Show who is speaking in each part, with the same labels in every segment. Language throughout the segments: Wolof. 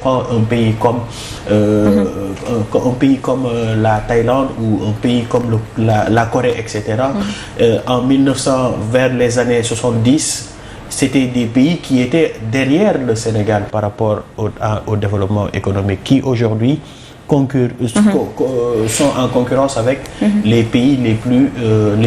Speaker 1: prends un pays comme la Thaïlande ou un pays comme la Corée, etc. En 1900, vers les années 70, c'était des pays qui étaient derrière le Sénégal par rapport au développement économique, qui aujourd'hui sont en concurrence avec les pays les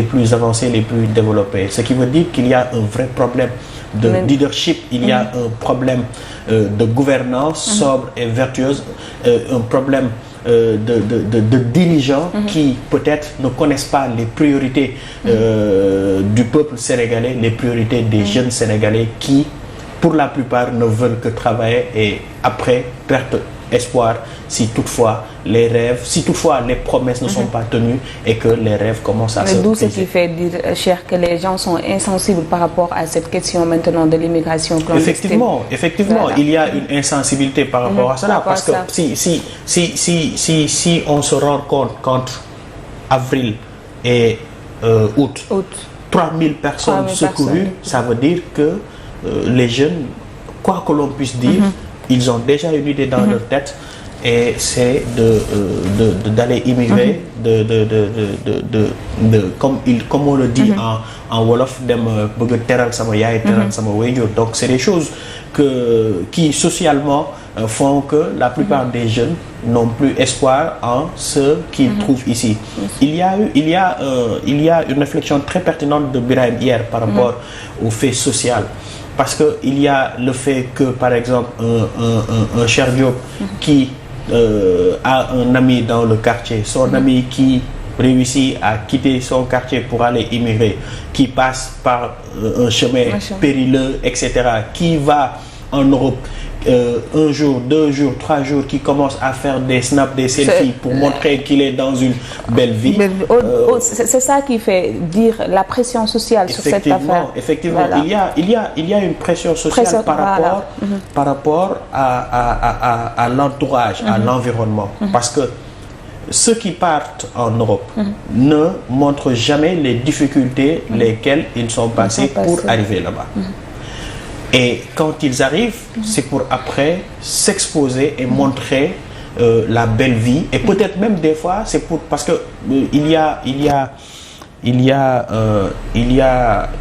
Speaker 1: plus avancés, les plus développés. Ce qui veut dire qu'il y a un vrai problème de leadership, il y a un problème de gouvernance sobre et vertueuse, un problème de dirigeants qui peut-être ne connaissent pas les priorités du peuple sénégalais, les priorités des jeunes Sénégalais qui, pour la plupart, ne veulent que travailler et après perdre espoir si toutefois les promesses ne sont pas tenues et que les rêves commencent à se briser.
Speaker 2: D'où ce qui fait dire, cher, que les gens sont insensibles par rapport à cette question maintenant de l'immigration clandestine.
Speaker 1: Effectivement, voilà. Il y a une insensibilité par rapport à cela, parce que si on se rend compte qu'entre avril et août, 3000 personnes secourues, ça veut dire que les jeunes, quoi que l'on puisse dire, ils ont déjà une idée dans leur tête, et c'est d'aller immigrer, comme on le dit en wolof, dem bëgg teral sama yaay, teral sama waajur. Donc c'est des choses qui socialement font que la plupart des jeunes n'ont plus espoir en ce qu'ils trouvent ici. Il y a une réflexion très pertinente de Birahim hier par rapport au fait social. Parce qu'il y a le fait que, par exemple, un Cheikh Diop qui a un ami dans le quartier, son ami qui réussit à quitter son quartier pour aller immigrer, qui passe par un chemin périlleux, etc., qui va en Europe un jour, 2 jours, 3 jours, qui commence à faire des snaps, des selfies pour montrer qu'il est dans une belle vie.
Speaker 2: C'est ça qui fait dire la pression sociale sur cette affaire.
Speaker 1: Effectivement, voilà. il y a une pression sociale par rapport à l'entourage, à l'environnement. Parce que ceux qui partent en Europe ne montrent jamais les difficultés lesquelles ils sont passés pour arriver là-bas. Et quand ils arrivent, c'est pour après s'exposer et montrer la belle vie. Et peut-être même des fois, c'est parce que il y a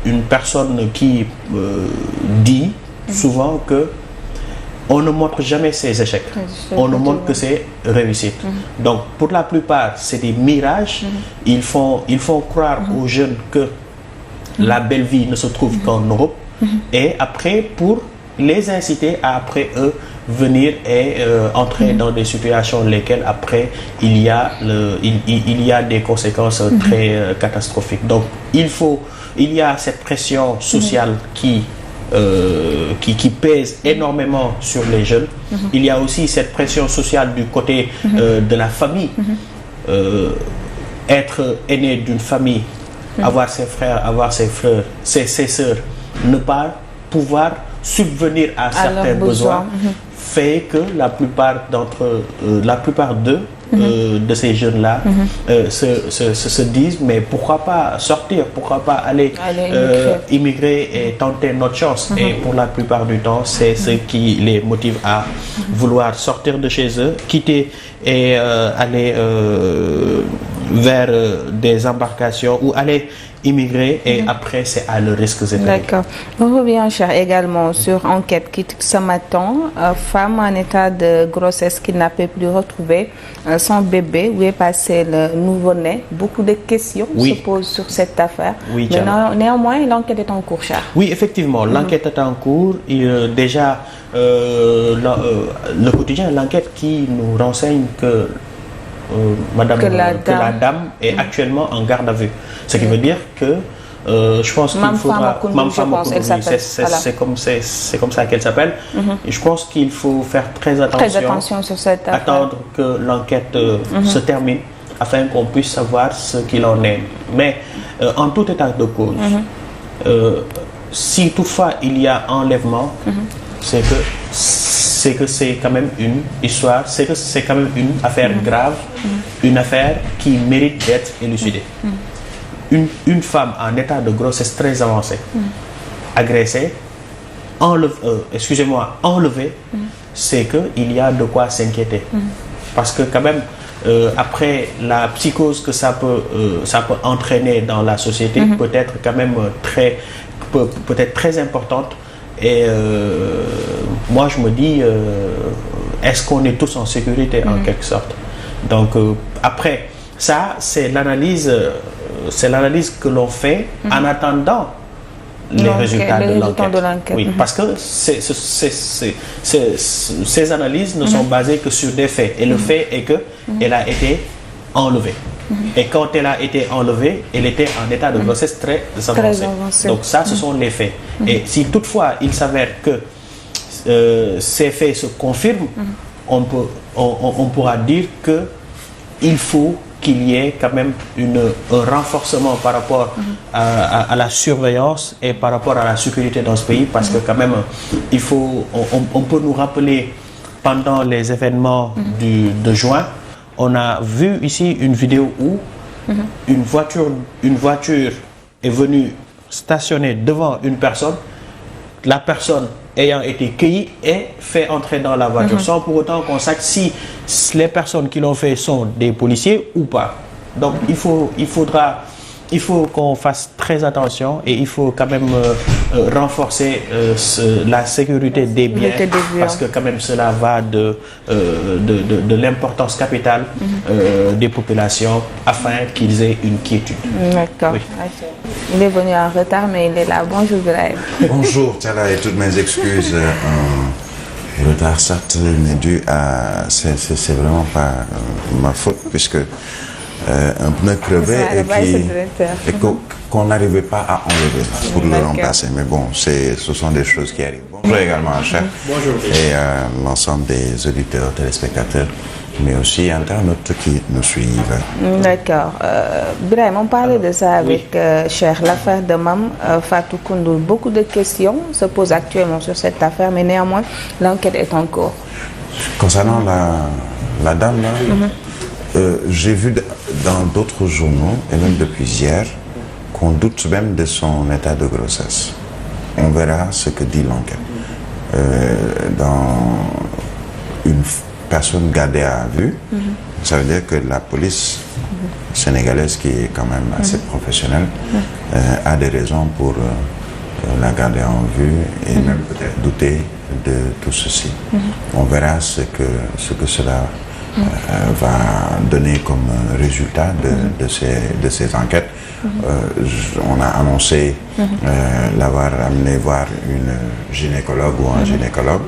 Speaker 1: une personne qui dit souvent que on ne montre jamais ses échecs. On ne montre que ses réussites. Donc pour la plupart, c'est des mirages. Ils font croire aux jeunes que la belle vie ne se trouve qu'en Europe. Et après, pour les inciter à après eux venir et entrer dans des situations lesquelles après il y a des conséquences très catastrophiques. Donc il y a cette pression sociale qui pèse énormément sur les jeunes. Il y a aussi cette pression sociale du côté de la famille. Être aîné d'une famille, avoir ses frères, avoir ses sœurs, ne pas pouvoir subvenir à certains besoins fait que la plupart d'eux de ces jeunes-là se disent mais pourquoi pas sortir, pourquoi pas aller immigrer et tenter notre chance. Et pour la plupart du temps, c'est ce qui les motive à vouloir sortir de chez eux, quitter et aller vers des embarcations ou aller immigrer et après c'est à le risque zéro.
Speaker 2: D'accord. On revient, cher, également sur enquête qui ce matin, femme en état de grossesse qui n'a pas pu retrouver son bébé, où est passé le nouveau-né. Beaucoup de questions se posent sur cette affaire. Oui, mais néanmoins, l'enquête est en cours, cher.
Speaker 1: Oui, effectivement, l'enquête est en cours. Déjà, le quotidien, l'enquête qui nous renseigne que la dame est actuellement en garde à vue. Ce qui veut dire que je pense qu'il faudra... c'est comme ça qu'elle s'appelle. Et je pense qu'il faut faire très attention
Speaker 2: sur cette affaire.
Speaker 1: Attendre que l'enquête se termine afin qu'on puisse savoir ce qu'il en est. Mais en tout état de cause, si toutefois il y a enlèvement, c'est que c'est quand même une histoire, c'est que c'est quand même une affaire grave, une affaire qui mérite d'être élucidée. Une femme en état de grossesse très avancée, agressée, enlevée, c'est qu'il y a de quoi s'inquiéter. Parce que quand même, après la psychose que ça peut entraîner dans la société, peut être quand même peut-être très importante. Et moi, je me dis, est-ce qu'on est tous en sécurité en quelque sorte? Donc, après, ça, c'est l'analyse que l'on fait en attendant les résultats de l'enquête. Oui, parce que ces analyses ne sont basées que sur des faits. Et le fait est qu'elle a été enlevée. Et quand elle a été enlevée, elle était en état de grossesse très avancé. Donc ça, ce sont les faits. Et si toutefois il s'avère que ces faits se confirment, on pourra dire qu'il faut qu'il y ait quand même un renforcement par rapport à la surveillance et par rapport à la sécurité dans ce pays, parce que quand même, on peut nous rappeler pendant les événements de juin, on a vu ici une vidéo où une voiture est venue stationner devant une personne, la personne ayant été cueillie et fait entrer dans la voiture sans pour autant qu'on sache si les personnes qui l'ont fait sont des policiers ou pas. Donc il faut qu'on fasse très attention et il faut quand même renforcer la sécurité des biens, parce que quand même cela va de l'importance capitale des populations afin qu'ils aient une quiétude.
Speaker 2: D'accord.
Speaker 1: Oui.
Speaker 2: Il est venu en retard, mais il est là. Bonjour Birahim.
Speaker 3: Bonjour Talla, et toutes mes excuses. Le retard, certes, n'est dû à... C'est vraiment pas ma faute, puisque un pneu crevé et qu'on n'arrivait pas à enlever pour le remplacer. Mais bon, ce sont des choses qui arrivent. Bonjour également à Cheikh et l'ensemble des auditeurs, téléspectateurs, mais aussi internautes qui nous suivent.
Speaker 2: D'accord. Birahim, on parlait de ça avec Cheikh, l'affaire de Mame Fatou Koundoul. Beaucoup de questions se posent actuellement sur cette affaire, mais néanmoins, l'enquête est en cours.
Speaker 3: Concernant la dame, là, j'ai vu dans d'autres journaux, et même depuis hier, qu'on doute même de son état de grossesse. On verra ce que dit l'enquête. Dans une personne gardée à vue, ça veut dire que la police sénégalaise, qui est quand même assez professionnelle, a des raisons pour la garder en vue et même peut-être douter de tout ceci. On verra ce que cela va donner comme résultat de ces enquêtes. On a annoncé l'avoir amené voir une gynécologue ou un gynécologue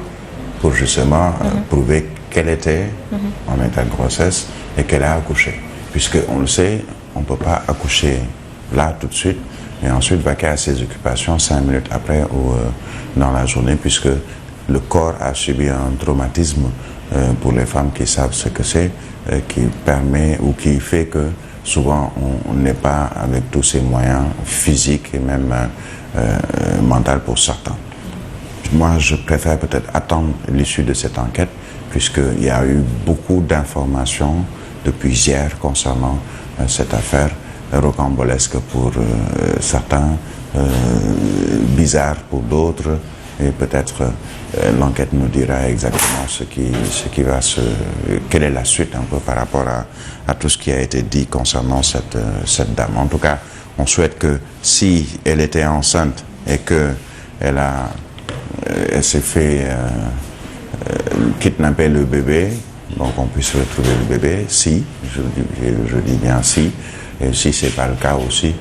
Speaker 3: pour justement prouver qu'elle était en état de grossesse et qu'elle a accouché. Puisqu'on le sait, on ne peut pas accoucher là tout de suite et ensuite vaquer à ses occupations 5 minutes après ou dans la journée, puisque le corps a subi un traumatisme pour les femmes qui savent ce que c'est, qui permet ou qui fait que souvent on n'est pas avec tous ces moyens physiques et même mentaux pour certains. Moi, je préfère peut-être attendre l'issue de cette enquête, puisqu'il y a eu beaucoup d'informations depuis hier concernant cette affaire, rocambolesque pour certains, bizarre pour d'autres, et peut-être l'enquête nous dira exactement quelle est la suite un peu par rapport à tout ce qui a été dit concernant cette dame. En tout cas, on souhaite que si elle était enceinte et que elle s'est fait kidnapper le bébé, donc on puisse retrouver le bébé, si, je dis bien si, et si ce n'est pas le cas aussi,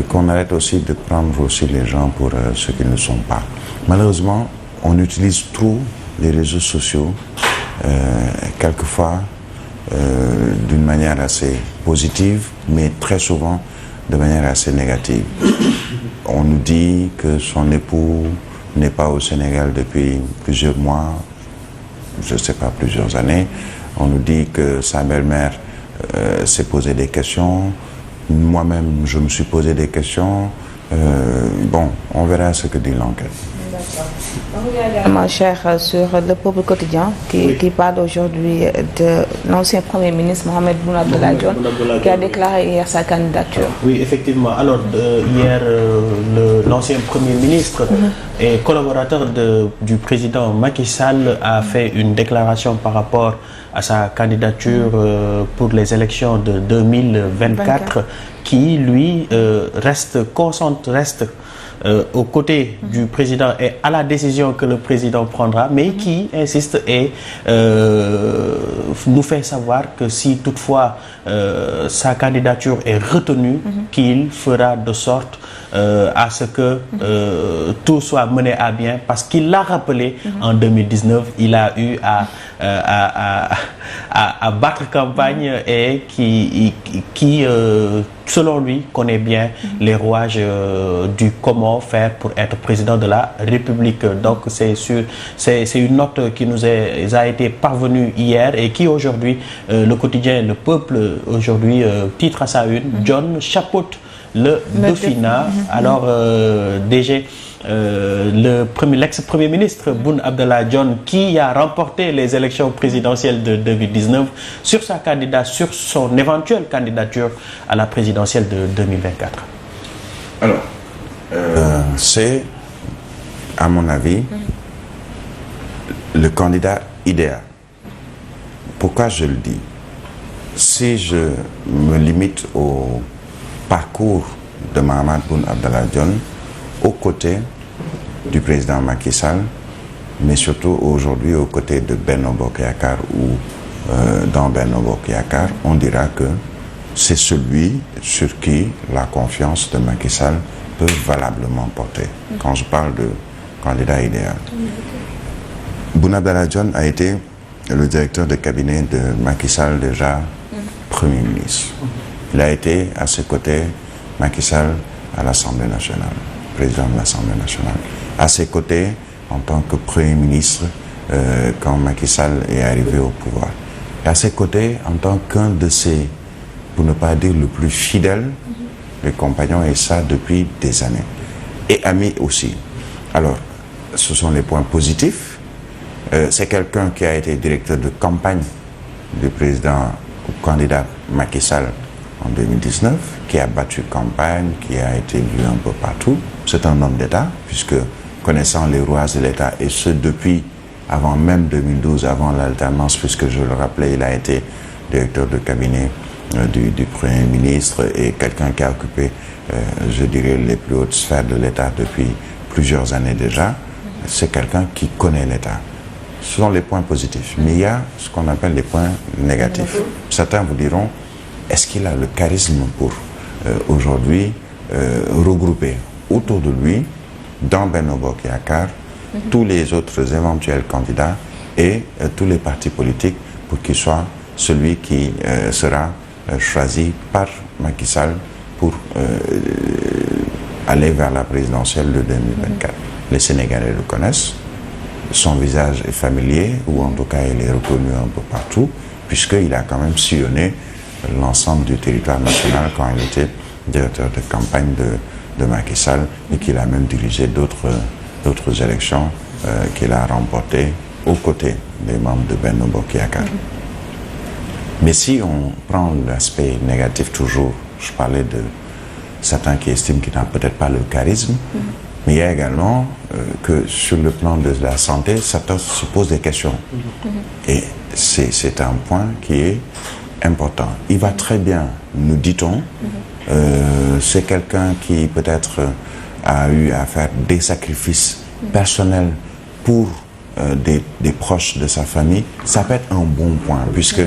Speaker 3: qu'on arrête aussi de prendre aussi les gens pour ce qu'ils ne sont pas. Malheureusement, on utilise trop les réseaux sociaux, quelquefois d'une manière assez positive, mais très souvent de manière assez négative. On nous dit que son époux n'est pas au Sénégal depuis plusieurs mois, je ne sais pas, plusieurs années. On nous dit que sa belle-mère s'est posé des questions. Moi-même, je me suis posé des questions. Bon, on verra ce que dit l'enquête.
Speaker 2: Mon cher, sur le Peuple quotidien qui parle aujourd'hui de l'ancien Premier ministre Mohamed Boun Abdallah Dionne qui a déclaré hier sa candidature.
Speaker 1: Oui, effectivement. Alors, hier, l'ancien Premier ministre et collaborateur du président Macky Sall a fait une déclaration par rapport à sa candidature pour les élections de 2024 qui, lui, reste aux côtés du président et à la décision que le président prendra, mais qui insiste et nous fait savoir que si toutefois sa candidature est retenue, qu'il fera de sorte à ce que tout soit mené à bien, parce qu'il l'a rappelé en 2019, il a eu à battre campagne et qui selon lui connaît bien les rouages du comment faire pour être président de la République. Donc c'est une note qui nous a été parvenue hier et qui aujourd'hui le quotidien Le Peuple aujourd'hui titre à sa une Dionne chapeaute le Dauphinat. Alors DG, l'ex-premier ministre Boun Abdallah Dionne, qui a remporté les élections présidentielles de 2019, sur son éventuelle candidature à la présidentielle de 2024.
Speaker 3: Alors, c'est, à mon avis, le candidat idéal. Pourquoi je le dis? Si je me limite au parcours de Mohamed Boun Abdallah Dionne, aux côtés du président Macky Sall, mais surtout aujourd'hui aux côtés de Benno Bokk Yakaar ou dans Benno Bokk Yakaar, on dira que c'est celui sur qui la confiance de Macky Sall peut valablement porter. Quand je parle de candidat idéal. Boun Abdallah Dionne a été le directeur de cabinet de Macky Sall déjà Premier ministre. Il a été à ses côtés Macky Sall à l'Assemblée nationale, président de l'Assemblée nationale. À ses côtés, en tant que Premier ministre, quand Macky Sall est arrivé au pouvoir. Et à ses côtés, en tant qu'un de ses, pour ne pas dire le plus fidèle, les compagnons, et ça depuis des années. Et amis aussi. Alors, ce sont les points positifs. C'est quelqu'un qui a été directeur de campagne du président ou candidat Macky Sall en 2019, qui a battu campagne, qui a été vu un peu partout. C'est un homme d'État, puisque connaissant les rouages de l'État, et ce depuis avant même 2012, avant l'alternance, puisque je le rappelais, il a été directeur de cabinet du Premier ministre et quelqu'un qui a occupé, je dirais, les plus hautes sphères de l'État depuis plusieurs années déjà. C'est quelqu'un qui connaît l'État. Ce sont les points positifs. Mais il y a ce qu'on appelle les points négatifs. Certains vous diront, est-ce qu'il a le charisme pour aujourd'hui regrouper autour de lui, dans Benno Bokk Yakaar, tous les autres éventuels candidats et tous les partis politiques pour qu'il soit celui qui sera choisi par Macky Sall pour aller vers la présidentielle de 2024. Les Sénégalais le connaissent, son visage est familier, ou en tout cas il est reconnu un peu partout, puisqu'il a quand même sillonné l'ensemble du territoire national quand il était directeur de campagne de Macky Sall et qu'il a même dirigé d'autres élections qu'il a remportées aux côtés des membres de Benno Bokk Yakaar. Mais si on prend l'aspect négatif toujours, je parlais de certains qui estiment qu'il n'a peut-être pas le charisme, mais il y a également que sur le plan de la santé, certains se posent des questions. Et c'est un point qui est important. Il va très bien, nous dit-on. C'est quelqu'un qui peut-être a eu à faire des sacrifices personnels pour des proches de sa famille. Ça peut être un bon point, puisque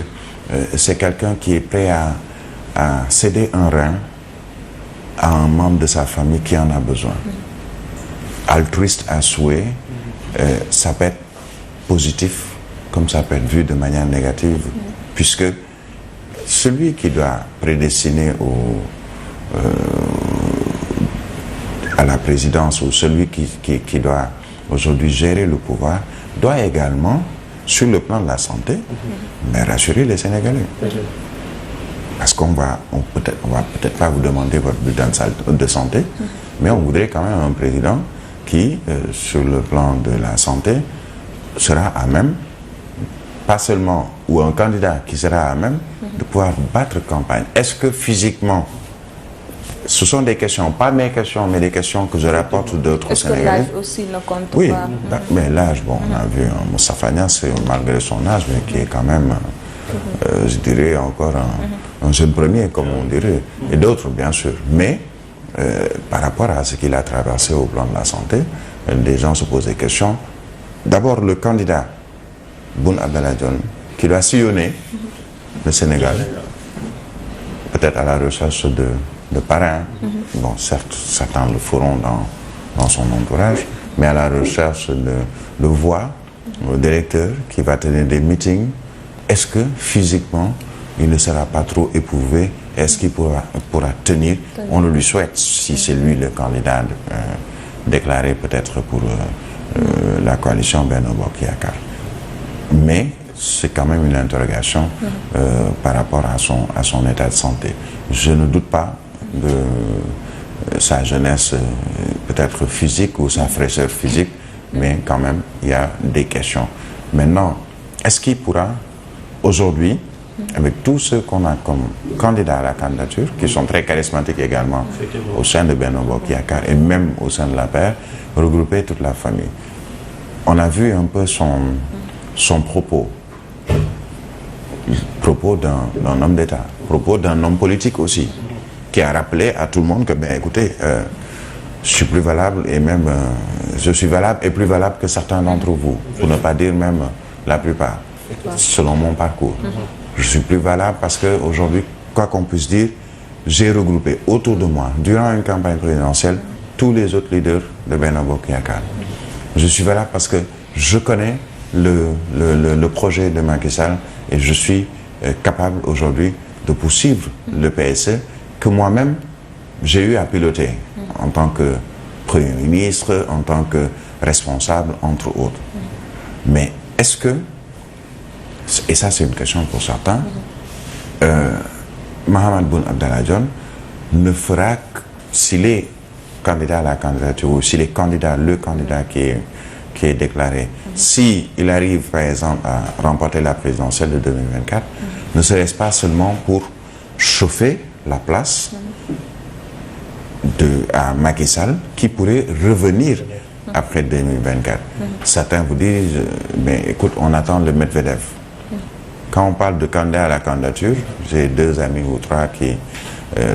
Speaker 3: c'est quelqu'un qui est prêt à céder un rein à un membre de sa famille qui en a besoin. Altruiste à souhait, ça peut être positif, comme ça peut être vu de manière négative, puisque celui qui doit prédestiner à la présidence, ou celui qui doit aujourd'hui gérer le pouvoir, doit également, sur le plan de la santé, mais rassurer les Sénégalais. Parce qu'on va peut-être pas vous demander votre bulletin de santé, mais on voudrait quand même un président qui, sur le plan de la santé, sera à même, pas seulement, ou un candidat qui sera à même de pouvoir battre campagne. Est-ce que physiquement, ce sont des questions, pas mes questions, mais des questions que je rapporte d'autres Sénégalais.
Speaker 2: Est-ce que l'âge aussi ne compte
Speaker 3: oui,
Speaker 2: pas?
Speaker 3: Mais l'âge, bon, on a vu Moustapha Niasse, malgré son âge, mais qui est quand même, je dirais, encore un jeune premier, comme on dirait, et d'autres, bien sûr. Mais, par rapport à ce qu'il a traversé au plan de la santé, des gens se posent des questions. D'abord, le candidat, Boun Abdallah Dionne, qui doit sillonner le Sénégal, peut-être à la recherche de parrains. Bon, certes, certains le feront dans son entourage, mais à la recherche de voix, d'électeurs, qui va tenir des meetings. Est-ce que physiquement, il ne sera pas trop éprouvé? Est-ce qu'il pourra tenir? On le lui souhaite, si c'est lui le candidat déclaré peut-être pour la coalition Benno Bokk Yakaar. Mais c'est quand même une interrogation par rapport à son état de santé. Je ne doute pas de sa jeunesse peut-être physique ou sa fraîcheur physique, mais quand même, il y a des questions. Maintenant, est-ce qu'il pourra, aujourd'hui, avec tous ceux qu'on a comme candidats à la candidature, qui sont très charismatiques également au sein de Benno Bokk Yakaar et même au sein de l'APR, regrouper toute la famille? On a vu un peu son propos d'un homme d'État, propos d'un homme politique aussi, qui a rappelé à tout le monde que, ben écoutez, je suis plus valable et même, je suis valable et plus valable que certains d'entre vous, pour ne pas dire même la plupart, selon mon parcours. Je suis plus valable parce qu'aujourd'hui, quoi qu'on puisse dire, j'ai regroupé autour de moi, durant une campagne présidentielle, tous les autres leaders de Benno Bokk Yakaar. Je suis valable parce que je connais le projet de Macky Sall et je suis capable aujourd'hui de poursuivre le PSE que moi-même j'ai eu à piloter en tant que Premier ministre, en tant que responsable, entre autres. Mais est-ce que, et ça c'est une question pour certains, Mahammed Boun Abdallah Dionne ne fera que, s'il est candidat à la candidature ou s'il est candidat, le candidat qui est déclaré, si il arrive par exemple à remporter la présidentielle de 2024, ne serait-ce pas seulement pour chauffer la place à Macky Sall qui pourrait revenir après 2024. Certains vous disent, mais écoute, on attend le Medvedev. Quand on parle de candidat à la candidature, j'ai 2 amis ou 3 qui,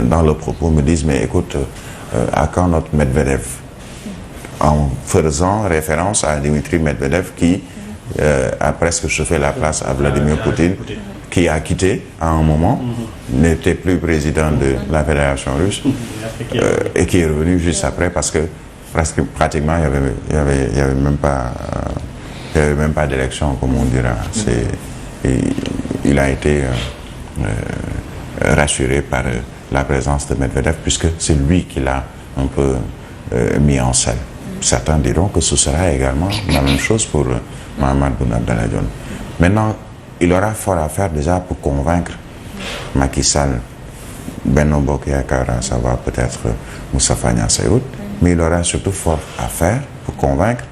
Speaker 3: dans le propos, me disent, mais écoute, à quand notre Medvedev? En faisant référence à Dimitri Medvedev qui a presque chauffé la place à Vladimir Poutine, qui a quitté à un moment, n'était plus président de la Fédération russe et qui est revenu juste après parce que pratiquement il y avait même pas d'élection, comme on dira. Il a été rassuré par la présence de Medvedev puisque c'est lui qui l'a un peu mis en scène. Certains diront que ce sera également la même chose pour Mahammed Boun Abdallah Dionne. Maintenant, il aura fort à faire déjà pour convaincre Macky Sall, Benno Bokk Yakaar, à savoir peut-être Moustapha Niasse et autres, mais il aura surtout fort à faire pour convaincre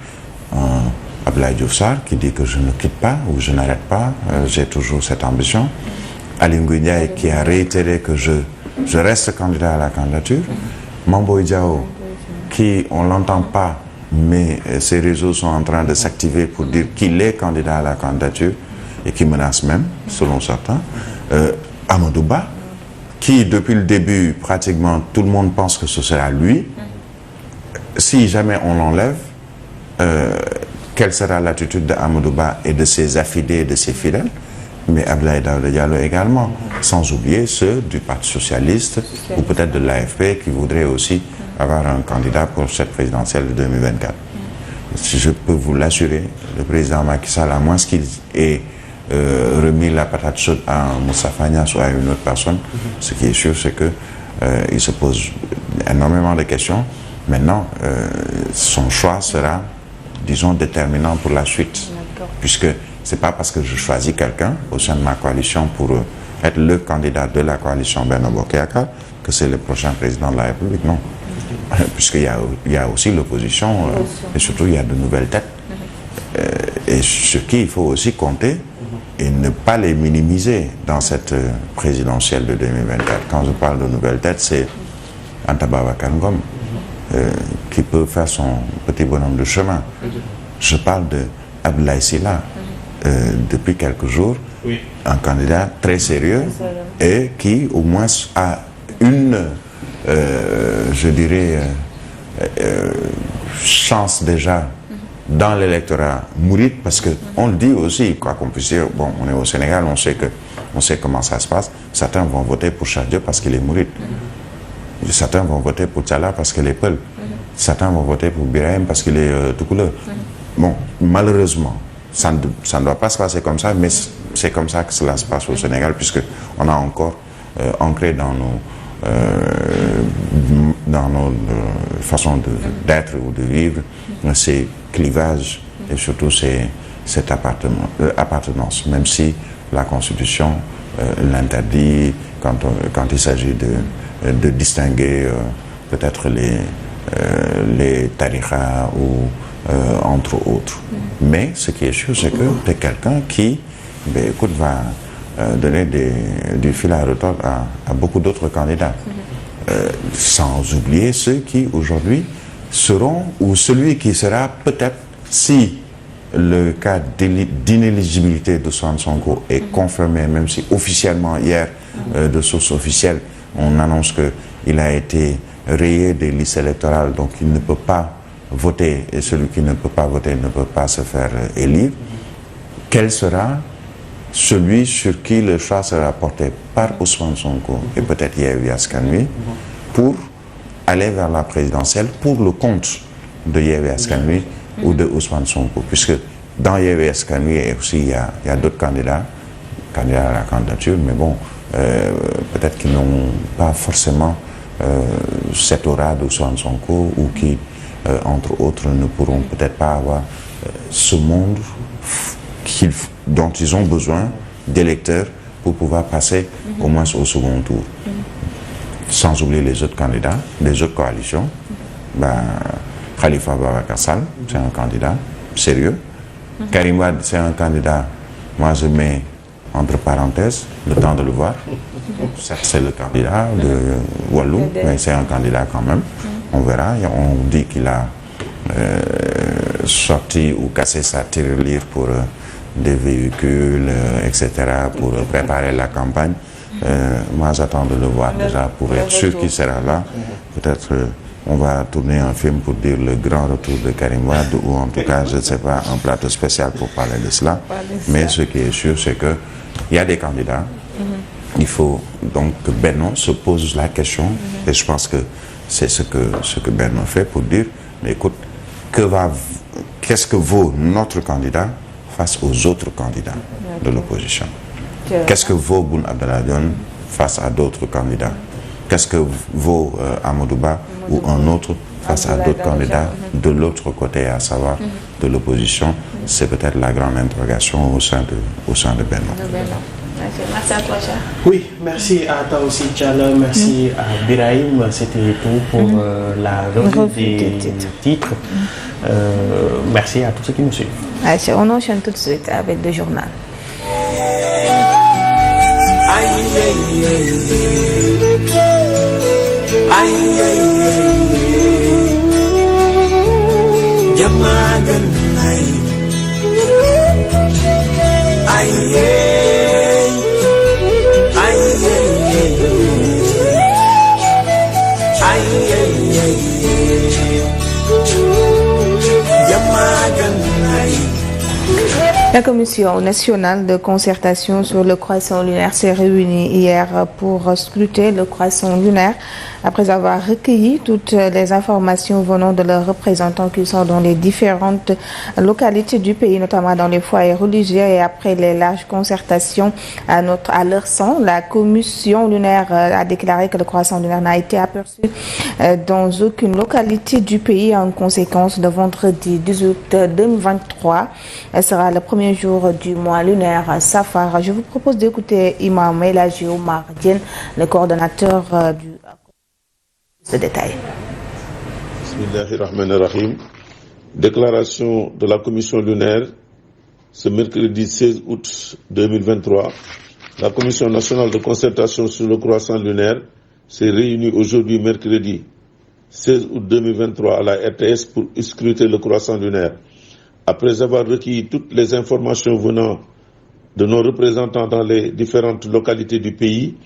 Speaker 3: Abdoulaye Diouf Sarr qui dit que je ne quitte pas ou je n'arrête pas, j'ai toujours cette ambition. Aly Ngouille Ndiaye qui a réitéré que je reste candidat à la candidature. Mame Boye Diao qui, on ne l'entend pas, mais ses réseaux sont en train de s'activer pour dire qu'il est candidat à la candidature et qui menace même, selon certains. Amadou Ba, qui depuis le début, pratiquement tout le monde pense que ce sera lui. Si jamais on l'enlève, quelle sera l'attitude d'Amadou Ba et de ses affidés et de ses fidèles? Mais Abdoulaye Daouda Diallo également, sans oublier ceux du Parti Socialiste ou peut-être de l'AFP qui voudraient aussi avoir un candidat pour cette présidentielle de 2024. Si je peux vous l'assurer, le président Macky Sall, à moins qu'il ait remis la patate chaude à Moustapha Niasse ou à une autre personne, ce qui est sûr, c'est que il se pose énormément de questions. Maintenant, son choix sera, disons, déterminant pour la suite. Puisque c'est pas parce que je choisis quelqu'un au sein de ma coalition pour être le candidat de la coalition Benno Bokk Yakaar que c'est le prochain président de la République, non. puisqu'il y a aussi l'opposition, et surtout il y a de nouvelles têtes, et sur qui il faut aussi compter, et ne pas les minimiser dans cette présidentielle de 2024. Quand je parle de nouvelles têtes, c'est Anta Babacar Ngom, qui peut faire son petit bonhomme de chemin. Je parle de Abdoulaye Sylla, depuis quelques jours, un candidat très sérieux et qui au moins a une, je dirais, chance déjà dans l'électorat mouride, parce qu'on le dit aussi, quoi qu'on puisse dire, bon, on est au Sénégal, on sait comment ça se passe. Certains vont voter pour Chadio parce qu'il est mouride. Certains vont voter pour Tchala parce qu'il est Peul. Certains vont voter pour Birahim parce qu'il est tout couleur. Bon, malheureusement, ça ne doit pas se passer comme ça, mais c'est comme ça que cela se passe au Sénégal, puisque on a encore ancré dans nos façons d'être ou de vivre ces clivages et surtout cette appartenance, même si la Constitution l'interdit quand il s'agit de distinguer peut-être les tariqas ou entre autres. Mais ce qui est sûr, c'est que tu es quelqu'un qui va donner du fil à retordre à beaucoup d'autres candidats. Sans oublier ceux qui aujourd'hui seront, ou celui qui sera peut-être, si le cas d'inéligibilité de Ousmane Sonko est confirmé, même si officiellement hier, de source officielle, on annonce qu'il a été rayé des listes électorales, donc il ne peut pas voter, et celui qui ne peut pas voter ne peut pas se faire élire. Quel sera celui sur qui le choix sera porté par Ousmane Sonko et peut-être Yewwi Askan Wi pour aller vers la présidentielle pour le compte de Yewwi Askan Wi ou de Ousmane Sonko, puisque dans Yewwi Askan Wi aussi il y a d'autres candidats à la candidature, mais bon, peut-être qu'ils n'ont pas forcément cette aura d'Ousmane Sonko, ou qui, entre autres, ne pourront peut-être pas avoir ce monde dont ils ont besoin d'électeurs pour pouvoir passer au moins au second tour. Sans oublier les autres candidats, les autres coalitions. Khalifa Babacar Sall, c'est un candidat sérieux. Karim Wade, c'est un candidat, moi je mets entre parenthèses, le temps de le voir. Certes, c'est le candidat de Wallou, mais c'est un candidat quand même. On verra. On dit qu'il a sorti ou cassé sa tirelire pour des véhicules, etc., pour préparer la campagne. Moi, j'attends de le voir déjà pour être sûr qu'il sera là. Peut-être on va tourner un film pour dire le grand retour de Karim Wade, ou en tout cas, je ne sais pas, un plateau spécial pour parler de cela. Mais ce qui est sûr, c'est qu'il y a des candidats. Il faut donc que Benno se pose la question, et je pense que c'est ce que Benno fait pour dire, mais écoute, qu'est-ce que vaut notre candidat face aux autres candidats de l'opposition? Qu'est-ce que vaut Boun Abdallah Dionne face à d'autres candidats? Qu'est-ce que vaut Amadou Ba ou un autre face à d'autres candidats de l'autre côté, à savoir de l'opposition? C'est peut-être la grande interrogation au sein de Benno.
Speaker 2: Merci à toi, Charles.
Speaker 1: Oui, merci à toi aussi, Tchala. Merci à Birahim. C'était tout pour la revue des titres. Merci à tous ceux qui nous suivent.
Speaker 2: On enchaîne tout de suite avec le journal. La Commission nationale de concertation sur le croissant lunaire s'est réunie hier pour scruter le croissant lunaire après avoir recueilli toutes les informations venant de leurs représentants qui sont dans les différentes localités du pays, notamment dans les foyers religieux, et après les larges concertations à leur sens, la Commission lunaire a déclaré que le croissant lunaire n'a été aperçu dans aucune localité du pays. En conséquence, le vendredi 18 août 2023 sera le premier jour du mois lunaire Safar. Je vous propose d'écouter Imam El Hadji Omar Diène, le coordonnateur du ce détail.
Speaker 4: Bismillahirrahmanirrahim. Déclaration de la commission lunaire ce mercredi 16 août 2023. La commission nationale de concertation sur le croissant lunaire s'est réunie aujourd'hui mercredi 16 août 2023 à la RTS pour scruter le croissant lunaire. Après avoir recueilli toutes les informations venant de nos représentants dans les différentes localités du pays,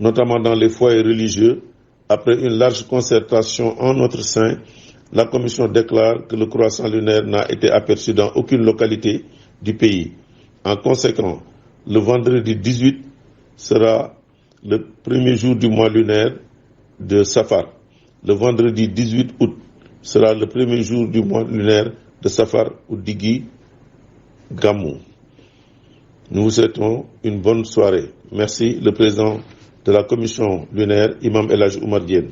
Speaker 4: notamment dans les foyers religieux, après une large concertation en notre sein, la commission déclare que le croissant lunaire n'a été aperçu dans aucune localité du pays. En conséquence, le vendredi 18 sera le premier jour du mois lunaire de Safar. Le vendredi 18 août sera le premier jour du mois lunaire de Safar ou Digui Gamou. Nous vous souhaitons une bonne soirée. Merci, le président de la commission lunaire, Imam El Hadj Oumar Diène.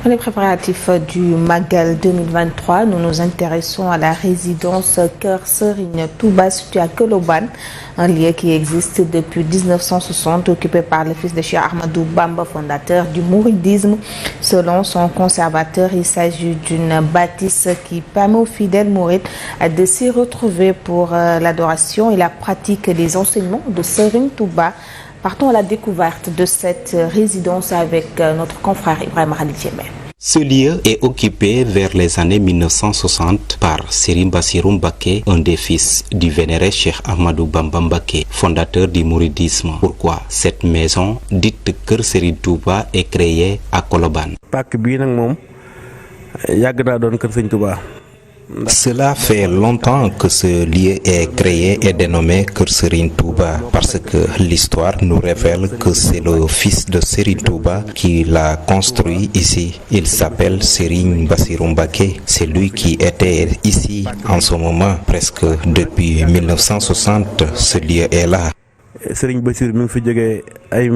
Speaker 2: Dans les préparatifs du Magal 2023, nous nous intéressons à la résidence Kër Serigne Touba située à Colobane, un lieu qui existe depuis 1960, occupé par le fils de Cheikh Ahmadou Bamba, fondateur du mouridisme. Selon son conservateur, il s'agit d'une bâtisse qui permet aux fidèles mourides de s'y retrouver pour l'adoration et la pratique des enseignements de Serigne Touba. Partons à la découverte de cette résidence avec notre confrère Ibrahima Khalil Diémé.
Speaker 5: Ce lieu est occupé vers les années 1960 par Serigne Bassirou Mbacké, un des fils du vénéré Cheikh Ahmadou Bamba Mbacké, fondateur du mouridisme. Pourquoi cette maison dite Kër Serigne Touba est créée à Colobane?
Speaker 6: Pàkk bii nag moom yàgg naa doon Kër Serigne Touba.
Speaker 5: Cela fait longtemps que ce lieu est créé et dénommé Kër Serigne Touba parce que l'histoire nous révèle que c'est le fils de Serigne Touba qui l'a construit ici. Il s'appelle Serigne Bassirou Mbacké. C'est lui qui était ici en ce moment. Presque depuis 1960, ce lieu est là.
Speaker 6: Serigne Bassirou mi ngi fi jógee ay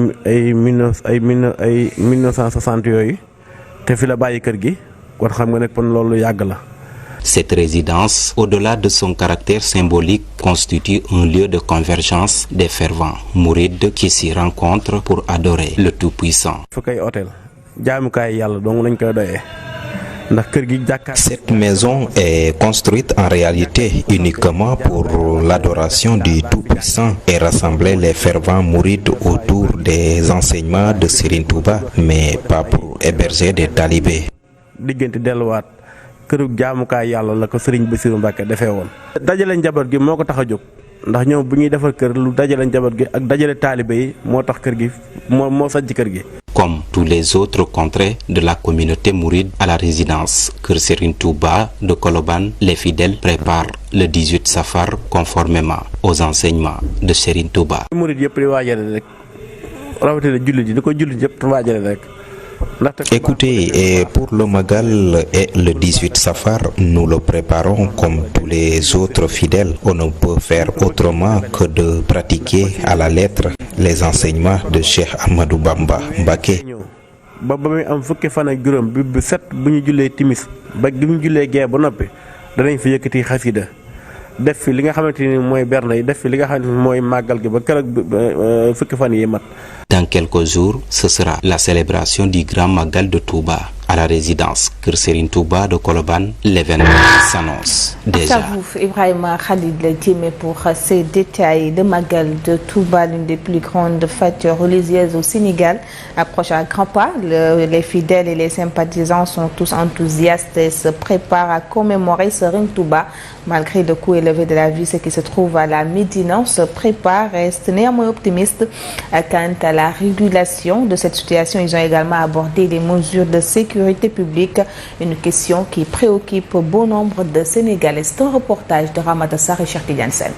Speaker 6: 1960 yooyu te fi la bàyyi kër gi kon xam nga ne kon loolu yàgg la.
Speaker 5: Cette résidence, au-delà de son caractère symbolique, constitue un lieu de convergence des fervents mourides qui s'y rencontrent pour adorer le Tout-Puissant. Cette maison est construite en réalité uniquement pour l'adoration du Tout-Puissant et rassembler les fervents mourides autour des enseignements de Serigne Touba, mais pas pour héberger des talibés.
Speaker 6: Kërug jaamukaay yàlla la ko Serigne Bassirou Mbacké defee woon. Dajale njaboot gi moo ko tax a jóg ndax ñoom bu ñuy defar kër lu dajale njaboot gi ak dajale taalibe yi moo tax kër gi moo sajj kër gi.
Speaker 5: Comme tous les autres contrées de la communauté mouride, à la résidence Kër Serigne Touba de Colobane, les fidèles préparent le 18 Safar conformément aux enseignements de Serigne Touba.
Speaker 6: Mouride yëpp di waajale rek rawatina jullit yi ni ko jullit yëpp waajale rek.
Speaker 5: Écoutez, et pour le Magal et le 18 Safar, nous le préparons comme tous les autres fidèles. On ne peut faire autrement que de pratiquer à la lettre les enseignements de Cheikh Ahmadou Bamba Mbacké.
Speaker 6: ba muy am fukki fan ak juróom bi set bu ñu jullee timis ba gi ñu jullee gee ba noppi danañ fi yëkkati xasida def fi li nga xamante ni mooy berne yi def fi li nga xamante ni mooy màggal gi ba keroog fukki fan yi mat.
Speaker 5: Dans quelques jours, ce sera la célébration du Grand Magal de Touba à la résidence Kër Serigne Touba de Colobane. L'événement s'annonce déjà.
Speaker 2: À vous, Ibrahima Khalil Diémé, pour ces détails. Le Magal de Touba, l'une des plus grandes fêtes religieuses au Sénégal, approche à grands pas. Les fidèles et les sympathisants sont tous enthousiastes et se préparent à commémorer Serigne Touba. Malgré le coût élevé de la vie, ceux qui se trouvent à la Médina se préparent, restent néanmoins optimistes quant à la régulation de cette situation. Ils ont également abordé les mesures de sécurité publique, une question qui préoccupe bon nombre de Sénégalais. C'est un reportage de Ramata Sarr et Cheikh Tidiane Sène.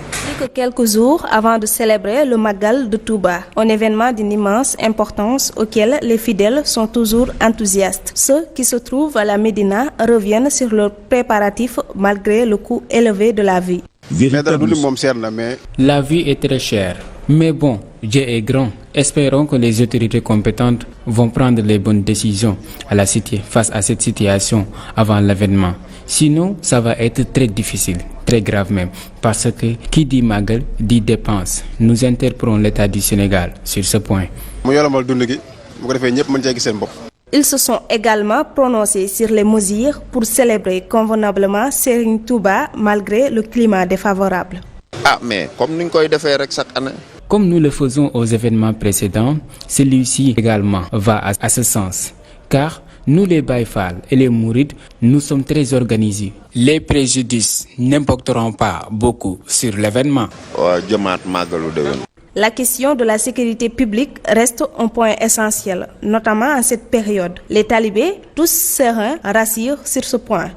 Speaker 7: Quelques jours avant de célébrer le Magal de Touba, un événement d'une immense importance auquel les fidèles sont toujours enthousiastes. Ceux qui se trouvent à la Médina reviennent sur leurs préparatifs malgré le coût élevé de la vie.
Speaker 8: La vie est très chère. Mais bon, Dieu est grand. Espérons que les autorités compétentes vont prendre les bonnes décisions à la cité face à cette situation avant l'événement. Sinon, ça va être très difficile, très grave même, parce que qui dit Magal dit dépense. Nous interpellons l'État du Sénégal sur ce point.
Speaker 7: Ils se sont également prononcés sur les mesures pour célébrer convenablement Serigne Touba malgré le climat défavorable.
Speaker 9: Mais comme nous le faisons chaque année.
Speaker 8: Comme nous le faisons aux événements précédents, celui-ci également va à ce sens. Car nous les Baye Fall et les Mourides, nous sommes très organisés. Les préjudices n'impacteront pas beaucoup sur l'événement.
Speaker 7: La question de la sécurité publique reste un point essentiel, notamment en cette période. Les talibés, tous sereins, rassurent sur ce point.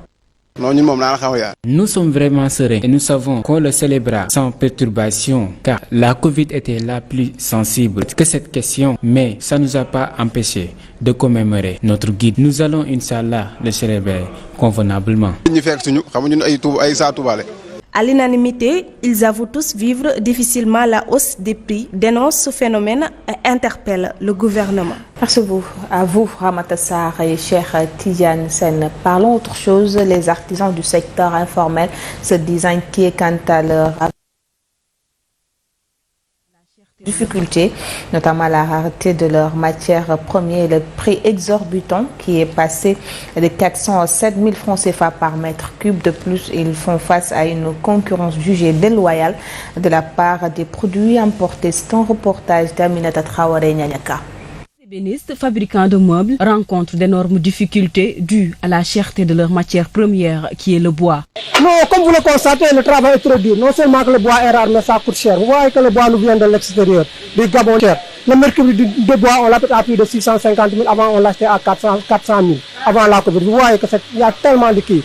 Speaker 8: Nous sommes vraiment sereins et nous savons qu'on le célébrera sans perturbation car la Covid était la plus sensible que cette question, mais ça ne nous a pas empêché de commémorer notre guide. Nous allons, Inch'Allah, le célébrer convenablement.
Speaker 7: À l'unanimité, ils avouent tous vivre difficilement la hausse des prix, dénoncent ce phénomène et interpellent le gouvernement.
Speaker 2: Merci à vous, Ramata Sarr et Cheikh Tidiane Sène. Parlons autre chose. Les artisans du secteur informel se disent inquiets quant à leur difficultés, notamment la rareté de leurs matières premières et le prix exorbitant qui est passé de 400 à 7 000 francs CFA par mètre cube. De plus, ils font face à une concurrence jugée déloyale de la part des produits importés. C'est un reportage d'Aminata Traoré Nyanyaka.
Speaker 10: Les ébénistes fabricants de meubles rencontrent d'énormes difficultés dues à la cherté de leur matière première qui est le bois.
Speaker 11: Non, comme vous le constatez, le travail est trop dur. Non seulement que le bois est rare, mais ça coûte cher. Vous voyez que le bois nous vient de l'extérieur, du Gabon cher. Le mercure de bois, on l'achète à plus de 650 000. Avant, on l'achetait à 400 000. Avant la Covid. Vous voyez qu'il y a tellement de qui.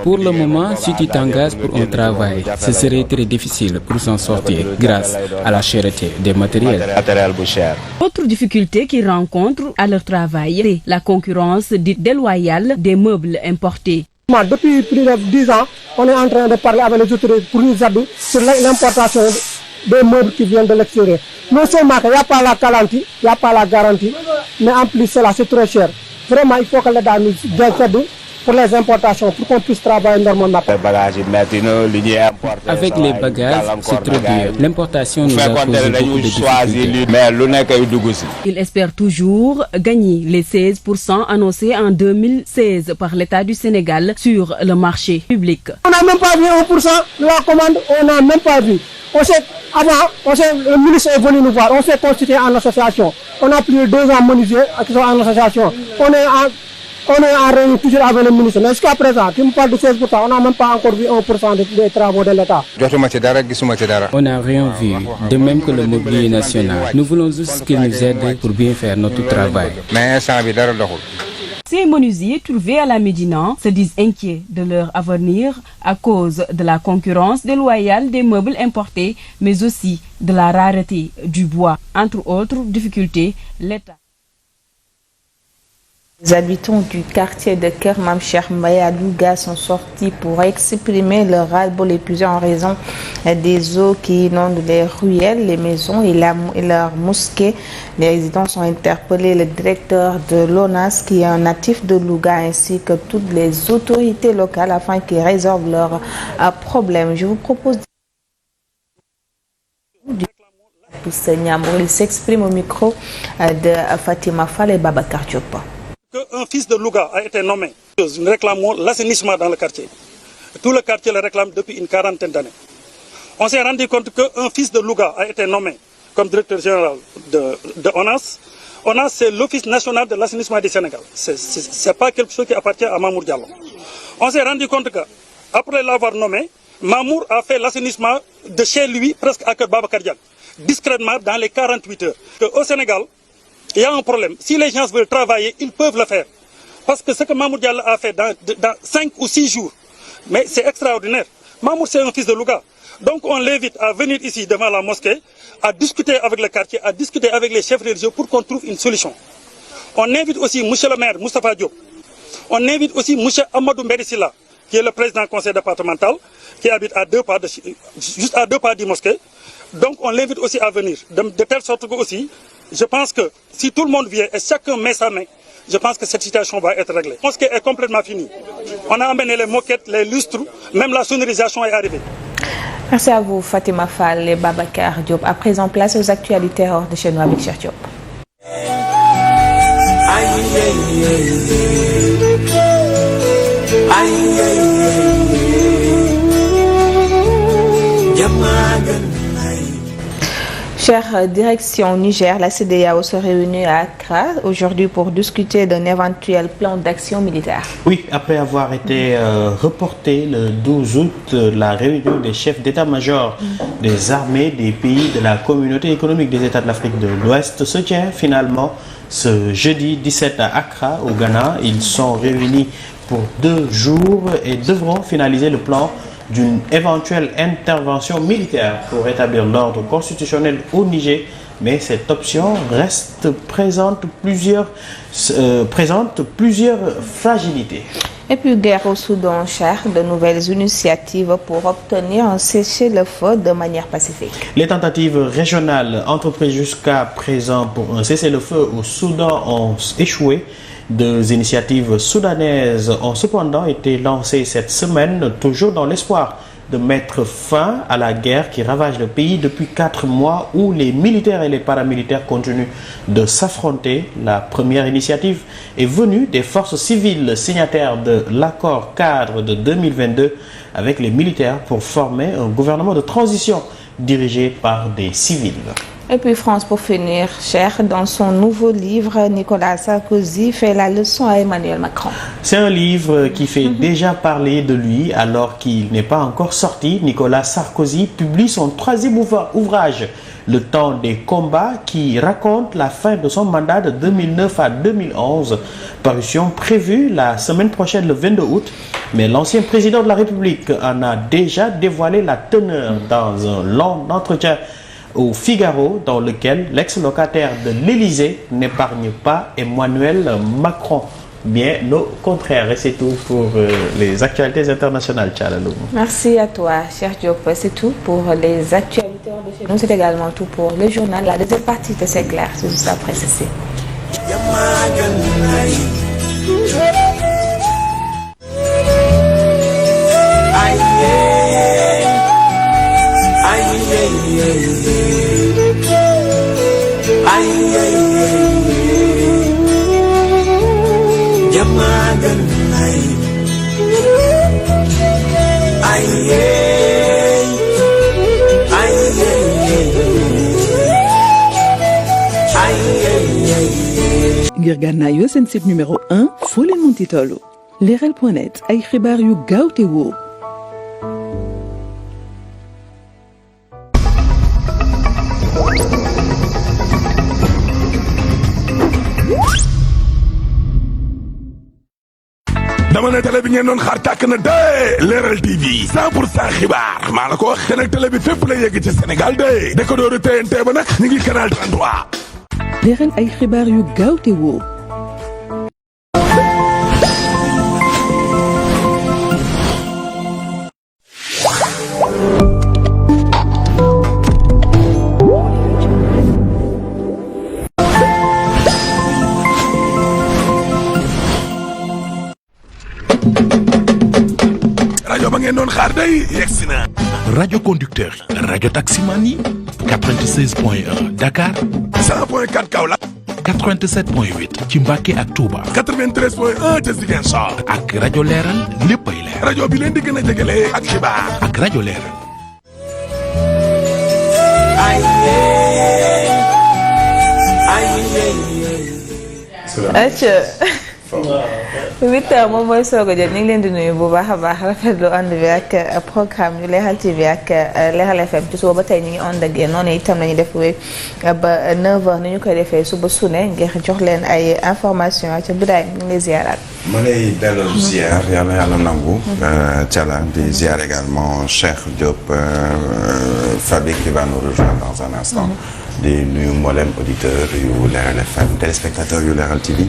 Speaker 8: Pour le moment, si tu t'engages pour un travail, ce serait très difficile pour s'en sortir grâce à la cherté des matériels.
Speaker 10: Autre difficulté qu'ils rencontrent à leur travail, c'est la concurrence dite déloyale des meubles importés.
Speaker 11: Depuis plus de 10 ans, on est en train de parler avec les autorités pour nous aider sur l'importation des meubles qui viennent de l'extérieur. Non seulement qu'il n'y a pas la garantie, il n'y a pas la garantie, mais en plus cela c'est trop cher. Vraiment, il faut que l'État nous aide pour les importations, pour qu'on puisse travailler normalement.
Speaker 8: Avec les bagages, c'est trop dur. L'importation nous a causé beaucoup de difficultés.
Speaker 10: Ils espèrent toujours gagner les 16% annoncés en 2016 par l'État du Sénégal sur le marché public.
Speaker 11: On n'a même pas vu 1% de la commande, on n'a même pas vu. Le ministre est venu nous voir, on s'est constitué en association. On a plus de 2 ans menuisiers qui sont en association. On est en réunion toujours avec le ministre. Mais jusqu'à présent, tu me parles de 16%, on n'a même pas encore vu 1% des travaux de l'État.
Speaker 8: On n'a rien vu, de même que le mobilier national. Nous voulons juste qu'ils nous aident pour bien faire notre travail.
Speaker 10: Ces menuisiers trouvés à la Médina se disent inquiets de leur avenir à cause de la concurrence déloyale des meubles importés, mais aussi de la rareté du bois. Entre autres difficultés, l'État.
Speaker 2: Les habitants du quartier de Kermam Cheikh à Louga sont sortis pour exprimer leur ras-le-bol épuisé en raison des eaux qui inondent les ruelles, les maisons et leurs mosquées. Les résidents sont interpellés. Le directeur de l'ONAS, qui est un natif de Louga, ainsi que toutes les autorités locales afin qu'ils résolvent leurs problèmes. Je vous propose il s'exprime au micro de Fatima Fall et Babacar Diop.
Speaker 12: Qu'un fils de Louga a été nommé. Nous réclamons l'assainissement dans le quartier. Tout le quartier le réclame depuis une quarantaine d'années. On s'est rendu compte qu'un fils de Louga a été nommé comme directeur général de ONAS. ONAS, c'est l'Office national de l'assainissement du Sénégal. Ce n'est pas quelque chose qui appartient à Mamour Diallo. On s'est rendu compte qu'après l'avoir nommé, Mamour a fait l'assainissement de chez lui, presque à Babacar Diack, discrètement dans les 48 heures. Au Sénégal, il y a un problème. Si les gens veulent travailler, ils peuvent le faire. Parce que ce que Mamour Diallo a fait dans 5 ou 6 jours, mais c'est extraordinaire. Mamour, c'est un fils de Louga. Donc on l'invite à venir ici devant la mosquée, à discuter avec le quartier, à discuter avec les chefs religieux pour qu'on trouve une solution. On invite aussi M. le maire Moustapha Diop. On invite aussi M. Amadou Mbérissila, qui est le président du conseil départemental, qui habite à juste à 2 pas du mosquée. Donc on l'invite aussi à venir, de telle sorte que aussi, je pense que si tout le monde vient et chacun met sa main, je pense que cette situation va être réglée. La mosquée est complètement finie. On a amené les moquettes, les lustres, même la sonorisation est arrivée.
Speaker 2: Merci à vous, Fatima Fall et Babacar Diop. À présent, place aux actualités hors de chez nous avec Cheikh Diop. Chère direction Niger, la CEDEAO se réunit à Accra aujourd'hui pour discuter d'un éventuel plan d'action militaire.
Speaker 1: Oui, après avoir été reporté le 12 août, la réunion des chefs d'état-major des armées des pays de la communauté économique des États de l'Afrique de l'Ouest se tient finalement ce jeudi 17 à Accra, au Ghana. Ils sont réunis pour 2 jours et devront finaliser le plan d'une éventuelle intervention militaire pour rétablir l'ordre constitutionnel au Niger, mais cette option présente plusieurs fragilités.
Speaker 2: Et puis guerre au Soudan, cher, de nouvelles initiatives pour obtenir un cessez-le-feu de manière pacifique.
Speaker 1: Les tentatives régionales entreprises jusqu'à présent pour un cessez-le-feu au Soudan ont échoué. 2 initiatives soudanaises ont cependant été lancées cette semaine, toujours dans l'espoir de mettre fin à la guerre qui ravage le pays depuis 4 mois où les militaires et les paramilitaires continuent de s'affronter. La première initiative est venue des forces civiles signataires de l'accord cadre de 2022 avec les militaires pour former un gouvernement de transition dirigé par des civils.
Speaker 2: Et puis France, pour finir, cher, dans son nouveau livre, Nicolas Sarkozy fait la leçon à Emmanuel Macron.
Speaker 1: C'est un livre qui fait déjà parler de lui alors qu'il n'est pas encore sorti. Nicolas Sarkozy publie son 3e ouvrage, Le temps des combats, qui raconte la fin de son mandat de 2009 à 2011. Parution prévue la semaine prochaine, le 22 août. Mais l'ancien président de la République en a déjà dévoilé la teneur dans un long entretien au Figaro, dans lequel l'ex-locataire de l'Élysée n'épargne pas Emmanuel Macron. Bien au contraire. Et c'est tout pour les actualités internationales, Tchalalou.
Speaker 2: Merci à toi, cher Diop. C'est tout pour les actualités de chez nous. C'est également tout pour le journal. La deuxième partie de C'est clair, c'est juste après ceci.
Speaker 13: ngir gànnaayoo seen site numéro 1 foo leen munti tollu leral.net ay xibaar yu gaaw te wóor.
Speaker 14: dama ne télé bi ngeen doon xaar tàkk na de Leral TV 100% xibaar maa la ko wax te nag télé bi fépp la yegg ci Sénégal de décodeur TNT ba nag ñu ngi canal 33.
Speaker 13: Leral ay xibaar yu gaaw te wóor.
Speaker 14: rajo ba ngeen doon xaar day yegsi na. rajo conducteur yi. rajo taximan yi. 96.1 Dakar. 100.4 Kaolack. 87.8 ci Mbacké ak Touba. 93.1 ca Ziguinchor. ak rajo Leral léppay leer. rajo bi leen di gën a jegele ak xibaar. ak rajo Leral.
Speaker 2: Huit heures moom mooy soog a jot ñu ngi leen di nuyu bu baax a baax rafetlu ànd bi ak programme yu Leral TV ak Leral FM ci suba ba tey ñu ngi ànd ak yéen noonu itam lañu def ba 9h ni ñu koy defee suba su ne ngir jox leen ay information ca bidaay ñu ngi lay ziaraat.
Speaker 3: ma lay delloo ziar yàlla nangu. Thiala di ziar également Cheikh Diop Fabi qui va nous rejoindre dans un instant. di nuyu mboolem auditeur yu Leral FM téléspectateur yu Leral TV.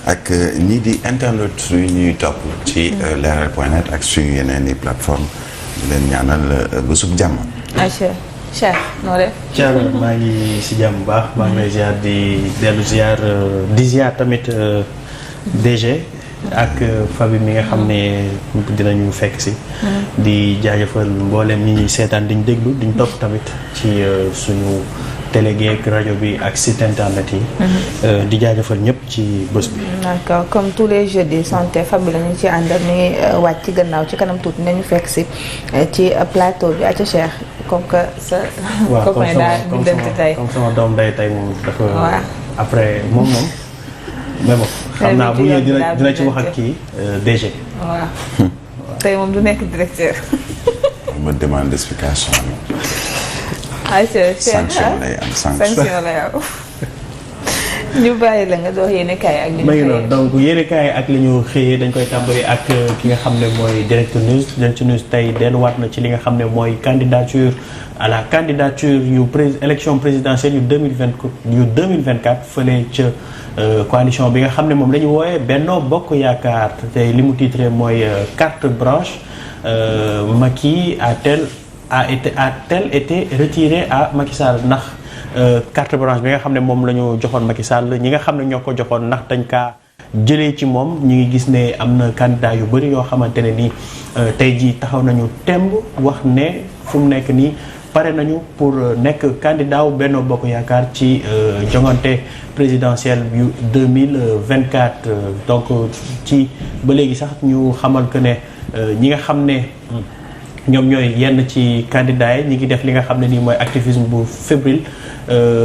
Speaker 3: ak ñii di internet yu ñuy topp ci leral.net ak suñu yeneen i plateforme di leen ñaanal bésub jàmm.
Speaker 2: Cheikh noo def.
Speaker 1: Thiala maa ngi si jàmm bu baax maa ngi lay ziar di dellu ziar di ziar tamit DG ak Fabi mi nga xam ne dinañu fekk si. di jaajëfal mboolem ñi ñuy seetaan diñ déglu diñ topp tamit ci suñu télé gi ak rajo bi ak site internet yi. di jaajëfal ñëpp ci bés bi.
Speaker 2: d'accord comme tous les jeudis santé famille la ñu ci àndal mi ngi wàcc ci gannaaw ci kanam tuuti nañu fekk si ci plateau bi aca Cheikh comme que sa. copain daa bindante tey
Speaker 1: comme sama doom day tey moom dafa. waaw après moom. mais bon xam naa bu ñëwee dina ci wax ak kii DG.
Speaker 2: waaw tey moom du nekk directeur.
Speaker 3: ma demande d'explication.
Speaker 2: sanction
Speaker 3: lay am sanction
Speaker 2: lay am. ñu bàyyi la nga dox yéene kaay ak li ñu xëyee
Speaker 1: donc yéene kaay ak li ñu xëyee dañ koy tàmbali ak ki nga xam ne mooy direct news tey delluwaat na ci li nga xam ne mooy candidature à la candidature yu élection présidentielle yu 2024 fële ca coalition bi nga xam ne moom la ñu wooyee Benno Bokk Yaakaar tey li mu titré mooy carte blanche Macky a-t-elle été retirée à Macky Sall ndax carte blanche bi nga xam ne moom la ñu joxoon Macky Sall ñi nga xam ne ñoo ko joxoon ndax dañ kaa jëlee ci moom ñu ngi gis ne am na candidat yu bëri yoo xamante ne nii tey jii taxaw nañu temb wax ne fu mu nekk nii pare nañu pour nekk candidat wu Benno Bokk Yaakaar ci jongante présidentielle yu 2024 donc ci ba léegi sax ñu xamal que ne ñi nga xam ne ñoom ñooy yenn ci candidats yi ñi ngi def li nga xam ne nii mooy activisme bu fébrile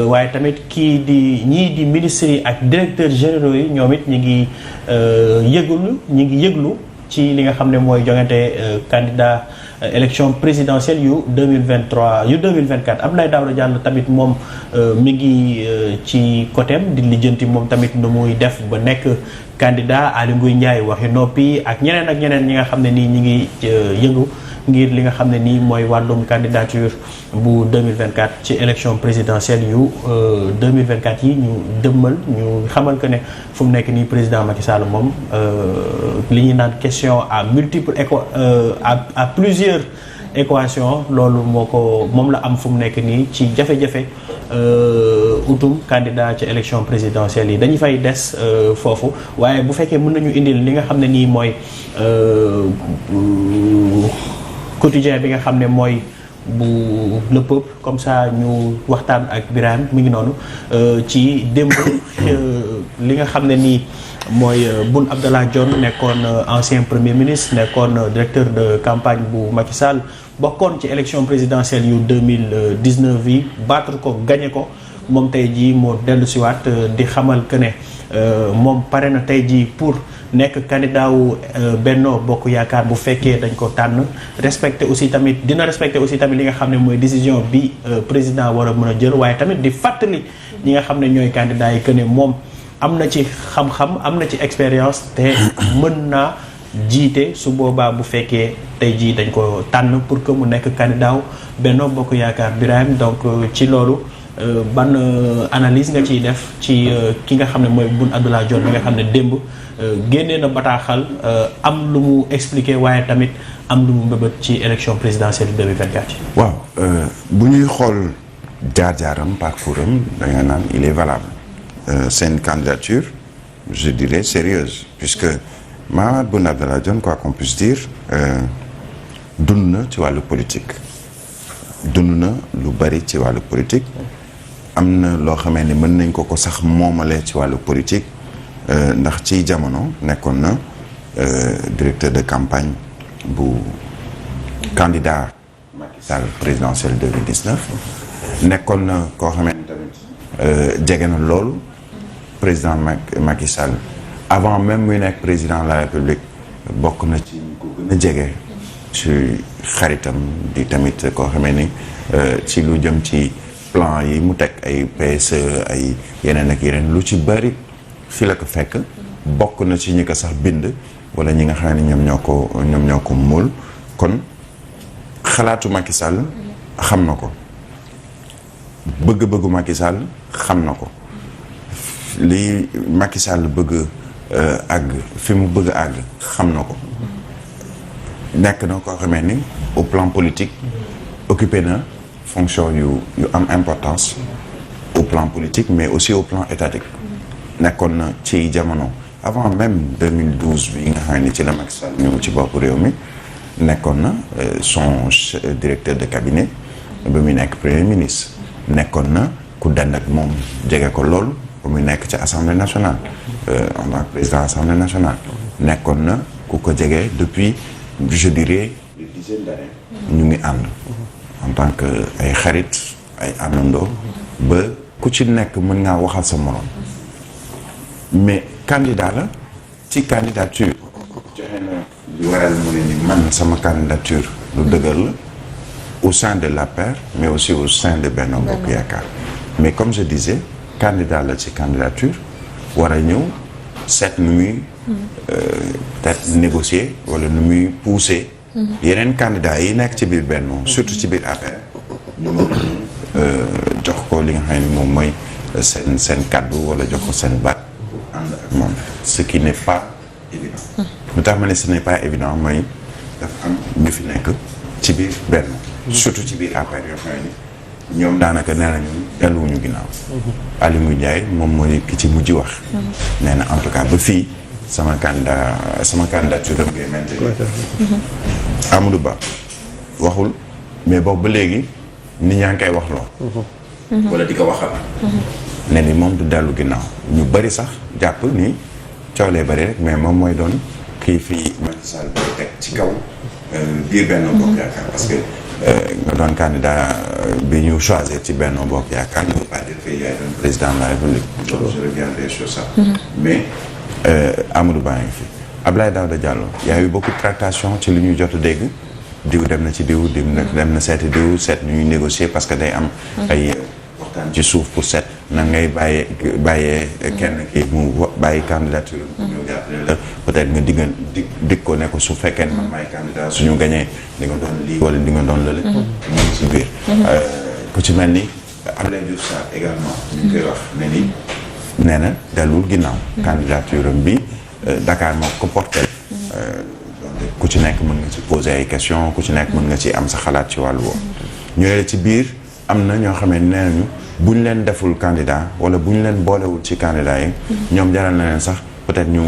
Speaker 1: waaye tamit ñii di ministres yi ak directeurs généraux yi ñoom it ñi ngi yëglu ci li nga xam ne mooy jongante candidat élection présidentielle yu 2024 Abdoulaye Daouda Diallo tamit moom mi ngi ci côté am di lijjanti moom tamit nu muy def ba nekk candidat Aly Ngouille Ndiaye waxi noppi ak ñeneen ñi nga xam ne nii ñi ngi yëngu ngir li nga xam ne nii mooy wàllum candidature bu 2024 ci élection présidentielle yu 2024 yi ñu dëmmal ñu xamal que ne fu mu nekk nii président Macky Sall moom li ñuy naan question à multiples à plusieurs équations loolu moom la am fu mu nekk nii ci jafe-jafe utum candidat ci élection présidentielle yi dañu fay des foofu waaye bu fekkee mën nañu indil li nga xam ne nii mooy quotidien bi nga xam ne mooy bu le peuple comme ça ñu waxtaan ak Birame mi ngi noonu ci démb li nga xam ne nii mooy Boun Abdallah Dionne nekkoon ancien premier ministre nekkoon directeur de campagne bu Macky Sall bokkoon ci élection présidentielle yu 2019 yi battre ko gagné ko moom tey jii moo dellu siwaat di xamal que ne moom pare na tey jii pour nekk candidat wu Benno Bokk Yaakaar bu fekkee dañ ko tànn dina respecter aussi tamit li nga xam ne mooy décision bi président war a mën a jël waaye tamit di fàttali ñi nga xam ne ñooy candidat yi que ne moom am na ci xam-xam am na ci expérience te mën naa jiite su boobaa bu fekkee tey jii dañ ko tànn pour que mu nekk candidat wu Benno Bokk Yaakaar Birahim donc ci loolu ban analyse nga ciy def ci ki nga xam ne mooy Boun Abdallah Dionne bi nga xam ne démb génnee na bataaxal am lu mu expliqué waaye tamit am lu mu mbëbët ci élection présidentielle 2024 yi.
Speaker 3: waaw bu ñuy xool jaar-jaaram parcours am da nga naan il est valable c'est une candidature je dirais sérieuse puisque Mahammed Boun Abdallah Dionne quoi qu'on puisse dire dund na ci wàllu politique dund na lu bari ci wàllu politique am na loo xamee ne mën nañ ko sax moomale ci wàllu politique ndax ci jamono nekkoon na directeur de campagne bu candidat Macky Sall présidentielle 2019 nekkoon na koo xamee ne tamit jege na loolu président Macky Sall avant même muy nekk président de la République bokk na ci ñu ko gën a jege ci xaritam di tamit koo xamee ni ci lu jëm ci plan yi mu teg ay PSE ay yeneen ak yeneen lu ci bari fi la ko fekk bokk na ci ñi ko sax bind wala ñi nga xam ne ñoom ñoo ko muul kon xalaatu Macky Sall xam na ko bëgg-bëggu Macky Sall xam na ko li Macky Sall bëgg àgg fi mu bëgg àgg xam na ko nekk na koo xamee ni au plan politique occupé na fonction yu am importance au plan politique mais aussi au plan étatique nekkoon na ci jamono avant même 2012 bi nga xam ne ci la Macky Sall ñëw ci bopp réew mi nekkoon na son directeur de cabinet ba muy nekk premier ministre nekkoon na ku dend ak moom jege ko lool ba muy nekk ci assemblée nationale en tant que président assemblée nationale nekkoon na ku ko jege depuis je dirais des dizaines d'années ñu ngi ànd en tant que ay xarit ay àndandoo ba ku ci nekk mën ngaa waxal sa morom mais candidat la ci candidature joxe na li waral mu ne ni man sama candidature lu dëgër la au sein de l'APR mais aussi au sein de Benno Bokk Yaakaar mais comme je disais candidat la ci candidature war a ñëw seet nu muy peut-être négocier wala nu muy pousser yeneen candidat yi nekk ci biir Benno surtout ci biir APR ñu jox ko li nga xam ne moom mooy seen kaddu wala jox ko seen baat ànd ak moom ce qui n'est pas évident lu tax ma ne ce n'est pas évident mooy dafa am ñu fi nekk ci biir Benno surtout ci biir APR yoo xam ne ñoom daanaka nee nañu delluwuñu ginnaaw Aly Ngouille Ndiaye moom mooy ki ci mujj wax nee na en tout cas ba fii sama candidature am ngay maintenir Amadou Ba waxul mais boobu ba léegi nit ñaa ngi koy wax loo wala di ko waxal ne ni moom du dellu ginnaaw ñu bari sax jàpp ni coow lee bari rek mais moom mooy doon kii fii Macky Sall bay teg ci kaw biir Benno Bokk Yaakaar parce que nga doon candidat bi ñu choisir ci Benno Bokk Yaakaar ne veut pas dire que yaay doon président de la République je reviendrai sur ça mais Amadou Ba ngi fi Abdoulaye Daouda Diallo y a eu beaucoup de tractations ci li ñu jot a dégg diw dem na ci diw dem na seeti diw seet nu ñuy négocier parce que day am ay waxtaan ci suuf pour seet nan ngay bàyyee kenn ki mu bàyyi candidature pour ñu jàppale la peut-être nga dig ko ne ko su fekkee man maay candidat suñu gañee di nga doon lii wala di nga doon lële ñu ngi ci biir ku ci mel ni Abdoulaye Diouf Sarr également ñu ngi koy wax ne ni nee na dellul ginnaaw candidature am bi Dakar moo ko porté ku ci nekk mën nga ci poser ay questions ku ci nekk mën nga ci am sa xalaat ci wàllu woowu ñu ne ci biir am na ñoo xam ne nee nañu bu ñu leen deful candidat wala bu ñu leen boolewul ci candidat yi ñoom jaral na leen sax peut-être ñu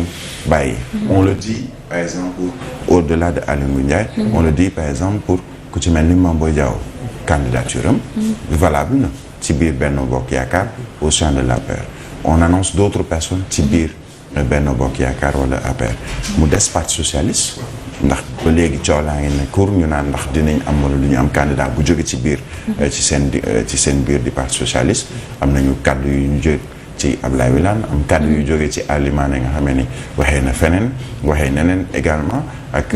Speaker 3: bàyyi on le dit par exemple au-delà de Aly Ngouille Ndiaye on le dit par exemple pour ku ci mel ni Mame Boye Diao candidature am valable na ci biir Benno Bokk Yaakaar au sein de l'APR on annonce d'autres personnes ci biir Benno Bokk Yaakaar wala APR mu des parti socialiste ndax ba léegi coow laa ngi ne cour ñu naan ndax dinañ am wala lu ñu am candidat bu jóge ci biir ci seen biir di parti socialiste am nañu kaddu yu ñu jóge ci Abdoulaye Wilane am kaddu yu jóge ci Aly Mané nga xamee ni waxee na feneen waxee neneen également ak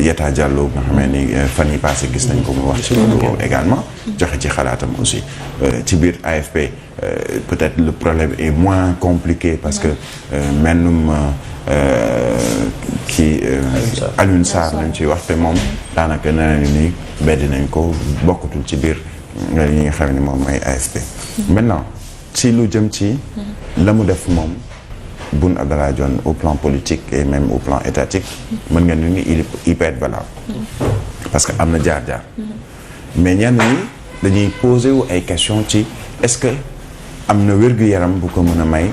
Speaker 3: Yetta Diallo nga xamee ni fan yi passé gis nañ ko mu wax ci loolu boobu également joxe ci xalaatam aussi ci biir AFP peut-être le problème est moins compliqué parce que mennum kii Alioune Sarr lañ ciy wax te moom daanaka nee nañu ni beddi nañ ko bokkatul ci biir ñi nga xam ne moom mooy AFP maintenant ci lu jëm ci la mu def moom Boun Abdallah Dionne au plan politique et même au plan étatique mën nga ni il peut être valable parce que am na jaar-jaar mais ñenn ñi dañuy poser wu ay questions ci est-ce que am na wér-gu-yaram bu ko mën a may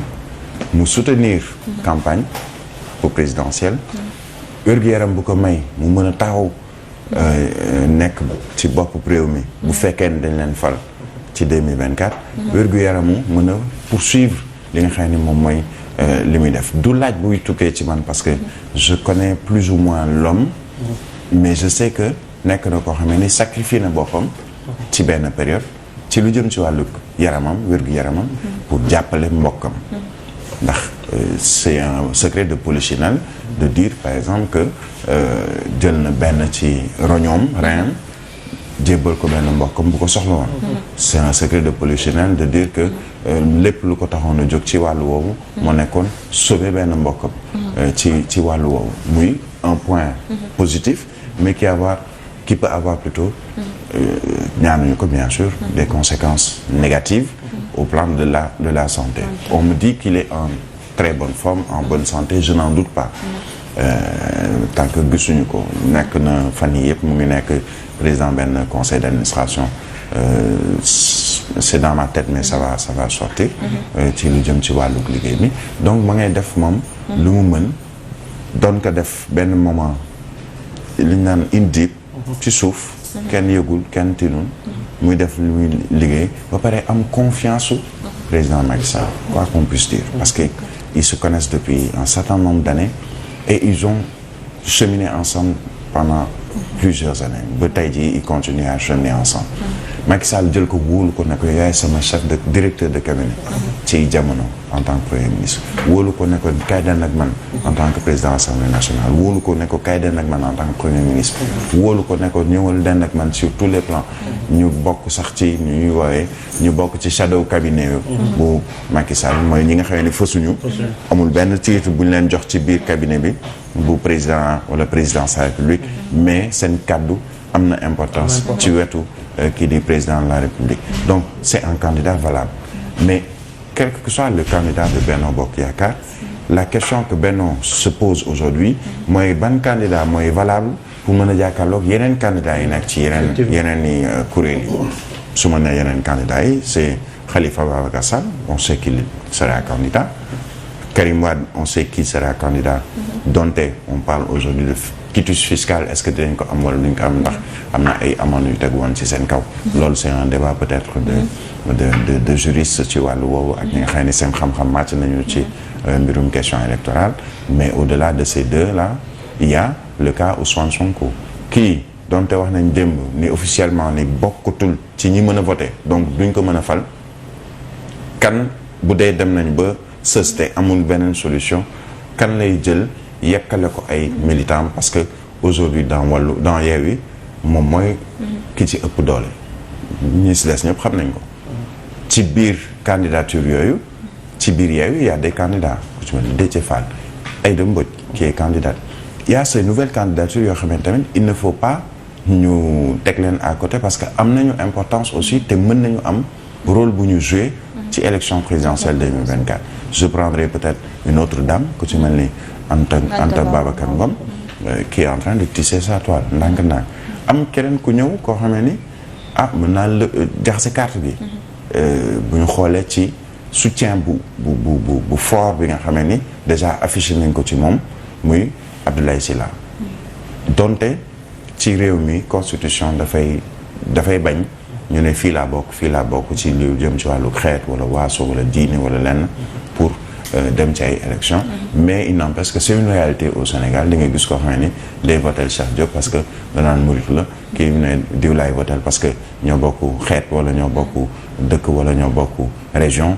Speaker 3: mu soutenir campagne pour présidentielle wér-gu-yaram bu ko may mu mën a taxaw nekk ci bopp réew mi bu fekkee ne dañ leen fal ci 2024 wér-gu-yaramu mën a poursuivre li nga xam ne moom mooy li muy def du laaj buy tukkee ci man parce que je connais plus ou moins l'homme mais je sais que nekk na koo xam ne sacrifié na boppam ci benn période ci lu jëm ci wàllu yaramam wér-gu-yaramam pour jàppale mbokkam ndax c'est un secret de polichinelle de dire par exemple que jël na benn ci roñoom rein jébbal ko benn mbokkam bu ko soxla woon c'est un secret de polichinelle de dire que lépp lu ko taxoon a jóg ci wàllu woowu moo nekkoon sauver benn mbokkam ci wàllu woowu muy un point positif mais qui peut avoir plutôt ñaanuñu ko bien sûr des conséquences négatives au plan de la santé on me dit qu'il est en très bonne forme en bonne santé je n'en doute pas tant que gisuñu ko nekk na fan yii yëpp mu ngi nekk président benn conseil d'administration c'est dans ma tête mais ça va sortir ci lu jëm ci wàllu liggéey bi donc ma ngay def moom lu mu mën doon ko def benn moment li ñu naan in deep ci suuf kenn yëgul kenn tinul muy def lu muy liggéey ba pare am confiance su président Macky Sall quoi qu'on puisse dire parce que ils se connaissent depuis un certain nombre d'années et ils ont cheminé ensemble pendant plusieurs années ba tey jii ils continuent à cheminer ensemble Macky Sall jël ko wóolu ko ne ko yaay sama chef de directeur de cabinet ci jamono en tant que premier ministre wóolu ko ne ko kaay den ak man en tant que président assemblée nationale wóolu ko ne ko kaay den ak man en tant que premier ministre wóolu ko ne ko ñëwal den ak man sur tous les plans ñu bokk sax ci ñuy woowee ñu bokk ci shadow cabinet bu Macky Sall mooy ñi nga xam ne fësuñu amul benn titre bu ñu leen jox ci biir cabinet bi bu président wala présidence de la République mais seen kàddu am na importance ci wetu qui dit président de la République. Donc, c'est un candidat valable. Mais, quel que soit le candidat de Benno Bokk Yaakaar, la question que Benno se pose aujourd'hui, mooy ban candidat mooy valable pour mën a jàkkaarloog yeneen candidats yi nekk ci yeneen i kuréel yi. su ma nee yeneen candidats yi, c'est Khalifa Ababacar Sall, on sait qu'il sera candidat. Karim Wade, on sait qu'il sera candidat. Donte, on parle aujourd'hui de quitus fiscal, est-ce que dinañ ko am wala duñ ko am ndax am na ay amende yu teg woon ci seen kaw. Loolu c'est un débat peut-être de juriste ci wàllu woowu ak ñi nga xam ne seen xam-xam màcc nañu ci mbirum question électorale. Mais au-delà de ces deux-là, il y a le cas Ousmane Sonko kii donte wax nañ démb ni officiellement ni bokkutul ci ñi mën a voter donc duñ ko mën a fal kan bu dee dem nañ ba sës te amul beneen solution kan lay jël yekkale ko ay militants parce que aujourd'hui dans Yewwi moom mooy ki ci ëpp doole ñi si des ñëpp xam nañ ko ci biir candidature yooyu ci biir Yewwi y a des candidats ku ci mel ni Déthié Fall Aïda Mbodj qui est candidate il y a ces nouvelles candidatures yoo xam ne tamit il ne faut pas ñu teg leen à côté parce que am nañu importance aussi te mën nañu am rôle bu ñu jouer ci élection présidentielle 2024 je prendrai peut-être une autre dame ku ci mel ni Anta Babacar Ngom qui est en train de tisser sa toile ndànk-ndànk am keneen ku ñëw koo xamee ni mën naa la jaxase carte bi bu ñu xoolee ci soutien bu fort bi nga xamee ni déjà affiché nañ ko ci moom muy Abdoulaye Sylla donte ci réew mi constitution dafay bañ ñu ne fii laa bokk ci lu jëm ci wàllu xeet wala waaso wala diine wala lenn pour dem ci ay élections mais il n'empêche que c'est une réalité au Sénégal di nga gis koo xam ni day votel Cheikh Diop parce que danaan murit la kii ne diw laay votel parce que ñoo bokk xeet wala ñoo bokk dëkk wala ñoo bokk région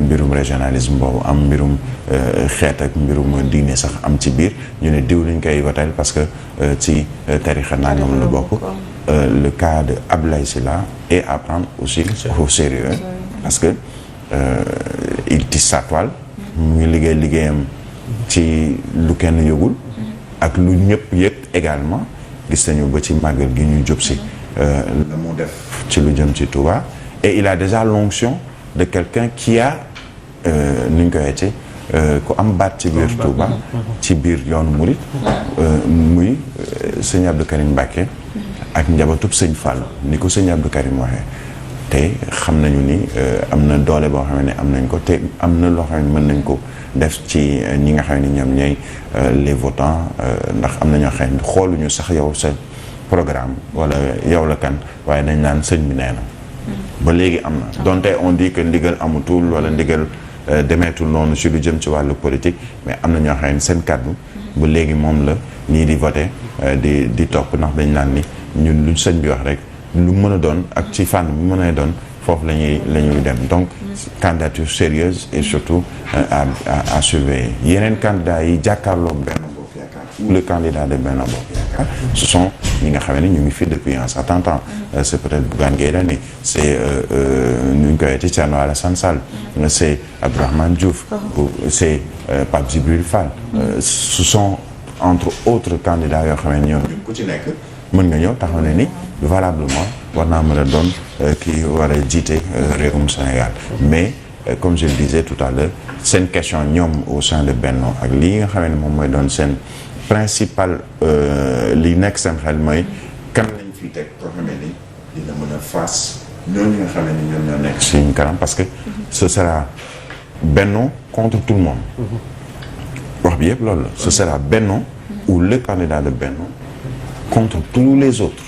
Speaker 3: mbirum régionalisme boobu am mbirum xeet ak mbirum diine sax am ci biir ñu ne diw lañ koy votel parce que ci tarixa nangam la bokk le cas de Abdoulaye Sylla est à prendre aussi au sérieux parce que il tisse sa toile mu ngi liggéeyam ci lu kenn yëgul ak lu ñëpp yëg également gis nañu ba ci màggal gi ñu jub si la mu def ci lu jëm ci Touba et il a déjà l'onction de quelqu'un qui a nu ñu koy weccee ku am baat ci biir Touba ci biir yoonu murit muy sëñ Abdou Karim Mbacké ak njabatub sëñ Fall ni ko sëñ Abdou Karim waxee te xam nañu ni am na doole boo xam ne am nañ ko te am na loo xam ne mën nañ ko def ci ñi nga xam ne ñoom ñooy les votants ndax am na ñoo xam ne xooluñu sax yow sa programme wala yow la kan waaye dañ naan sëñ bi nee na ba léegi am na donte on dit que ndigal amutul wala ndigal demeetul noonu ci lu jëm ci wàllu politique mais am na ñoo xam ne seen kàddu ba léegi moom la ñii di voté di topp ndax dañ naan ni ñun lu sëñ bi wax rek lu mën a doon ak ci fànn bu mën a doon foofu la ñuy dem donc candidature sérieuse et surtout à surveiller yeneen candidats yi jàkkaarloo Benno Bokk Yaakaar ou le candidat de Benno Bokk Yaakaar ce sont ñi nga xam ne ñu ngi fi depuis un certain temps c'est peut-être Bougane Gueye Dany c'est nu ñu koy weeti Thierno Alassane Sall c'est Abdourahmane Diouf c'est Pape Djibril Fall ce sont entre autres candidats yoo xam ne ñoom ku ci nekk mën nga ñëw taxaw ne ni valablement war naa mën a doon kii war a jiite réewum Sénégal mais comme je le disais tout à l'heure seen question ñoom au sein de Benno ak lii nga xam ne moom mooy doon seen principal li nekk seen xel mooy kan lañ fi teg koo xam ne ni dina mën a face ñooñu nga xam ne ni ñoom ñoo nekk suñu kanam parce que ce sera Benno contre tout le monde wax bi yëpp loolu la ce sera Benno ou le candidat de Benno contre tous les autres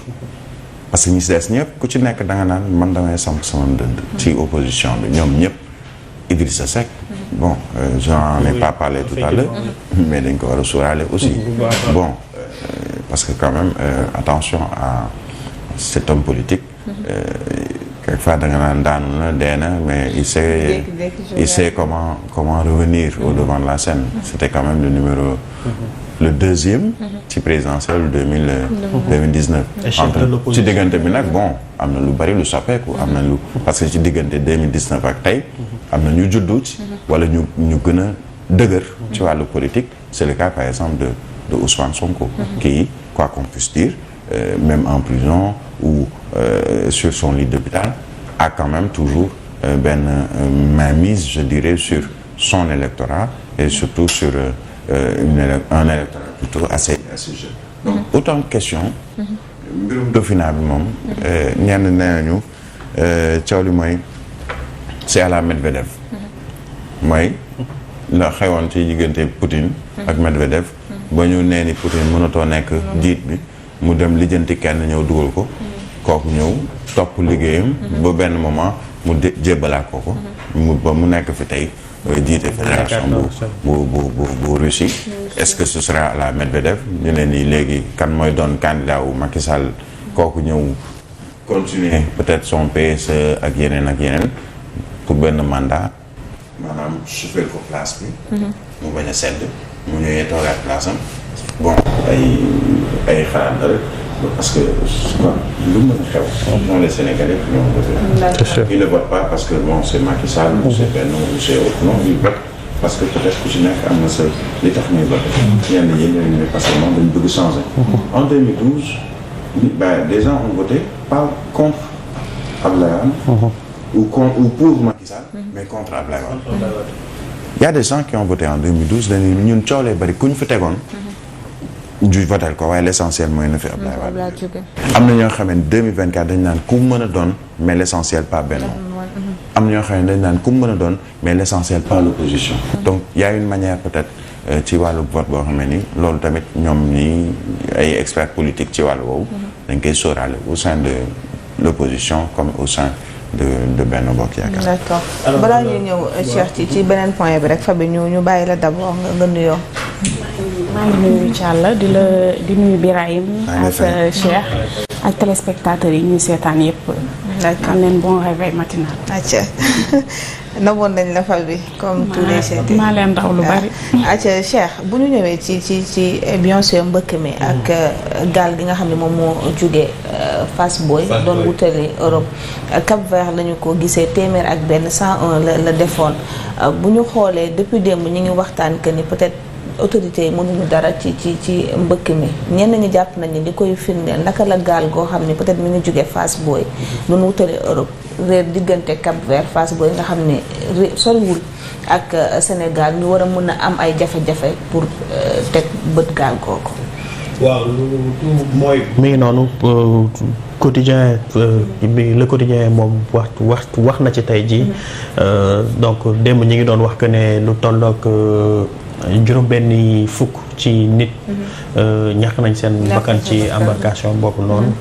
Speaker 3: parce que ñi si des ñëpp ku ci nekk da nga naan man damay samp sama dënd ci opposition bi ñoom ñëpp Idrissa Seck bon j'en ai pas parlé tout à l'heure mais dañ ko war a sóoraale aussi bon parce que quand même attention à cet homme politique quelquefois da nga naan daanu na dee na mais il sait comment revenir au devant de la scène. C'était quand même le deuxième ci présidentielle 2019 ci diggante bi nag bon am na lu bari lu soppeeku am na lu parce que ci diggante 2019 ak tey am na ñu juddu ci wala ñu gën a dëgër ci wàllu politique. C'est le cas par exemple de Ousmane Sonko qui, quoi qu'on puisse dire, même en prison ou sur son lit d'hôpital, a quand même toujours mainmise, je dirais, sur son électorat et surtout sur un électorat plutôt assez jeune. Donc autant de questions. mbirum Dauphinat bi moom ñenn nee nañu coow li mooy c'est à la Medvedev mooy la xewoon ci diggante Poutine ak Medvedev ba ñu nee ni Poutine mënatoo nekk jiit bi mu dem lijjanti kenn ñëw dugal ko kooku ñëw topp liggéeyam ba benn moment mu jébbalaat ko ba mu nekk fi tey jiite fédération bu Russie. Est-ce que ce sera à la Medvedev ñu ne nii léegi kan mooy doon candidat wu Macky Sall kooku ñëw continuer peut-être son PSE ak yeneen pour benn mandat maanaam suufeel ko place bi mu bañ a sedd mu ñëwee toogaat place am bon ay xalaat la rek parce que lu mën a xew dans les Sénégalais ñoo voté ils ne votent pas parce que bon c'est Macky Sall ou c'est Benno ou c'est autre non ils votent parce que peut-être ku ci nekk am na sa li tax muy voté ñenn ñi ñooñu ne parce que moom dañu bëgg changer en 2012 des gens ont voté pas contre Abdoulaye Wade ou pour Macky Sall mais contre Abdoulaye Wade. Il y a des gens qui ont voté en 2012 dañuy ñun coow lay bari ku ñu fi tegoon du votel ko waaye l'essentiel mooy na fi Abdoulaye Wade. am na ñoo xam ne 2024 dañu naan ku mën a doon mais l'essentiel pas Benno. am na ñoo xam ne dañu naan ku mën a doon mais l'essentiel pas l'opposition. donc il y a une manière peut-être ci wàllu vote boo xam ne ni loolu tamit ñoom ñi ay experts politiques ci wàllu woowu dañ koy sóoraale au sein de l'opposition comme au sein de Benno Bokk Yaakaar.
Speaker 2: D'accord balaa ñuy ñëw Cheikh ci beneen point bi rek Fabi ñu bàyyi la d'abord nga nuyoo.
Speaker 15: maa ngi nuyu Thialla di nuyu Birahim ak Cheikh ak téléspectateurs yi ñuy seetaan yëpp. d'accord am leen bon réveil matinal.
Speaker 2: acca namoon nañ la Fabi comme tous les chefs.
Speaker 15: maa leen daw lu bari.
Speaker 2: acca Cheikh bu ñu ñëwee ci bien sûr mbëkk mi ak gaal gi nga xam ne moom moo jugee Fass Boye doon wutali Europe Cap-Vert lañu ko gisee téeméer ak benn 101 la defoon bu ñu xoolee depuis démb ñu ngi waxtaan que ni peut-être autorités yi mënuñu dara ci mbëkk mi ñenn ñi jàpp nañ ni li koy firndeel naka la gaal goo xam ne peut-être mi ngi jugee Fass Boye doon wutali Europe réer diggante Cap-Vert Fass Boye nga xam ne soriwul ak Sénégal ñu war a mën a am ay jafe-jafe pour teg bët gaal googu.
Speaker 1: waaw mooy. mi ngi noonu quotidien bi le quotidien moom wax na ci tey jii donc démb ñi ngi doon wax que ne lu tollook juróom-benni fukk ci nit ñàkk nañ seen bakkan ci embarcation boobu noonu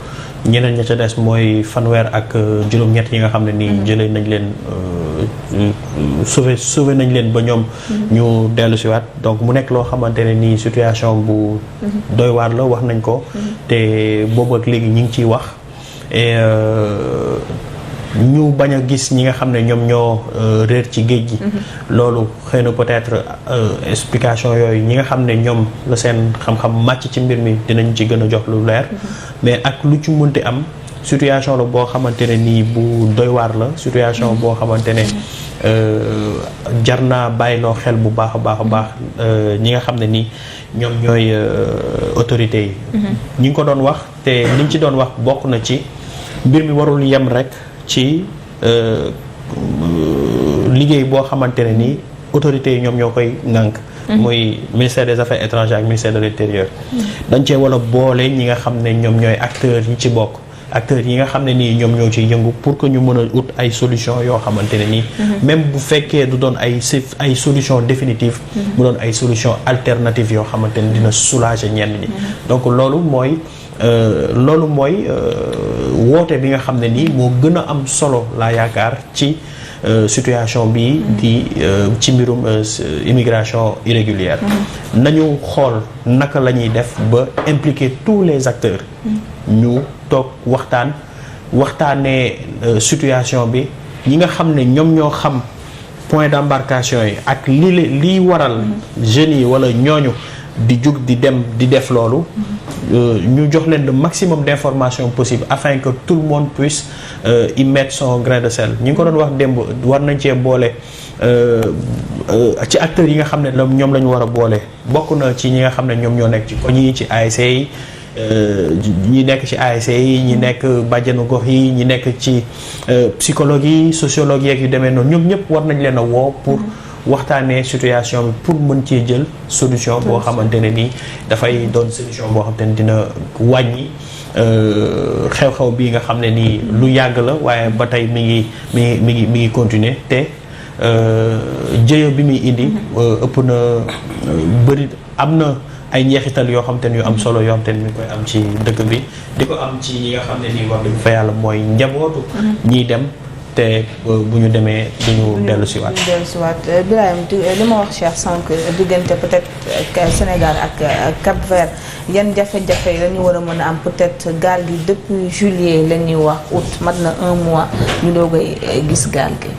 Speaker 1: ñeneen ña ca des mooy fanweer ak juróom-ñett yi nga xam ne nii jëlee nañ leen sauvé nañ leen ba ñoom ñu dellu si waat donc mu nekk loo xamante ne nii situation bu doy waar la wax nañ ko te boobu ak léegi ñi ngi ciy wax et ñu bañ a gis ñi nga xam ne ñoom ñoo réer ci géej gi loolu xëy na peut-être explication yooyu ñi nga xam ne ñoom la seen xam-xam màcc ci mbir mi dinañ ci gën a jox lu leer mais ak lu ci mënti am situation la boo xamante ne nii bu doy waar la situation boo xamante ne jar naa bàyyiloo xel bu baax a baax ñi nga xam ne nii ñoom ñooy autorités yi ñi ngi ko doon wax te liñ ci doon wax bokk na ci mbir mi warul yem rek ci liggéey boo xamante ne nii autorités yi ñoom ñoo koy ŋànk muy ministère des affaires étrangères ak ministère de l'intérieur dañ cee wala boole ñi nga xam ne ñoom ñooy acteurs yi ci bokk acteurs yi nga xam ne nii ñoom ñoo ciy yëngu pour que ñu mën a ut ay solution yoo xamante ne nii même bu fekkee du doon ay solution définitive mu doon ay solution alternative yoo xamante ne dina soulager ñenn ñi donc loolu mooy loolu mooy woote bi nga xam ne nii moo gën a am solo laa yaakaar ci situation bi di ci mbirum immigration irrégulière. nañu xool naka la ñuy def ba impliquer tous les acteurs. ñu toog waxtaanee situation bi ñi nga xam ne ñoom ñoo xam point d'embarcation yi ak liy waral jeunes yi wala ñooñu di jug di dem di def loolu. ñu jox leen le maximum d'informations possible afin que tout le monde puisse y mettre son grain de sel ñi ngi ko doon wax démb war nañ cee boole ci acteurs yi nga xam ne ñoom la ñu war a boole bokk na ci ñi nga xam ne ñoom ñoo nekk ci koñ yi ci ASC yi ñi nekk ci ASC yi ñi nekk bàjjenu gox yi ñi nekk ci psychologue yi sociologue yeeg yu demee noonu ñoom ñëpp war nañ leen a woo pour waxtaanee situation bi pour mën cee jël solution boo xamante ne nii dafay doon solution boo xamante ne dina wàññi xew-xew bii nga xam ne nii lu yàgg la waaye ba tey mi ngi continuer te jëyo bi muy indi ëpp na bëri am na ay njeexital yoo xam te ne yu am solo yoo xam te ne mi koy am ci dëkk bi di ko am ci ñi nga xam ne nii wax dëgg fa yàlla mooy njabootu ñiy dem te bu ñu demee duñu dellu si waat.
Speaker 2: Birahim li ma wax Cheikh sànq diggante peut-être Sénégal ak Cap-Vert yan jafe-jafe la ñu war a mën a am peut-être gaal gi depuis juillet la ñuy wax août mat na 1 mois ñu doog a gis gaal gi.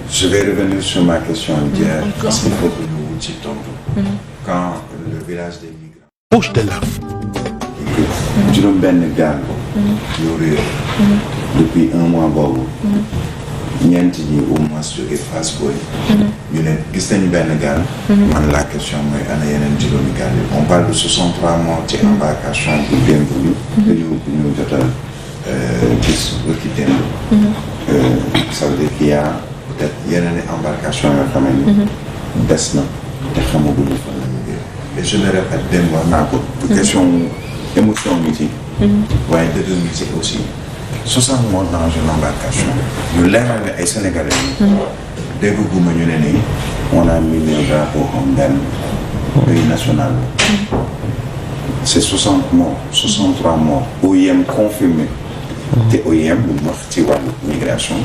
Speaker 3: Je vais revenir sur ma question d'hier parce qu'il faut que ñu wut ci tontu. Quand le village des migrants.
Speaker 14: Poche de l'âme.
Speaker 3: juróom benn gaal yoo réer depuis 1 mois boobu ñeent ñi au moins jóge Fass Boye ñu ne gis nañu benn gaal man la question mooy ana yeneen juróomi gaal yi on parle de 63 morts ci embarcation bu démb bi ñu jot a gis bërki démb ça veut dire qu'il y a peut-être yeneen embarcation yoo xam ne des na te xamaguñu fa la ñu jël et je le répète démb wax naa ko question émotion ngi ci waaye dëgg ngi ci aussi 60 morts dans une embarcation ñu leeral ne ay Sénégalais dégg guma ñu ne nii on a mis le drapeau en benn pays national c'est 60 morts 63 morts OIM confirmé te OIM bu wax ci wàllu migration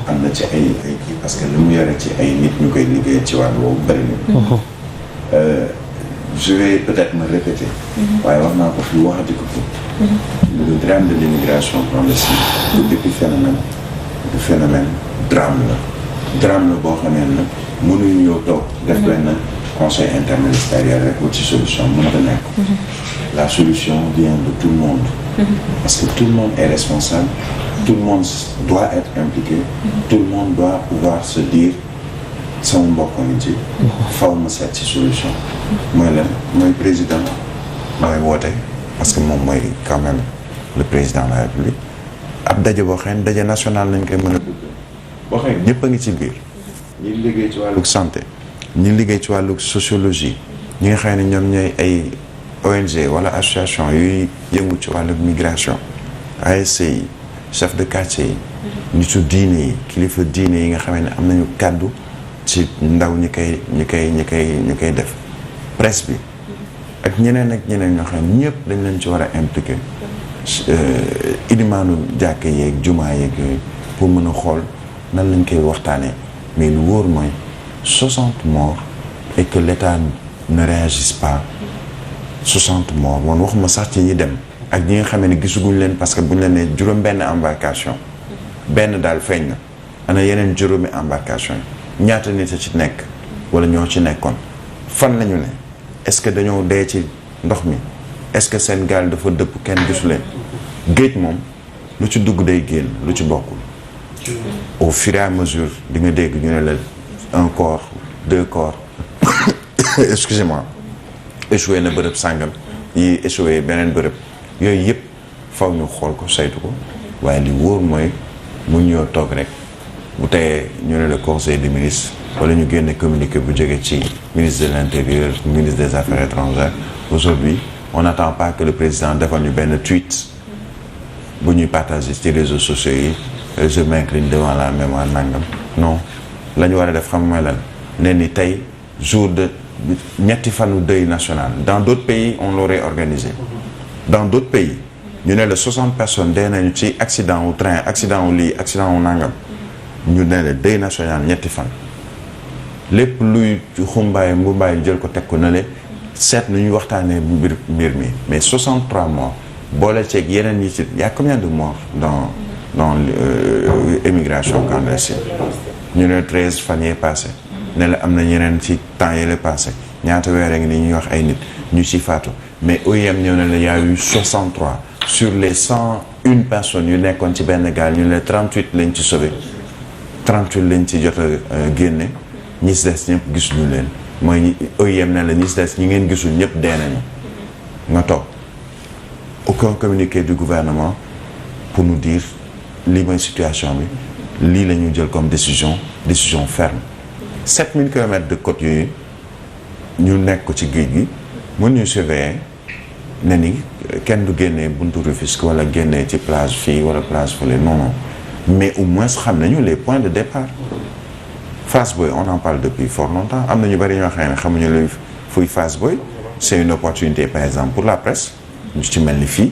Speaker 3: am na ci ay kii parce que lu mu yore ci ay nit ñu koy liggéey ci wàllu boobu bëri na je vais peut-être me répéter waaye wax naa ko fi waxati ko fi le drame de l'immigration clandestine depuis phénomène drame la boo xamee nag mënuñu ñëw toog def benn conseil interministériel rek wut ci solution mën na nekk la solution vient de tout le monde parce que tout le monde est responsable tout le monde doit être impliqué tout le monde doit pouvoir se dire sama mbokk ngi ci faw ma seet ci solution mooy lan mooy président mooy woote parce que moom mooy quand même le président de la République ab daje boo xam ne daje national lañ koy mën a dugg boo xam ne ñëpp a ngi ci biir ñi liggéey ci wàllu santé ñi liggéey ci wàllu sociologie ñi nga xam ne ñoom ñooy ay ONG wala association yuy yëngu ci wàllu migration ASC yi chef de quartier yi nitu diine yi kilifa diine yi nga xam ne am nañu kàddu ci ndaw ñi koy def presse bi ak ñeneen ñoo xam ne ñëpp dañ leen ci war a impliqué ilimaanu jàkk yeeg jumaa yeeg yooyu pour mën a xool nan lañ koy waxtaanee mais lu wóor mooy 60 morts et que l'État ne réagisse pas 60 morts woon waxuma sax ci ñi dem ak ñi nga xam ne gisuguñ leen parce que buñ leen ne juróom benn embarcation benn daal feeñ na ana yeneen juróomi embarcation yi ñaata nit a ci nekk wala ñoo ci nekkoon fan lañu ne est-ce que dañoo dee ci ndox mi est-ce que seen gaal dafa dëpp kenn gisu leen géej moom lu ci dugg day génn lu ci bokkul au fur et à mesure di nga dégg ñu ne la 1 corps 2 corps excusez-moi échoué na bërëb sàngam yi échoué beneen bërëb yooyu yëpp faw ñu xool ko saytu ko waaye li wóor mooy mu ñoo toog rek bu teyee ñu ne le conseil des ministres wala ñu génne communiqué bu jóge ci ministre de l'intérieur ministre des affaires étrangères aujourd'hui on n'attend pas que le président defal ñu benn tweet bu ñuy partager ci réseaux sociaux yi je m'incline devant la mémoire nangam non la ñu war a def xam mooy lan ne ni tey jour de ñetti fanu deuil national dans d'autres pays on l'aurait organisé dans d'autres pays ñu ne la 60 personnes dee nañu ci accident wu train accident wu lii accident wu nangam ñu ne la deuil national ñetti fan lépp luy xumbaay mbumbaay jël ko teg ko na le seet nu ñu waxtaanee mbir mi mais 63 morts boole ceeg yeneen yi ci y a combien de morts dans émigration clandestine ñu ne 13 fan yee passé ne la am na ñeneen ci temps yële passé ñaata weer ngi ni ñuy wax ay nit ñu ci faatu mais OIM ñëw na la y a eu 63 sur les 101 personnes yu nekkoon ci benn gaal ñu ne 38 lañ ci sauvé 38 lañ ci jot a génne ñi si des ñëpp gisuñu leen mooy OIM ne la ñi si des ñi ngeen gisul ñëpp dee nañu nga toog aucun communiqué du gouvernement pour nous dire lii mooy situation bi lii la ñu jël comme décision ferme 7000 kilomètres de côte yooyu ñu nekk ko ci géej gi mën ñu surveiller ne ni kenn du génnee buntu Rufisque wala génnee ci plage fii wala plage fële non mais au moins xam nañu les points de départ Fass Boye on en parle depuis fort longtemps am na ñu bari ñoo xam ne xamuñu la fuy Fass Boye c'est une opportunité par exemple pour la presse ñu ci mel ni fii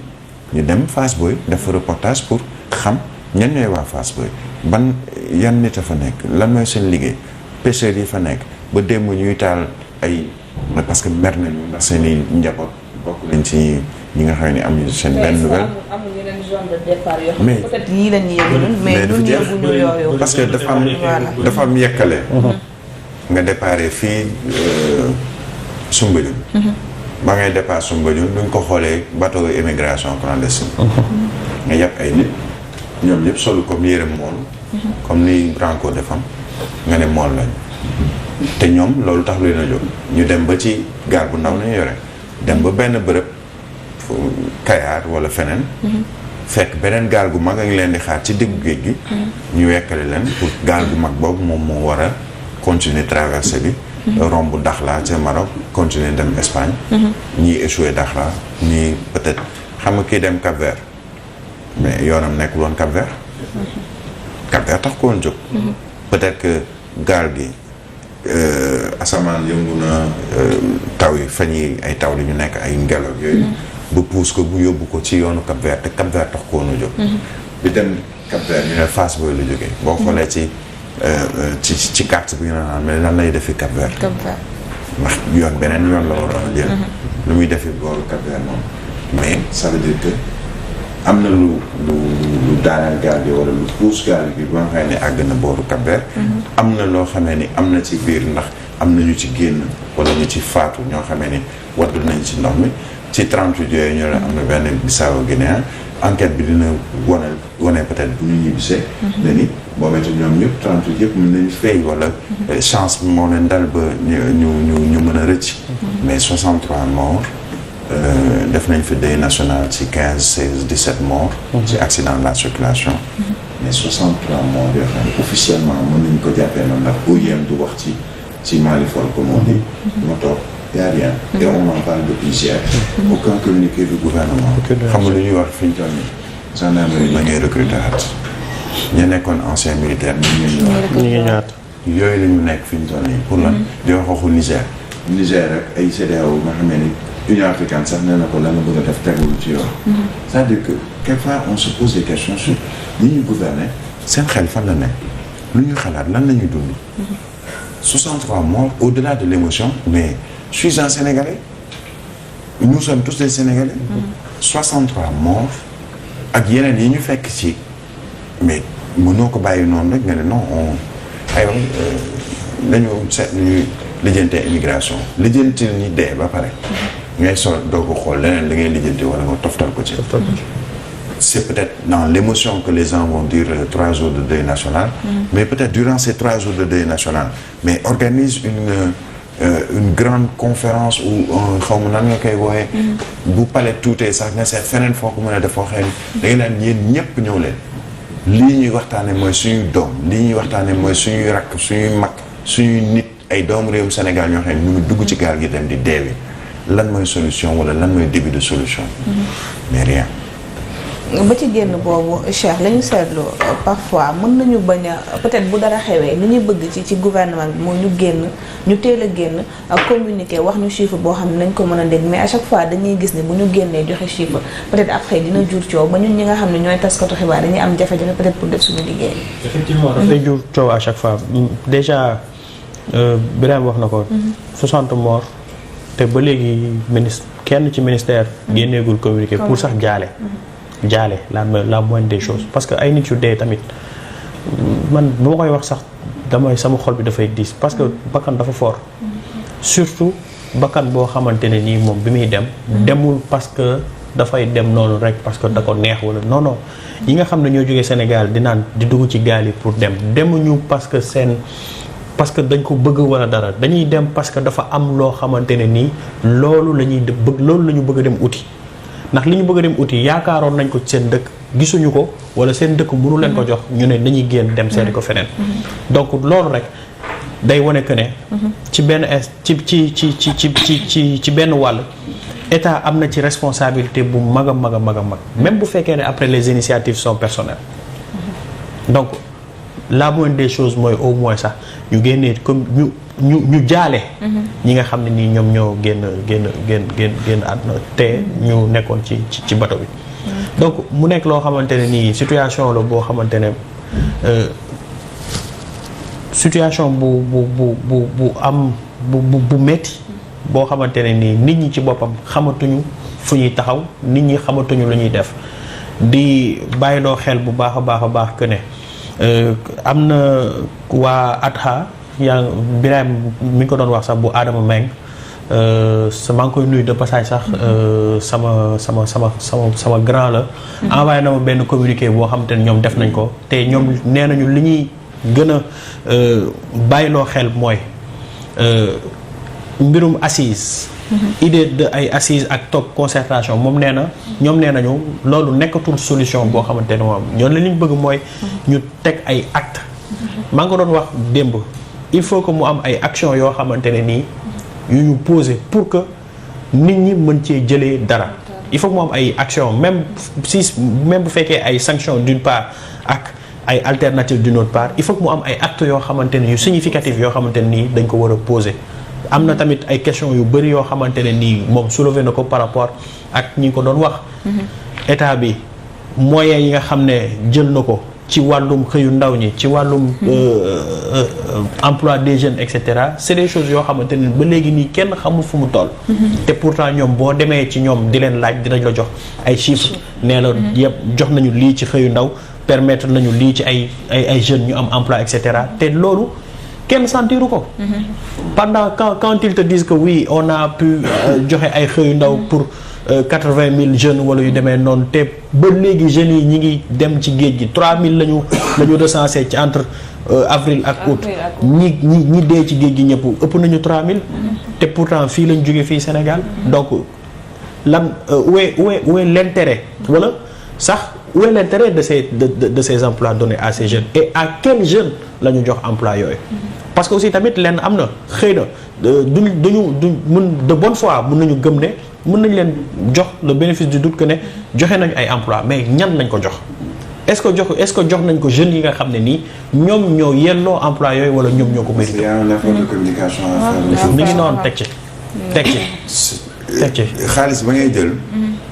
Speaker 3: ñu dem Fass Boye def reportage pour xam ñan ñooy waa Fass Boye ban yan nit a fa nekk lan mooy seen liggéey pêcheurs yi fa nekk ba démb ñuy taal ay parce que mer nañu ndax seen i njaboot bokk nañ ci ñi nga xam ne amuñu seen benn nouvelle.
Speaker 2: amuñu yeneen zone de départ yoo xam ne peut-être yii la ñuy yëngu mais ñun yëguñu yooyu.
Speaker 3: parce que dafa am yekkale. nga déparé fii Soumbédioune. ba ngay départ Soumbédioune duñ ko xoolee bateau immigration clandestine. nga yàpp ay nit ñoom ñëpp solu comme yére mool. comme ni Branco defam nga ne mool lañ. te ñoom loolu tax leen a jóg ñu dem ba ci gaal bu ndaw lañu yore dem ba benn bërëb Kayaar wala feneen fekk beneen gaal gu mag a ngi leen di xaar ci diggu géej gi ñu wekkale leen pour gaal gu mag boobu moom moo war a continuer traversée bi romb Dakhla ca Maroc continuer dem Espagne ñii échoué Dakhla ñii peut-être xam nga kii dem Cap-Vert mais yoonam nekkul woon Cap-Vert Cap-Vert tax ko woon jóg peut-être que gaal gi asamaan yëngu na taw yi fan yi ay taw li ñu nekk ay ngelaw yooyu bu puus ko bu yóbbu ko ci yoonu Cap-Vert te Cap-Vert tax ko woon a jóg bi dem Cap-Vert ñu ne Fass Boye la jógee boo xoolee ci carte bi ñu naan mais lan lay defi Cap-Vert ndax yoon beneen yoon la waroon a jël lu muy defi booru Cap-Vert moom mais ça veut dire que am na lu daaneel gaal gi wala lu puus gaal gi ba nga xam ne àgg na booru Cap-Vert am na loo xamee ni am na ci biir ndax am na ñu ci génn wala ñu ci faatu ñoo xamee ni wadd nañ ci ndox mi ci 38 yooyu ñu la am na benn Bissau Guinéen enquête bi dina wane peut-être bu ñu ñibbisee ne ni boo metti ñoom ñëpp 38 yëpp mën nañu fay wala chance bi moo leen dal ba ñu mën a rëcc mais 63 morts def nañ fi deuil national ci 15 16 17 morts ci accident de la circulation mais 63 morts yoo xam ne officiellement mën nañ ko jàppee noonu ndax OIM du wax ci Mali for comme on dit ma toog y a rien et on en parle depuis hier aucun communiqué du gouvernement xam nga lu ñuy wax fi ñu toll nii gendarmerie la ngay recruter at ñu nekkoon ancien militaire ñu ngi ñaat yooyu la ñu nekk fi ñu toll nii pour lan di wax waxu Niger rek ay CEDEAO nga xamee ni Union africaine sax nee na ko lan la bëgg a def tegul ci yoon c'est-à-dire que quelquefois on se pose des questions sur ñi ñu gouverner seen xel fan la nekk lu ñu xalaat lan la ñuy dund 63 morts au-delà de l'émotion mais je suis un Sénégalais nous sommes tous des Sénégalais 63 morts ak yeneen yi ñu fekk ci mais mënoo ko bàyyi noonu rek nga ne non aywa dañu seet ñuy lijjantee immigration lijjanti ñi dee ba pare ngay sol doo ko xool leneen da ngay lijjanti wala nga toftal ko ci c'est peut-être dans l'émotion que les gens vont dire 3 jours de deuil national mais peut-être durant ces 3 jours de deuil national mais organise une grande conférence ou xaw ma nan nga koy wooyee bu pale tuutee sax nga seet feneen foo ko mën a def foo xëy da ngay naan yéen ñëpp ñëw leen lii ñuy waxtaane mooy suñuy doom lii ñuy waxtaane mooy suñuy rakk suñuy mag suñuy nit ay doomu réewum Sénégal ñoo xam ne ñu ngi dugg ci gaal gi dem di deewi lan mooy solution wala lan mooy début de solution mais rien
Speaker 2: ba ci génn boobu Cheikh la ñu seetlu parfois mën nañu bañ a peut-être bu dara xewee li ñuy bëgg ci gouvernement bi mooy ñu génn ñu teel a génn communiquer wax ñu chiffre boo xam ne nañ ko mën a dégg mais à chaque fois dañuy gis ne bu ñu génnee joxe chiffre peut-être après dina jur coow ba ñun ñi nga xam ne ñooy taskatu xibaar dañuy am jafe-jafe peut-être pour def suñu liggéey.
Speaker 1: effectivement dafay jur coow à chaque fois déjà Birame wax na ko. 60 morts te ba léegi kenn ci ministère génneegul communiqué pour sax jaale la moindre des choses parce que ay nit yu dee tamit man bu ma koy wax sax damay sama xol bi dafay diis parce que bakkan dafa fort surtout bakkan boo xamante ne nii moom bi muy demul parce que dafay dem noonu rek parce que da ko neex wala non yi nga xam ne ñoo jógee Sénégal di dugg ci gaal yi pour demuñu parce que dañ ko bëgg wala dara dañuy dem parce que dafa am loo xamante ne nii loolu la ñu bëgg a dem uti ndax li ñu bëgg a dem uti yaakaaroon nañ ko ci seen dëkk gisuñu ko wala seen dëkk mënu leen ko jox ñu ne dañuy génn dem seeti ko feneen donc loolu rek day wane que ne ci benn ci benn wàll état am na ci responsabilité bu mag a mag même bu fekkee ne après les initiatives sont personnelles donc la moindre des choses mooy au moins sax ñu génnee comme ñu jaale ñi nga xam ne nii ñoom ñoo génn àdduna te ñu nekkoon ci bateau bi donc mu nekk loo xamante ne nii situation la boo xamante ne situation bu am bu metti boo xamante ne nii nit ñi ci boppam xamatuñu fu ñuy taxaw nit ñi xamatuñu lu ñuy def di bàyyiloo xel bu baax a baax que ne am na waa ATHA yaa Birame mi ngi ko doon wax sax bu Adama Meng maa ngi koy nuyu de passage sax sama grand la envoyé na ma benn communiqué boo xamante ne ñoom def nañ ko te ñoom nee nañu li ñuy gën a bàyyiloo xel mooy mbirum assise idée de ay assise ak toog concertation moom ñoom nee nañu loolu nekkatul solution boo xamante ne moom ñoom la li ñu bëgg mooy ñu teg ay acte maa ngi ko doon wax démb il faut que mu am ay action yoo xamante ne nii yu ñu poser pour que nit ñi mën cee jëlee dara il faut que mu am ay action même bu fekkee ay sanctions d'une part ak ay alternatives d'une autre part il faut que mu am ay actes yoo xamante ne yu significatifs yoo xamante ne nii dañ ko war a poser am na tamit ay questions yu bëri yoo xamante ne nii moom soulevé na ko par rapport ak ñi ko doon wax état bi moyens yi nga xam ne jël na ko ci wàllum xëyu ndaw ñi ci wàllum emploi des jeunes et cetera c'est des choses yoo xamante ne ba léegi nii kenn xamul fu mu toll te pourtant ñoom boo demee ci ñoom di leen laaj dinañ la jox ay chiffres nee la yëpp jox nañu lii ci xëyu ndaw permettre nañu lii ci ay jeunes ñu am emploi et cetera te loolu kenn sentiru ko pendant quand ils te disent que oui on a pu joxe ay xëyu ndaw pour 80 000 jeunes wala yu demee noonu te ba léegi jeunes yi ñi ngi dem ci géej gi 3000 la ñu recensé ci entre avril ak août ñi dee ci géej gi ñëpp ëpp nañu 3000 te pourtant fii lañ jóge fii Sénégal donc lan où est l'intérêt wala sax où est l'intérêt de ces emplois donnés à ces jeunes et à quels jeunes la ñu jox emploi yooyu parce que aussi tamit lenn am na xëy na duñ mën de bonne foi mën nañu gëm ne mën nañ leen jox le bénéfice du doute que ne joxe nañu ay emploi mais ñan lañ ko jox est-ce que jox nañ ko jeunes yi nga xam ne nii ñoom ñoo yelloo emploi yooyu wala ñoom ñoo ko mérité.
Speaker 3: Il y a un effort de communication à faire.
Speaker 1: ni ngi noonu teg ci
Speaker 3: xaalis ba ngay jël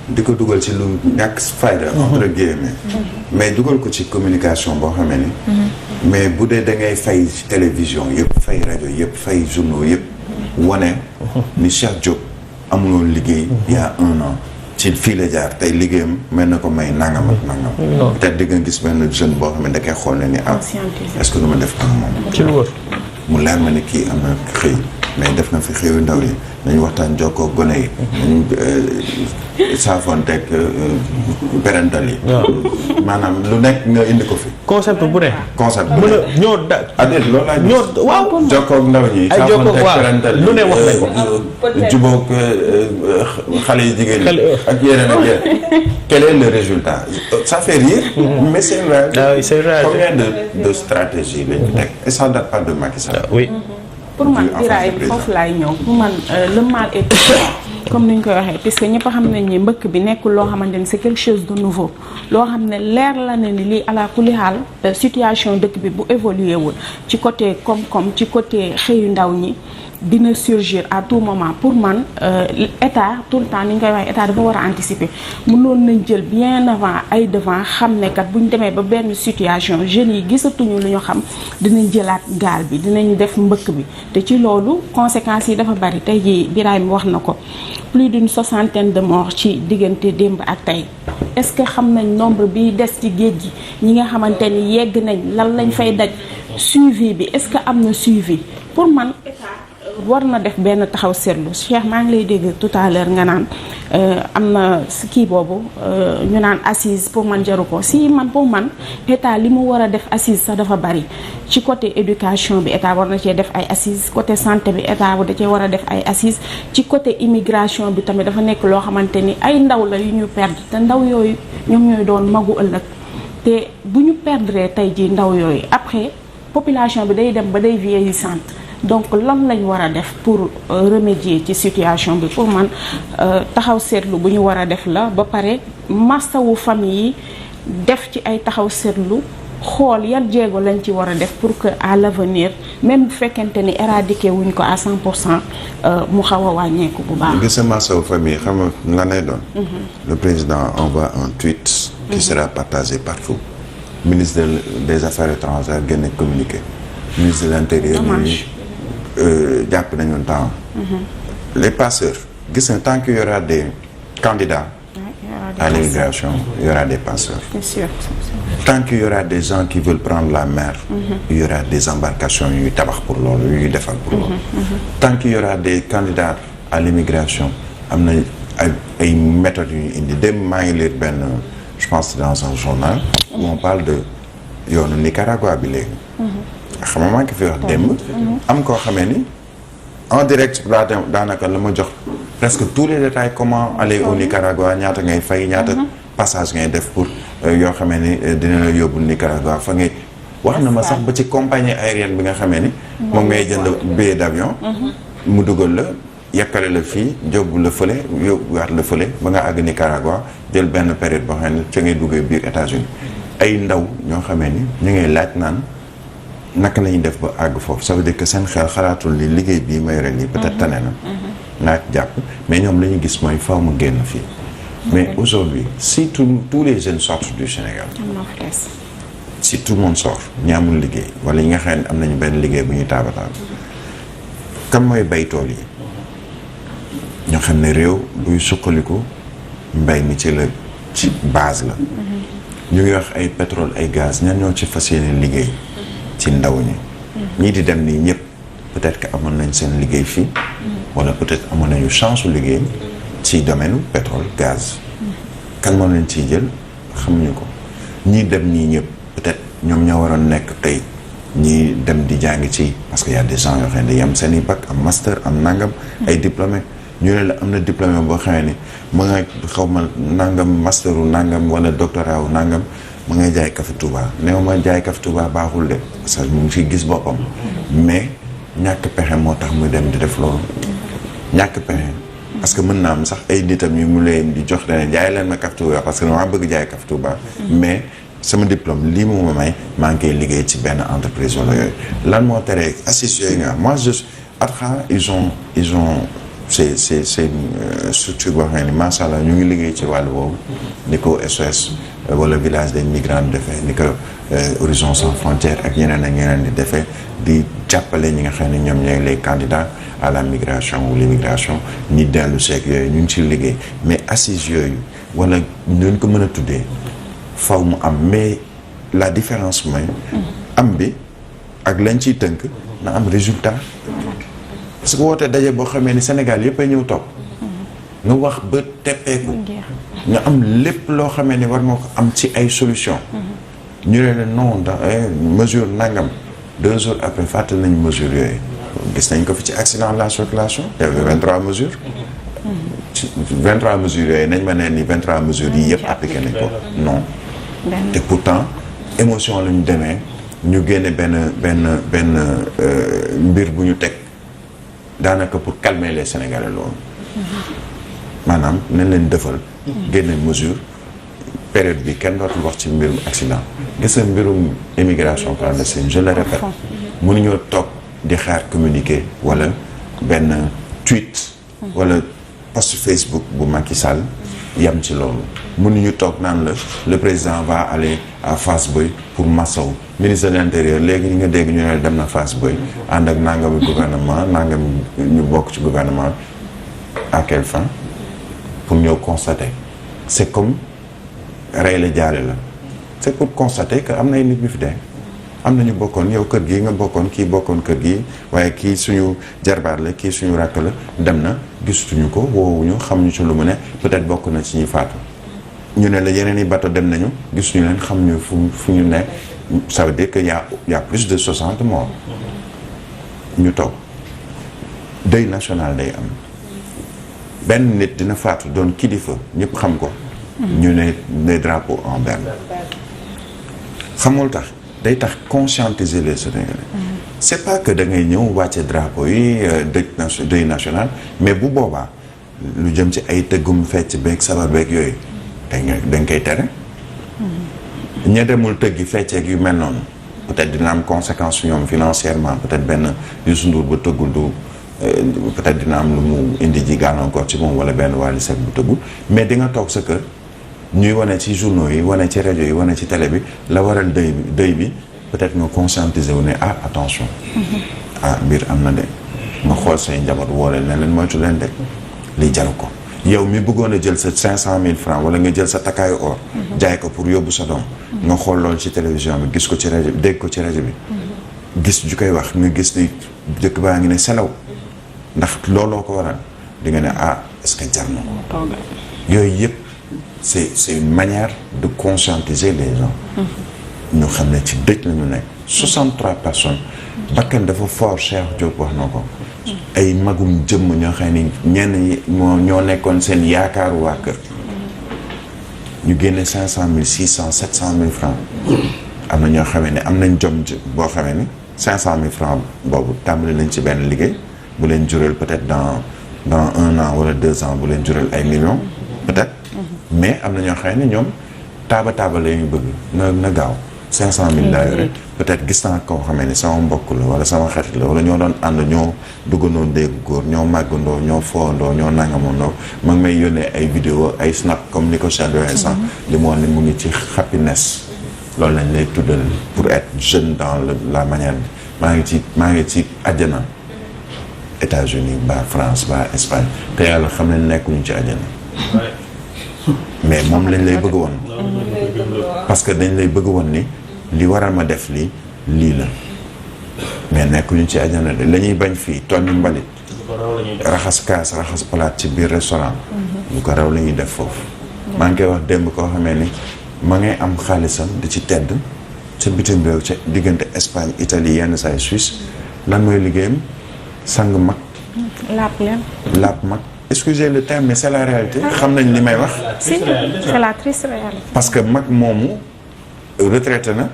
Speaker 3: di ko dugal ci lu ñàkk fayda entre guillemets mais dugal ko ci communication boo xamee ni mais bu dee da ngay fay télévision yëpp fay rajo yëpp fay journaux yëpp wane ni Cheikh Diop amuloon liggéey il y a 1 an ci fii la jaar tey liggéeyam mel na ko may nangam ak nangam peut-être di nga gis benn jeune boo xam ne da koy xool ne ni est-ce que lu ma def ak moom
Speaker 1: ci lu wër
Speaker 3: mu leer ma ne kii am na xëy mais def na fi xëyu ndaw yi nañu waxtaan jokkoo gone yi nañu saafonteeg parental yi maanaam lu nekk nga indi ko fi
Speaker 1: concept bu ne ñoo
Speaker 3: loolu laa
Speaker 1: ñoo waaw
Speaker 3: jokkoo ndaw ñi saafonteeg parental yi
Speaker 1: lu ne wax nañ ko
Speaker 3: jubóog xale yi jigéen ñi ak yeneen ak yeneen quel est le résultat ça fait rire mais c'est vrai combien de stratégies lañ fi teg et ça date pas de Macky Sall
Speaker 1: oui
Speaker 15: pour man Birahim foofu laay ñëw pour man le mal est profond comme ni ñu koy waxee puisque ñëpp xam nañ ni mbëkk bi nekkul loo xamante ni c'est quelque chose de nouveau loo xam ne leer la ne ni lii ala kulli xaal situation dëkk bi bu évolué wul ci côté koom-koom ci côté xëyu ndaw ñi dina surgir à tout moment pour man état tout le temps ni ñu koy waxee état dafa war a anticiper mënoon nañ jël bien avant ay devant xam ne kat bu ñu demee ba benn situation jeunes yi gisatuñu lu ñu xam dinañ jëlaat gaal bi dinañ def mbëkk bi te ci loolu conséquences yi dafa bari tey jii Birahim wax na ko plus d'une 60aine de morts ci diggante démb ak tey est-ce que xam nañ nombre bi des ci géej gi ñi nga xamante ni yegg nañ lan lañ fay daj suivi bi est-ce que am na suivi pour man war na def benn taxaw seetlu Cheikh maa ngi lay dégg tout à l'heure nga naan am na kii boobu ñu naan assise pour man jaru ko si man pour man état li mu war a def assise sax dafa bari ci côté éducation bi état war na cee def ay assises côté santé bi état da cee war a def ay assises ci côté immigration bi tamit dafa nekk loo xamante ni ay ndaw la yu ñu perdre te ndaw yooyu ñoom ñooy doon magu ëllëg te bu ñu perdre tey ji ndaw yooyu après population bi day dem ba day vieillissante donc lan lañ war a def pour remédier ci situation bi pour man taxaw seetlu bu ñu war a def la ba pare mastawu famille yi def ci ay taxaw seetlu xool yan jéego lañ ci war a def pour que à l'avenir même bu fekkente ni éradiquer wuñ ko à 100% mu xaw a wàññeeku bu baax.
Speaker 3: gis nga mastawu famille xam nga lan lay doon. Le président envoie un tweet. qui sera partagé partout. Ministre des Affaires étrangères génne communiqué. Ministre de l'Intérieur. jàpp nañu temps. Les passeurs gis nga tant qu'il y aura des candidats à l'immigration il y aura des passeurs.
Speaker 15: C'est sûr.
Speaker 3: Tant qu'il y aura des gens qui veulent prendre la mer il y aura des embarcations yuy tabax pour loolu yuy defal pour loolu. Tant qu'il y aura des candidats à l'immigration am na ay méthodes yu ñu indi dem maa ngi lire benn je pense dans un journal où on parle de yoonu Nicaragua bi léegi. xam nga maa ngi fi wax démb. am koo xamee ni en direct daanaka la ma jox presque tous les détails comment aller au Nicaragua ñaata ngay fay ñaata passage ngay def pour yoo xamee ni dina la yóbbu Nicaragua fa ngay wax na ma sax ba ci compagnie aérienne bi nga xamee ni moom ngay jënd billet d'avion mu dugal la yekkale la fii jóbbu la fële yóbbuwaat la fële ba nga àgg Nicaragua jël benn période boo xam ne ca ngay duggee biir États-Unis ay ndaw ñoo xamee ni ñu ngay laaj naan naka la ñuy def ba àgg foofu ça veut dire que seen xel xalaatul ni liggéey bii ma yore nii peut-être tane na naa jàpp mais ñoom la ñu gis mooy faw mu génn fii mais aujourd'hui si tous les jeunes sortent du Sénégal si tout le monde sort ñi amul liggéey wala ñi nga xam ne am nañu benn liggéey bu ñuy taabataal kan mooy bay tool yi ñoo xam ne réew buy suqaliku mbay mi ci base la ñu ngi wax ay pétrole ay gaz ñan ñoo ci fas yéene liggéey ci ndaw ñi ñii di dem nii ñëpp peut-être que amoon nañ seen liggéey fii wala peut-être amoon nañu chance su liggéey ci domaine pétrole gaz kan moo leen ciy jël xamuñu ko ñii dem nii ñëpp peut-être ñoom ñoo waroon nekk tey ñii dem di jàng ci parce que y a des gens yoo xam ne yam seen i bac am master am nangam ay diplômé ñu ne la am na diplômé boo xamee ni ma nga xaw ma nangam masteru nangam wala doctorat wu nangam ma ngay jaay café Touba néew ma jaay café Touba baaxul de parce que mu ngi ciy gis boppam mais ñàkk pexe moo tax muy dem di def loolu ñàkk pexe parce que mën naa am sax ay nitam yu mu leen di jox dane jaay leen ma café Touba parce que maa bëgg jaay café Touba mais sama diplôme lii mu ma may maa ngi koy liggéey ci benn entreprise wala yooyu lan moo teree assises yooyu nga moi je ATRA ils ont c'est une structure boo xam ne macha allah ñu ngi liggéey ci wàllu boobu ni ko SOS wala village des migrants di defee ni ko Horizon Sans Frontières ak ñeneen ak ñeneen di defee di jàppale ñi nga xam ne ñoom ñooy les candidats à la migration ou l'immigration ñi dellu seeg yooyu ñu ngi ciy liggéey mais assises yooyu wala ñu ko mën a tuddee faw mu am mais la différence mooy am bi ak lañ ciy tënk na am résultat parce que woote daje boo xamee ni Sénégal yëpp a ñëw toog nga wax ba teppeeku nga am lépp loo xamee ni war nga ko am ci ay solution ñu ne la non da mesure nangam 2 jours après fàtte nañ mesure yooyu gis nañ ko fi ci accident de la circulation y avait 23 mesures 23 mesures yooyu nañ ma ne ni 23 mesures yi yëpp appliqué nañ ko non te pourtant émotion la ñu demee ñu génne benn mbir bu ñu teg daanaka pour calmer les Sénégalais loolu maanaam nañ leen defal génne mesure période bi kenn dootul wax ci mbirum accident gis nga mbirum immigration clandestine je le répète mënuñoo toog di xaar communiqué wala benn tweet wala post Facebook bu Macky Sall yam ci loolu mënuñu toog naan la le président va aller à Fass Boye pour Massaw ministre de l'intérieur léegi ñu nga dégg ñu ne dem na Fass Boye ànd ak nangami gouvernement nangam ñu bokk ci gouvernement à quelle fin pour ñëw constater c'est comme rey la jaale la c'est pour constater que am na ay nit ñu fi dee am na ñu bokkoon yow kër gi nga bokkoon kii bokkoon kër gi waaye kii suñu jarbaat la kii suñu rakk la dem na gisatuñu ko woowuñu xamuñu ci lu mu ne peut-être bokk na ci ñi faatu ñu ne la yeneen i bateau dem nañu gisuñu leen xamuñu fu ñu ne ça veut dire que y a plus de 60 morts ñu toog deuil national day am benn nit dina faatu doon kilifa ñëpp xam ko ñu ne les drapeaux en berne xamul tax day tax conscientiser les Sénégalais c'est pas que da ngay ñëw wàcce drapeau yi deuil national mais bu boobaa lu jëm ci ay tëggum fecc beeg sabar beeg yooyu dañ koy tere ña demul tëggi fecceeg yu mel noonu peut-être dina am conséquence ñoom financièrement peut-être benn Youssou Ndour ba tëggul du peut-être dina am lu mu indi ji gàllankoor ci moom wala benn Wally Seck bu tëggul mais di nga toog sa kër ñuy wane ci journaux yi wane ci rajo yi wane ci télé bi la waral deuil bi peut-être nga conscientiser wu ne attention mbir am na de nga xool say njaboot woo leen ne leen moytu leen de lii jaru ko yow mi bëggoon a jël sa 500 000 francs wala nga jël sa takkaayu or jaay ko pour yóbbu sa doom nga xool loolu ci télévision bi gis ko ci rajo bi dégg ko ci rajo bi gis ju koy wax nga gis ni jëkk baa ngi ne selaw ndax looloo ko waral di nga ne est-ce que jar na ko yooyu yëpp c'est une manière de conscientiser les gens ñu xam ne ci dëj la ñu nekk 63 personnes bakkan dafa fort Cheikh Diop wax na ko ay magum jëmm ñoo xam ne ñenn ñi ñoo nekkoon seen yaakaaru waa kër ñu génne 500 000 600 700 000 francs am na ñoo xamee ne am nañ jom boo xamee ne 500 000 francs boobu tàmbali nañ ci benn liggéey bu leen jural peut-être dans 1 an wala 2 ans bu leen jural ay millions peut-être mais am na ñoo xam ne ñoom taaba la ñu bëgg na gaaw 500 000 laa yore peut-être gis naa koo xamee ne sama mbokk la wala sama xarit la wala ñoo doon ànd ñoo duggandoo déggu góor ñoo màggandoo ñoo foondoo ñoo nangamandoo ma ngi may yónnee ay vidéo ay snap comme ni ko Cheikh doon sax li mu woon ne mu ngi ci happiness loolu lañ lay tuddal pour être jeune dans la manière maa ngi ci àjjana États-Unis ba France ba Espagne te yàlla xam ne nekkuñu ci àjjana mais moom lañ lay bëgg woon parce que dañ lay bëgg woon ni li waral ma def lii la mais nekkuñu ci àjjana de la ñuy bañ fii tonni mbalit raxas kaas raxas palaat ci biir restaurant lu ko raw la ñuy def foofu maa ngi koy wax démb koo xamee ni ma ngay am xaalisam di ci tedd ca bitim réew ca diggante Espagne Italie yenn saay Suisse lan mooy liggéeyam sang mag laap mag excusez le terme mais c'est la réalité xam nañ li may wax
Speaker 15: c'est la triste réalité
Speaker 3: parce que mag moomu retraité na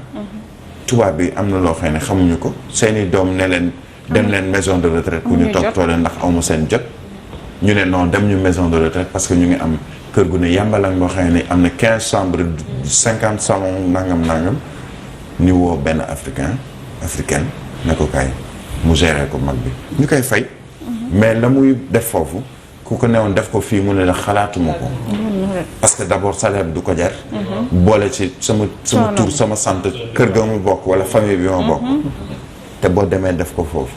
Speaker 3: tubaab bi am na loo xam ne xamuñu ko seeni doom ne leen dem leen maison de retraite pour ñu toppatoo leen ndax awma seen jot ñu ne non dem ñu maison de retraite parce que ñu ngi am kër gu ne yàmbalang boo xam ne am na 15 chambres 50 salons nangam ñu woo benn africaine ne ko kaay mu géré ko mag bi ñu koy fay mais la muy def foofu ku ko newoon def ko fii mu ne la xalaatuma ko parce que d'abord salaire bi du ko jar boole ci sama tur sama sant kër ga mu bokk wala famille bi ma bokk te boo demee def ko foofu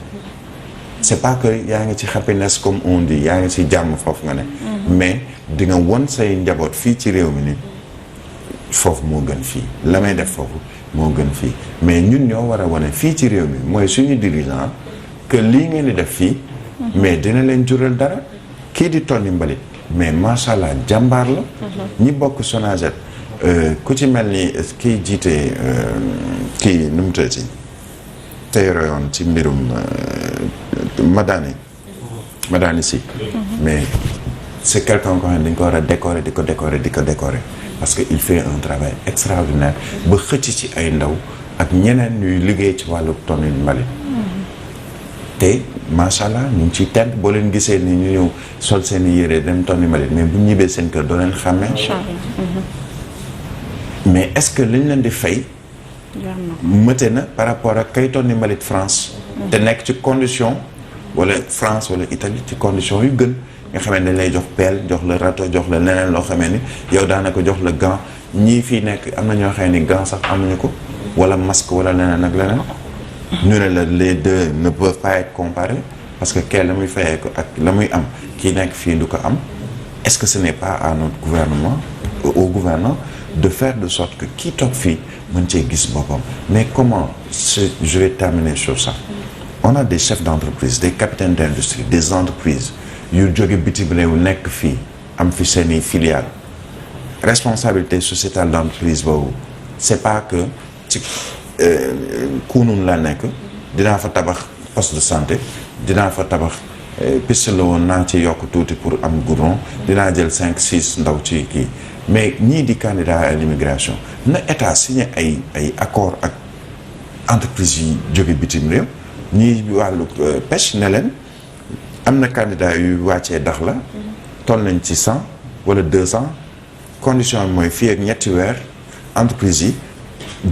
Speaker 3: c'est pas que yaa ngi ci happiness comme on dit yaa ngi ci jàmm foofu nga ne mais di nga won say njaboot fii ci réew mi ni foofu moo gën fii la may def foofu moo gën fii mais ñun ñoo war a wane fii ci réew mi mooy suñu dirigeant que lii ngeen di def fii mais dina leen jural dara kii di tonni mbalit mais macha allah jàmbaar la ñi bokk Sonaged ku ci mel ni kii jiite kii nu mu tëddee te yoroon ci mbirum Madani si mais c'est quelqu'un ko xam ne dañ ko war a décorer di ko décorer parce que il fait un travail extraordinaire ba xëcc ci ay ndaw ak ñeneen ñuy liggéey ci wàllu tonni mbalit te macha allah ñu ngi ciy tent boo leen gisee ni ñu ñëw sol seen i yére dem tonni mbalit mais bu ñu ñibbee seen kër doo leen xàmmee. mais est-ce que liñ leen di fay. mëte na par rapport ak kay tonni mbalit France. te nekk ci condition wala France wala Italie ci condition yu gën nga xamee dañ lay jox pelle jox la râteau jox la leneen loo xamee ni yow daanaka jox la gant ñii fii nekk am na ñoo xam ni gant sax amuñu ko wala masque wala leneen ak leneen. ñu ne la les deux ne peuvent pas être comparés parce que kee la muy fayee ko ak la muy am kii nekk fii du ko am est-ce que ce n'est pas à notre gouvernement au gouvernement de faire de sorte que kii toog fii mën cee gis boppam mais comment je vais terminer sur ça on a des chefs d'entreprise des capitaines d'industrie des entreprises yu jóge bitim réew nekk fii am fi seeni filiales responsabilité sociétale d'entreprise boobu c'est pas que ci kunun laa nekk dinaa fa tabax poste de santé dinaa fa tabax piste la woon naa ci yokk tuuti pour am goudron dinaa jël 5-6 ndaw ci kii mais ñii di candidat à l'immigration na état signé ay accord ak entreprise yi jóge bitim réew ñii wàllu pêche ne leen am na candidat yu wàccee dax la toll nañ ci 100 wala 200 condition bi mooy fii ak ñetti weer entreprise yi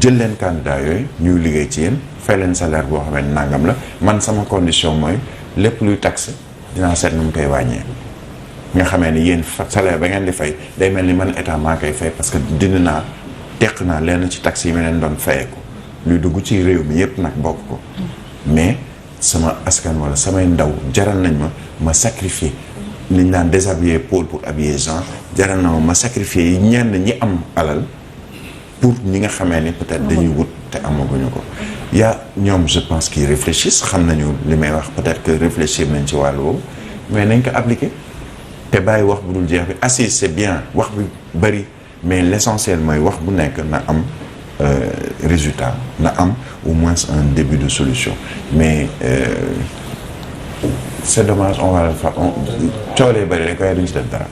Speaker 3: jël leen candidat yooyu ñuy liggéey ci yéen fay leen salaire boo xam ne nangam la man sama condition mooy lépp luy taxe dinaa seet nu mu koy wàññee nga xamee ni yéen salaire ba ngeen di fay day mel ni man état maa koy fay parce que dindi naa teq naa leen ci taxe yi ma leen doon fayee ko luy dugg ci réew mi yépp nag bokk ko mais sama askan wala samay ndaw jaral nañ ma sacrifier li ñu naan déshabiller Paul pour habiller Jean jaral na ma sacrifier yi ñenn ñi am alal pour ñi nga xamee ni peut-être dañuy wut te amaguñu ko yaa ñoom je pense qu'ils réfléchissent xam nañu li may wax peut-être que réfléchir nañ ci wàllu woowu mais nañ ko appliquer te bàyyi wax bu dul jeex bi assise c'est bien wax bi bari mais l'essentiel mooy wax bu nekk na am résultat na am au moins un début de solution mais c'est dommage on va le faire coolee bari rek waaye duñ ci def dara.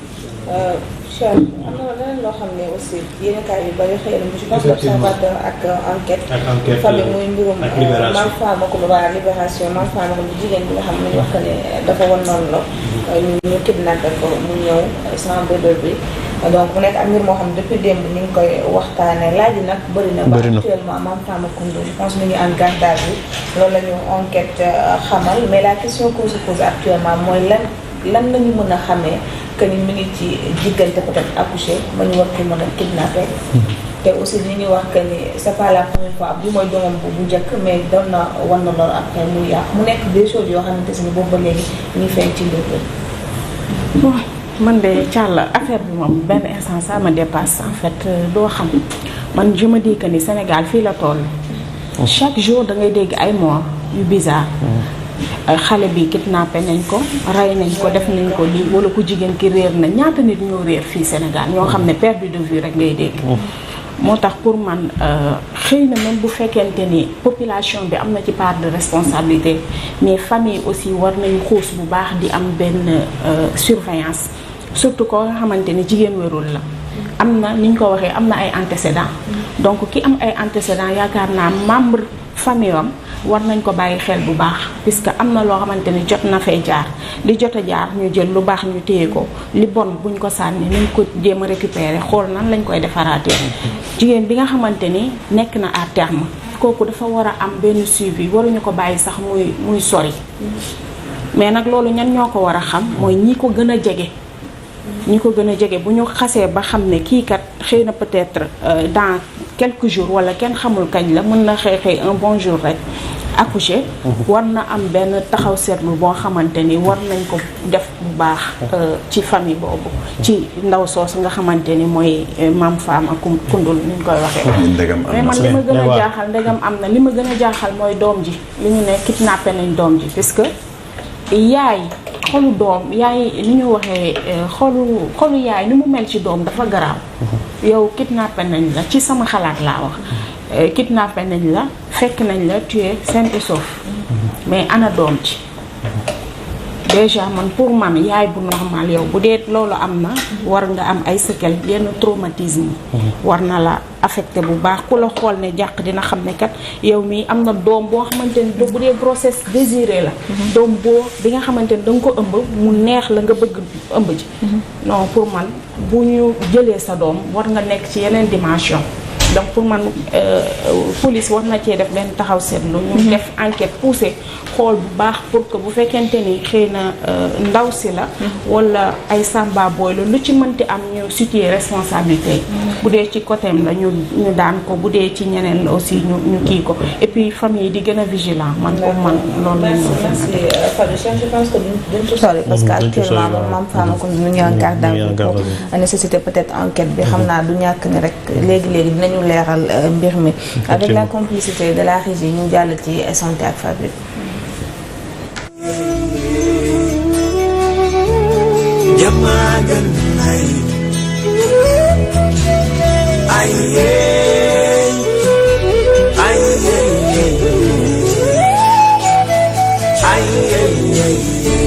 Speaker 2: Cheikh am na leneen loo xam ne aussi yenn cas yu bari xëy na je pense l'observateur ak enquête famille muy mbirum Mame Fama Coumba libération Mame Fama Coumba jigéen bi nga xam ne wax que ne dafa wan noonu la ñu kidnappé ko mu ñëw sans bébé bi donc mu nekk am mbir moo xam ne depuis démb ñu ngi koy waxtaanee laaj yi nag bëri na ba actuellement Mame Fama Coumba je pense ñu ngi en garde à vue loolu la ñu enquête xamal mais la question qu'on se pose actuellement mooy lan la ñu mën a xamee que ni mu ngi ci diggante peut-être accouché ba ñu war ko mën a kidnappé te aussi li ñuy wax que ni c'est pas la première fois bi mooy doomam bu njëkk mais doon na wan na loolu après mu yàq mu nekk des choses yoo xamante ne boobu ba léegi ñu feeñ ci mbir mi.
Speaker 15: bon man de Thialla affaire bi moom benn instant ça me dépasse en fait doo xam man je me dis que ni Sénégal fii la toll. chaque jour da ngay dégg ay morts yu bizarre. xale bi kidnappé nañ ko rey nañ ko def nañ ko lii wala ku jigéen ki réer na ñaata nit ñoo réer fii Sénégal ñoo xam ne perdu de vue rek ngay dégg. moo tax pour man xëy na même bu fekkente ni population bi am na ci part de responsabilité mais famille aussi war nañu xuus bu baax di am benn surveillance surtout ko nga xamante ni jigéen wérul la. am na ni ñu ko waxee am na ay antécédents donc ki am ay antécédents yaakaar naa membre famille am war nañ ko bàyyi xel bu baax puisque am na loo xamante ni jot na fay jaar li jot a jaar ñu jël lu baax ñu téye ko li bon buñ ko sànni nañ ko jéem a récupérer xool nan lañ koy defaraatee jigéen bi nga xamante ni nekk na à terme kooku dafa war a am benn suivi waruñu ko bàyyi sax muy sori mais nag loolu ñan ñoo ko war a xam mooy ñi ko gën a jege ñi ko gën a jege bu ñu xasee ba xam ne kii kat xëy na peut-être dans quelques jours wala kenn xamul kañ la mën na xëy un bon jour rek accoucher war na am benn taxaw seetlu boo xamante ni war nañ ko def bu baax ci famille boobu ci ndaw soosu nga xamante ni mooy Mame Fama Koundoul ni ñu koy waxee mais man li ma gën a jaaxal ndegam am na li ma gën a jaaxal mooy doom ji li ñu ne kidnappé nañ doom ji puisque yaay xolu doom yaay ni ñu waxee xolu yaay ni mu mel ci doom dafa garaaw yow kidnappé nañ la ci sama xalaat laa wax kidnappé nañ la fekk nañ la tu es sain et sauf mais ana doom ci déjà man pour man yaay bu normal yow bu dee loolu am na war nga am ay séquelles yenn traumatisme war na la affecté bu baax ku la xool ne jàq dina xam ne kat yow mii am na doom boo xamante ni bu dee grossesse désirée la doom boo bi nga xamante ni da nga ko ëmb mu neex la nga bëgg ëmb ji non pour man bu ñu jëlee sa doom war nga nekk ci yeneen dimension donc pour man police war na cee def benn taxaw seetlu ñu def enquête poussée xool bu baax pour que bu fekkente ni xëy na ndaw si la wala ay samba booy la lu ci mënti am ñu situer responsabilité bu dee ci côté am la ñu daan ko bu dee ci ñeneen la aussi ñu kii ko et puis famille di gën a vigilant man pour man loolu la ñu
Speaker 2: je pense que duñ ci sori parce que actuellement moom Mame Fama Coumba mu ngi en garde à vue pour nécessité peut-être enquête bi xam naa du ñàkk ni rek léegi dinañu leeral mbir mi avec la complicité de la régie ñu jàll ci santé ak Fabrice.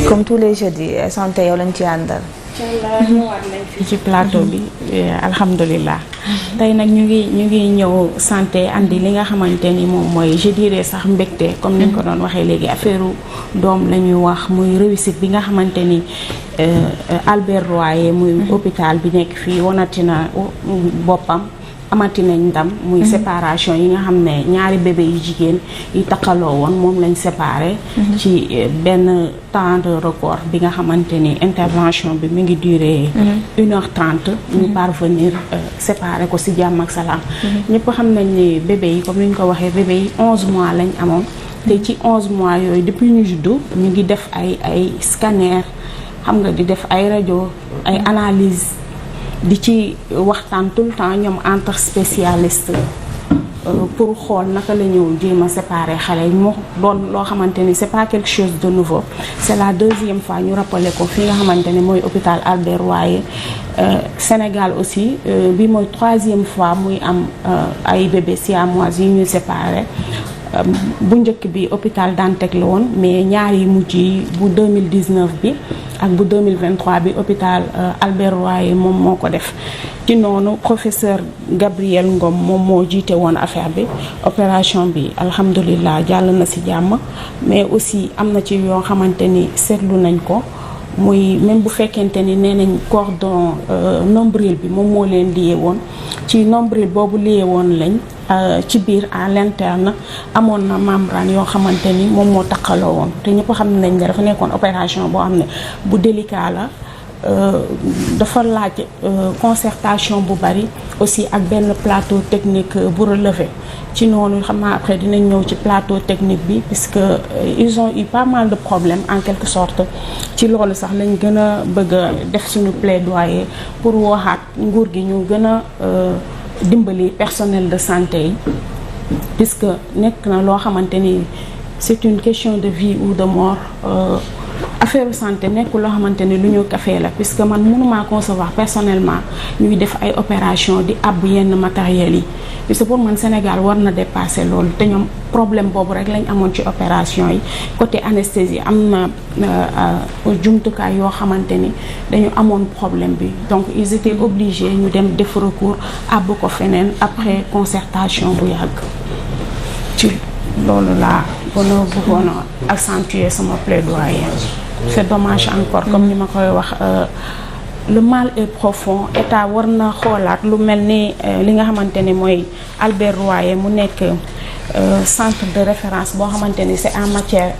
Speaker 2: Comme tous les jeudis santé yow lañ ci àndal.
Speaker 15: inchallah ñëwaat nañ fii ci plateau bi alhamdulilah tey nag ñu ngi ñëw santé andi li nga xamante ni moom mooy je dirais sax mbégte comme ni ñu ko doon waxee léegi affaire doom la ñuy wax muy réussite bi nga xamante ni Albert Royer muy hôpital bi nekk fii wanati na boppam amati nañ ndam muy séparation yi nga xam ne ñaari bébé yu jigéen yi taqaloo woon moom lañ séparé ci benn temps de record bi nga xamante ni intervention bi mi ngi duré 1h30 ñu parvenir séparé ko ci jàmm ak salaam ñëpp xam nañ ni bébé yi comme ni ñu ko waxee bébé yi 11 mois lañ amoon te ci 11 mois yooyu depuis ñu juddu ñu ngi def ay scanner xam nga di def ay rajo ay analyse di ci waxtaan tout le temps ñoom entre spécialistes pour xool naka la ñu jéem a séparer xale yi mu doon loo xamante ni c'est pas quelque chose de nouveau c'est la deuxième fois ñu rappelé ko fi nga xamante ni mooy hôpital Albert Royer Sénégal aussi bi mooy 3e fois muy am ay bébé siamois yi ñuy séparer bu njëkk bi hôpital Dantec la woon mais ñaar yi mujj yi bu 2019 bi ak bu 2023 bi hôpital Albert Royer moom moo ko def ci noonu professeur Gabriel Ngom moom moo jiite woon affaire bi opération bi alhamdulilah jàll na ci jàmm mais aussi am na ci yoo xamante ni seetlu nañ ko muy même bu fekkente ni nee nañ cordon nombril bi moom moo leen lié woon ci nombril boobu lié woon lañ ci biir à l'interne amoon na membrane yoo xamante ni moom moo taqaloo woon te ñëpp xam nañ ne dafa nekkoon opération boo xam ne bu délicat la dafa laaj concertation bu bari aussi ak benn plateau technique bu relevé ci noonu xam naa après dinañ ñëw ci plateau technique bi puisque ils ont eu pas mal de problèmes en quelque sorte ci loolu sax lañ gën a bëgg a def suñu plaidoyer pour waxaat nguur gi ñu gën a dimbali personnel de santé yi puisque nekk na loo xamante ni c'est une question de vie ou de mort affaire santé nekkul loo xamante ni lu ñu café la puisque man mënumaa concevoir personnellement ñuy def ay opération di àbb yenn matériels yi puisque pour man Sénégal war na dépasser loolu te ñoom problème boobu rek lañ amoon ci opération yi côté anesthésie am na jumtukaay yoo xamante ni dañu amoon problème bi donc ils étaient obligés ñu dem def recours àbb ko feneen après concertation bu yàgg ci loolu laa bëggoon a accentuer sama plaidoyer. C'est dommage encore comme ni ma koy wax le mal est profond état war na xoolaat lu mel ni li nga xamante ni mooy Albert Royer mu nekk centre de référence boo xamante ni c'est en matière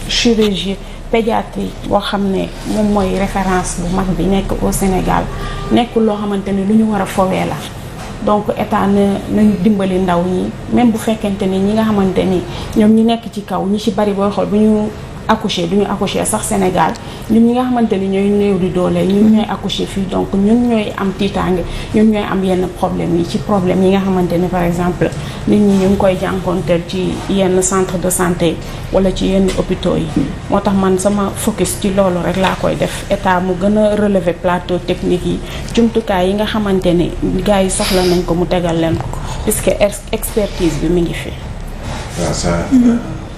Speaker 15: chirurgie pédiatrie boo xam ne moom mooy référence bu mag bi nekk au Sénégal nekkul loo xamante ni lu ñu war a fowee la donc état nañu dimbali ndaw ñi même bu fekkente ni ñi nga xamante ni ñoom ñi nekk ci kaw ñi ci bari booy xool bu ñu accoucher duñu accoucher sax Sénégal ñun ñi nga xamante ni ñooy néew di doole ñun ñooy accoucher fii donc ñun ñooy am tiitaange ñun ñooy am yenn problème yi ci problème yi nga xamante ni par exemple nit ñi ñu ngi koy jànkoonteel ci yenn centre de santé wala ci yenn hôpitaux yi moo tax man sama focus ci loolu rek laa koy def état mu gën a relever plateau technique yi jumtukaay yi nga xamante ni gars yi soxla nañ ko mu tegal leen ko puisque expertise bi mi ngi fi.
Speaker 3: waaw ça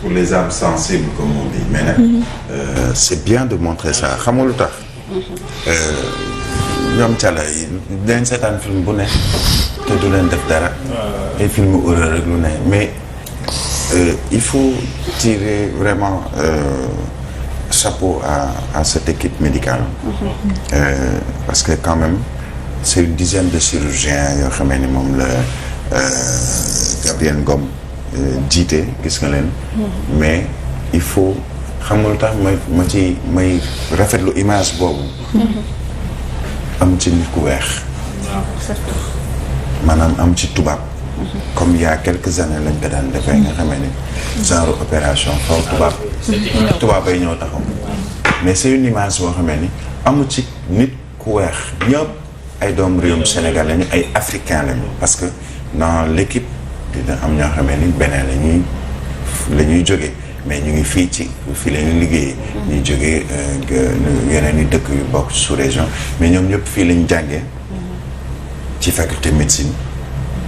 Speaker 3: pour les âmes sensibles comme on dit mais nag c'est bien de montrer ça xam nga lu tax ñoom cala yi dañ seetaan film bu ne te du leen def dara ay film horreur rek lu ne mais il faut tirer vraiment chapeau à cette équipe médicale parce que quand même c'est une dizaine de chirurgiens yoo xamee ni moom la Gabriel Ngom jiite gis nga leen mais il faut xam nga lu tax may rafetlu image boobu am ci nit ku weex maanaam am ci tubaab comme il y a quelques années lañ ko daan defee nga xamee ni genre opération faw tubaab ay ñëw taxaw mais c'est une image boo xamee ni amu ci nit ku weex ñëpp ay doom réewum Sénégal lañu ay africain lañu parce que dans l'équipe dina am ñoo xamee ni beneen la ñuy jógee mais ñu ngi fii la ñuy liggéeyee ñuy jógee yeneen i dëkk yu bokk sous région mais ñoom ñëpp fii lañu jàngee ci faculté médecine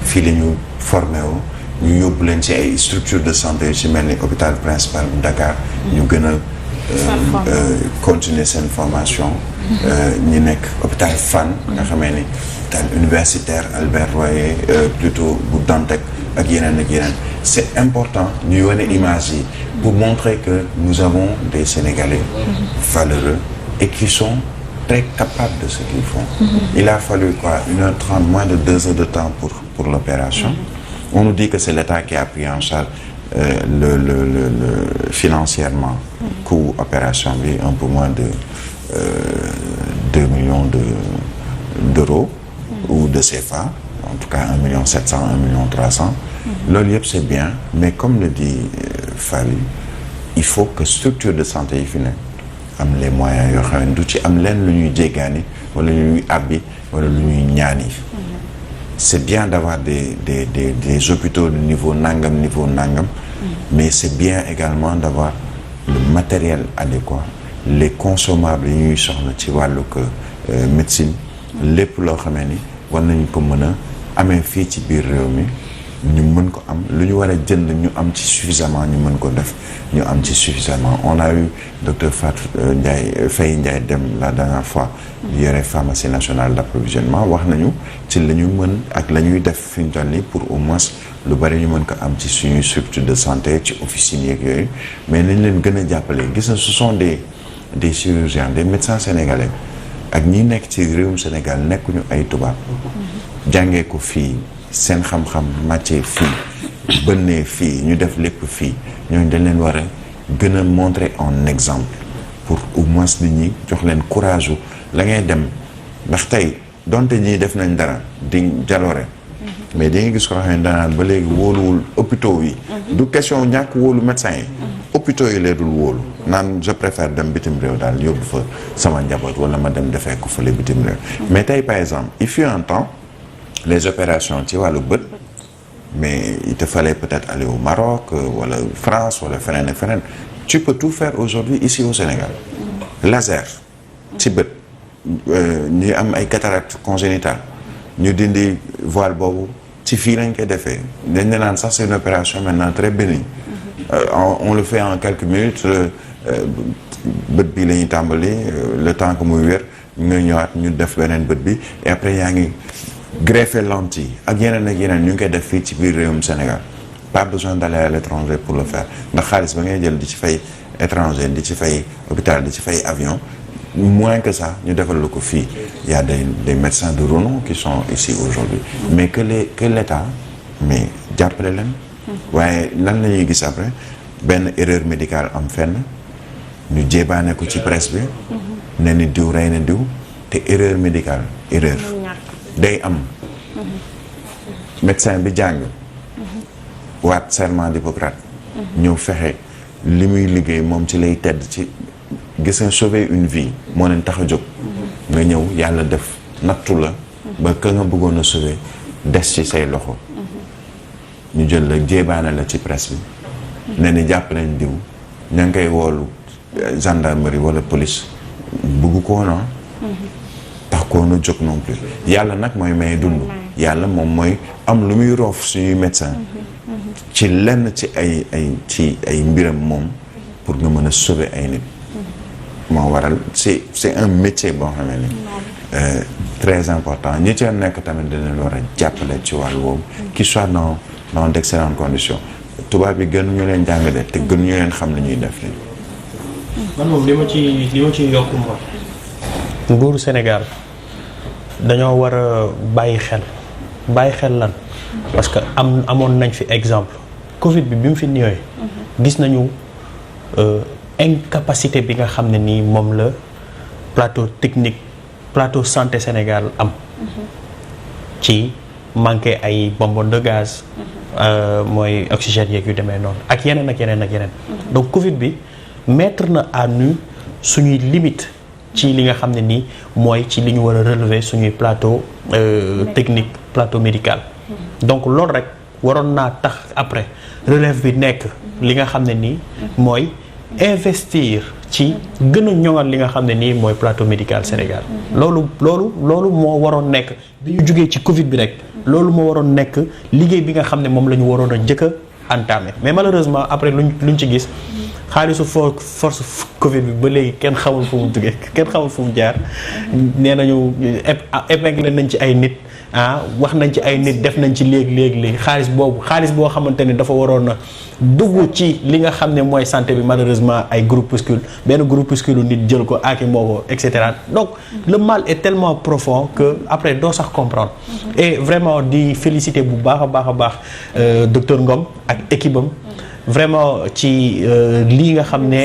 Speaker 3: fii la ñu formé wu ñu yóbbu leen ci ay structure de santé yu ci mel ni hôpital principal bu Dakar ñu gën a continuer seen formation ñi nekk hôpital Fann nga xamee ni hôpital universitaire Albert Royer plutôt bu Dantec ak yeneen c'est important ñu wane image yi pour montrer que nous avons des Sénégalais valeureux et qui sont très capables de ce qu'ils font. Il a fallu 1h30, moins de 2 heures de temps pour l'opération. On nous dit que c'est l'État qui a pris en charge financièrement coût opération bi un peu moins de 2 millions d'euros ou de CFA, en tout cas 1,7 million, 1,3 million. Loolu yëpp c'est bien, mais comme le dit Fally, il faut que structure de santé yi fi ne am les moyens yoo xam ne du ci am leen lu ñuy jéggaani wala lu ñuy àbbi wala lu ñuy ñaani. C'est bien d'avoir des hôpitaux de niveau nangam, mais c'est bien également d'avoir le matériel adéquat, les consommables yi ñuy soxla ci wàllu médecine lépp loo xamee ni war nañu ko mën a amee fii ci biir réew mi ñu mën ko am lu ñu war a jënd ñu am ci suffisamment ñu mën ko def ñu am ci suffisamment. On a eu docteur Faye Ndiaye dem la dernière fois di yore pharmacie nationale d'approvisionnement wax nañu ci la ñu mën ak la ñuy def fi ñu toll nii pour au moins lu bari ñu mën ko am ci suñuy structure de santé ci officines yeeg yooyu mais nañ leen gën a jàppale gis na ce sont des chirurgiens des médecins sénégalais ak ñi nekk ci réewum Sénégal nekkuñu ay tubaab jàngee ko fii seen xam-xam màccee fii bënnee fii ñu def lépp fii ñooñu dañ leen war a gën a montrer en exemple pour au moins nit ñi jox leen courage la ngay dem ndax tey donte ñii def nañ dara di jaloore mais di nga gis ko xam ne danaan ba léegi wóoluwul hôpitaux yi du question ñàkk wóolu médecins yi hôpitaux yi lee dul wóolu naan je préfère dem bitim réew daal yóbbu fa sama njaboot wala ma dem defee ko fële bitim réew mais tey par exemple il fut un temps les opérations ci wàllu bët mais il te fallait peut-être aller au Maroc wala France wala feneen ak feneen tu peux tout faire aujourd'hui ici au Sénégal laser ci bët ñu am ay cataracte congénitale ñu dindi voile boobu ci fii lañ koy defee dañ ne naan sax c'est une opération maintenant très bénigne on le fait en quelques minutes bët bi la ñuy tàmbali le temps que muy wér nga ñëwaat ñu def beneen bët bi et après yaa ngi greffer lentille ak yeneen ñu ngi koy def fii ci biir réewum Sénégal pas besoin d'aller à l'étranger pour le faire ndax xaalis ba ngay jël di ci fay étranger di ci fay hôpital di ci fay avion moins que ça ñu defal la ko fii il y a des médecins de renom qui sont ici aujourd'hui mais que l'État mais jàppale leen waaye lan la ñuy gis après benn erreur médicale am fenn ñu jébaane ko ci presse bi ne ni diw rey na diw te erreur médicale erreur day am médecin bi jàng waat serment d'Hippocrate ñëw fexe li muy liggéey moom ci lay tedd ci gis nga sauver une vie moo leen tax a jóg nga ñëw yàlla def nattu la ba ka nga bëggoon a sauver des ci say loxo ñu jël la jéebaane la ci presse bi ne ni jàpp nañ diw ña ngi koy woolu gendarmerie wala police bugg koo na tax koo na jóg non plus yàlla nag mooy may dund yàlla moom mooy am lu muy roof suñuy médecin ci lenn ci ay mbiram moom pour nga mën a sauver ay nit moo waral c'est un métier boo xam ne très important ñi ci nekk tamit dina war a jàppale ci wàllu woowu qui soit dans d'excellentes conditions tubaab bi gën ñu leen jàngale te gën ñu leen xam li ñuy def li
Speaker 1: man moom li ma ci yokk moom nguuru Sénégal dañoo war a bàyyi xel lan parce que amoon nañ fi exemple Covid bi mu fi ñëwee gis nañu incapacité bi nga xam ne nii moom la plateau santé Sénégal am ci manqué ay bonbonne de gaz mooy oxygène yeeg yu demee noonu ak yeneen donc Covid bi mettre na à nu suñuy limite ci li nga xam ne nii mooy ci li ñu war a relever suñuy plateau technique plateau médical donc loolu rek waroon naa tax après relève bi nekk li nga xam ne nii mooy investir ci gën a ñoŋal li nga xam ne nii mooy plateau médical Sénégal loolu moo waroon nekk bi ñu jógee ci Covid bi rek loolu moo waroon nekk liggéey bi nga xam ne moom la ñu waroon a njëkk a entamé mais malheureusement après luñ ci gis xaalisu force Covid bi ba léegi kenn xamul fu mu jógee kenn xamul fu mu jaar nee nañu épinglé nañ ci ay nit wax nañ ci ay nit def nañ ci léegi xaalis boo xamante ne dafa waroon a dugg ci li nga xam ne mooy santé bi malheureusement ay benn groupuscule nit jël ko aaki moo ko et cetera donc le mal est tellement profond que après doo sax comprendre et vraiment di féliciter bu baax a baax docteur Ngom ak équipe am vraiment ci lii nga xam ne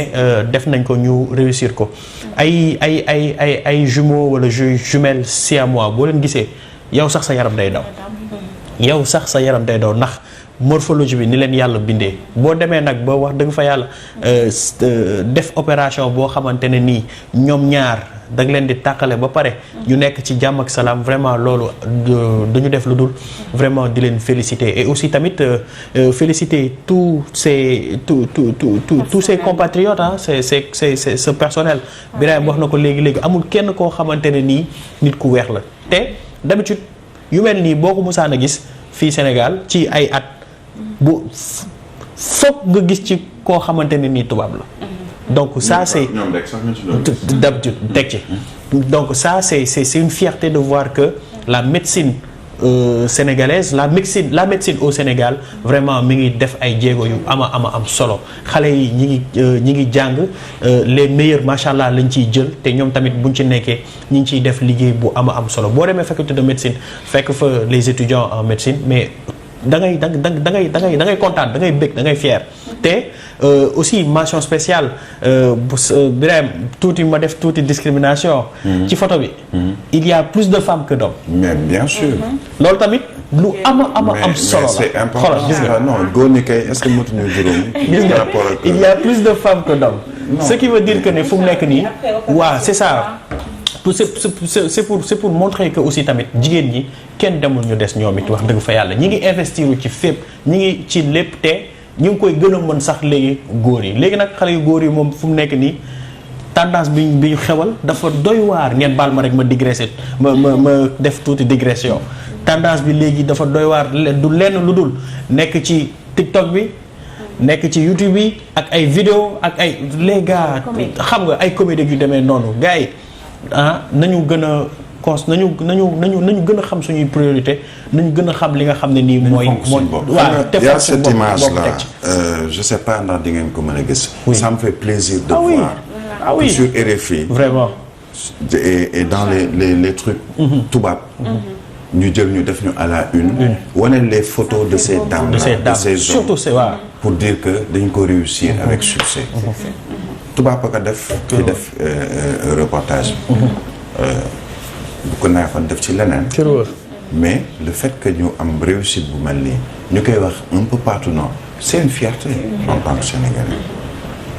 Speaker 1: def nañ ko ñu réussir ko ay jumeaux wala jumelles siamois boo leen gisee yow sax sa yaram day daw ndax morphologie bi ni leen yàlla bindee boo demee nag ba wax dëgg fa yàlla def opération boo xamante ne nii ñoom ñaar da nga leen di tàqale ba pare ñu nekk ci jàmm ak salaam vraiment loolu dañu def lu dul vraiment di leen féliciter et aussi tamit féliciter tous ces compatriotes c'est ce personnel Birahim wax na ko léegi amul kenn koo xamante ne nii nit ku weex la te d'habitude yu mel nii boo ko musaan a gis fii Sénégal ci ay at bu foog nga gis ci koo xamante ne nii tubaab la donc ça c'est d'habitude teg ci donc ça c'est une fierté de voir que la médecine sénégalaise la médecine au Sénégal vraiment mi ngi def ay jéego yu am solo xale yi ñi ngi jàng les meilleurs macha allah lañ ciy jël te ñoom tamit buñ ci nekkee ñi ngi ciy def liggéey bu am solo boo demee faculté de médecine fekk fa les étudiants en médecine mais da ngay kontaan da ngay bëgg da ngay fier te aussi mention spéciale Birahim tuuti ma def tuuti discrimination ci photo bi il y a plus de femmes que d'hommes
Speaker 3: mais bien sûr
Speaker 1: loolu tamit lu am solo la
Speaker 3: c'est important gis nga non góor ñi kay est-ce que motuñu juróom
Speaker 1: gis nga il y a plus de femmes que d'hommes ce qui veut dire que ne fu mu nekk nii waaw c'est ça c'est pour montrer que aussi tamit jigéen ñi kenn demul ñu des ñoom it wax dëgg fa yàlla ñi ngi investir ci fépp ñi ngi ci lépp te ñu ngi koy gën a mën sax léegi góor yi léegi nag xale yu góor yi moom fu mu nekk nii tendance bi ñu xewal dafa doy waar ngeen baal ma rek ma digresser ma def tuuti digression tendance bi léegi dafa doy waar du lenn lu dul nekk ci TikTok bi nekk ci YouTube bi ak ay vidéo ak ay les gars xam nga ay comédie yu demee noonu gars yi nañu gën a nañu gën a xam suñuy priorité nañu gën a xam li nga xam ne nii mooy
Speaker 3: waaw te a cette image là je sais pas ndax di ngeen ko mën a gis ça me fait plaisir de voir que sur RFI
Speaker 1: vraiment
Speaker 3: et dans les trucs tubaab ñu jël ñu def ñu à la une wane les photos de ces dames de ces hommes
Speaker 1: surtout c'est waaw
Speaker 3: pour dire que dañ ko réussir avec succès tubaab a ko def ci def reportage bu ko neexoon def ci leneen mais le fait que ñu am réussite bu mel nii ñu koy wax un peu partout non c'est une fierté en tant que Sénégalais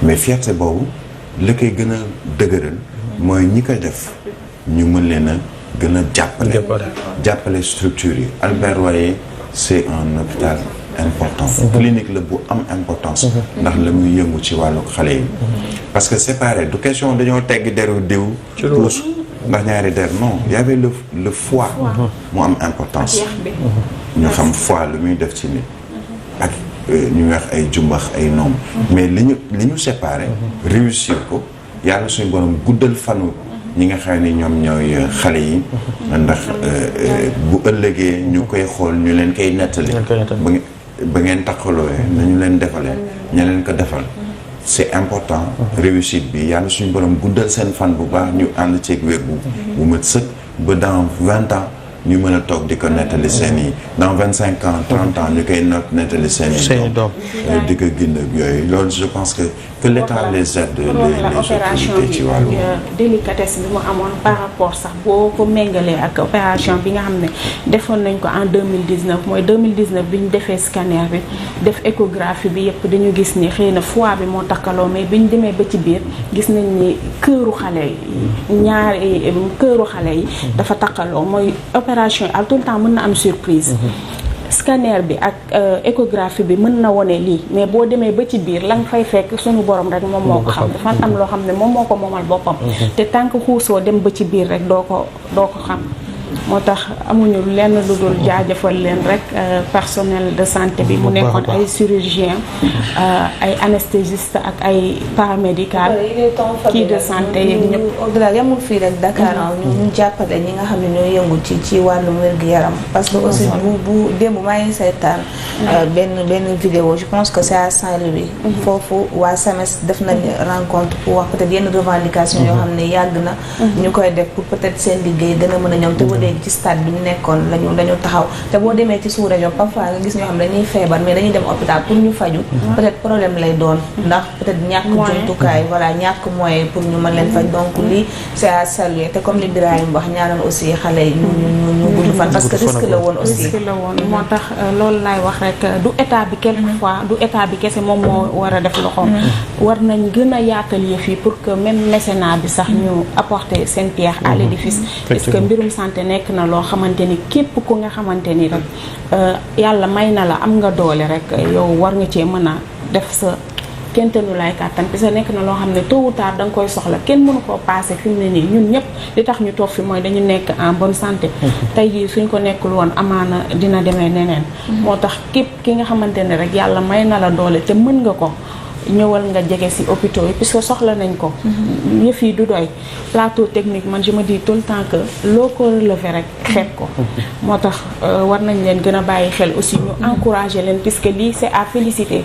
Speaker 3: mais fierté boobu li koy gën a dëgëral mooy ñi koy def ñu mën leen a gën a jàppale structure yi Albert Royer c'est un hôpital important clinique la bu am importance ndax la muy yëngu ci wàllu xale yi parce que c'est pareil du question dañoo tegg deru diw tous ndax ñaari der non y avait le foie mu am importance ñu xam foie lu muy def ci nit ak ñu wax ay jumbax ay noom mais li ñu séparé réussir ko yàlla suñu borom guddal fanu ñi nga xam ni ñoom ñooy xale yi ndax bu ëllëgee ñu koy xool ñu leen koy nettali ba ngeen takkalooyee nañu leen defalee ña leen ko defal c'est important réussite bi yàlla suñu borom guddal seen fan bu baax ñu ànd ceeg wér bu mat sëkk ba dans 20 ans ñu mën a toog di ko nettali seen i dans 25 ans 30 ans ñu koy nettali seen i doom di ko gindi ak yooyu loolu je pense que l'État les aide les autorités ci wàllu
Speaker 15: délicatesse bi mu amoon par rapport sax boo ko méngalee ak opération bi nga xam ne defoon nañ ko en 2019 mooy 2019 bi ñu defee scanner bi def échographie bi yëpp dañu gis ni xëy na foie bi moo takkaloo mais bi ñu demee ba ci biir gis nañ ni këru xale yi këru xale yi dafa takkaloo mooy opération yi tout le temps mën na am surprise scanner bi ak échographie bi mën na wone lii mais boo demee ba ci biir la nga fay fekk suñu borom rek moom moo ko xam dafa am loo xam ne moom moo ko moomal boppam te tant que xuusoo dem ba ci biir rek doo ko xam moo tax amuñu lenn lu dul jaajëfal leen rek personnel de santé bi mu nekkoon ay chirurgien ay anesthésiste ak ay paramédical kii de santé yeeg ñëpp
Speaker 2: au-delà yamul fii rek Dakar ñu jàppale ñi nga xam ne ñoo yëngu ci wàllum wér-gu-yaram parce que aussi bu démb maa ngi seetaan benn vidéo je pense que c'est à Saint-Louis foofu waa SAMES def nañ rencontre pour wax peut-être yenn revendication yoo xam ne yàgg na ñu koy def pour peut-être seen liggéey gën a mën a ñoom te léegi ci stade bi ñu nekkoon lañu taxaw te boo demee ci sous-région parfois nga gis ñoo xam dañuy feebar mais dañuy dem hôpital pour ñu faju peut-être problème lay doon ndax peut-être ñàkk jumtukaay voilà ñàkk moyen pour ñu mën leen faj donc lii c'est à saluer te comme li Birahim wax ñaanal aussi xale yi ñu gudd fan parce que risque la woon aussi
Speaker 15: risque la woon moo tax loolu laay wax rek du état bi quelquefois du état bi kese moom moo war a def loxoom war nañ gën a yaatal yëf yi pour que même mécénat bi sax ñu apporter seen pierre à l'édifice parce que mbirum santé nekk na loo xamante ni képp ku nga xamante ni rek yàlla may na la am nga doole rek yow war nga cee mën a def sa kentenu lay kàttan parce que nekk na loo xam ne tôt ou tard da nga koy soxla kenn mënu koo passé fi mu ne nii ñun ñëpp li tax ñu toog fi mooy dañu nekk en bonne santé tey jii suñ ko nekkul woon amaana dina demee neneen moo tax képp ki nga xamante ne rek yàlla may na la doole te mën nga ko ñëwal nga jege ci hôpitaux yi puisque soxla nañ ko yëf yi du doy plateau technique man je me dis tout le temps que loo ko relever rek xeeb ko moo tax war nañ leen gën a bàyyi xel aussi ñu encourager leen puisque lii c'est à féliciter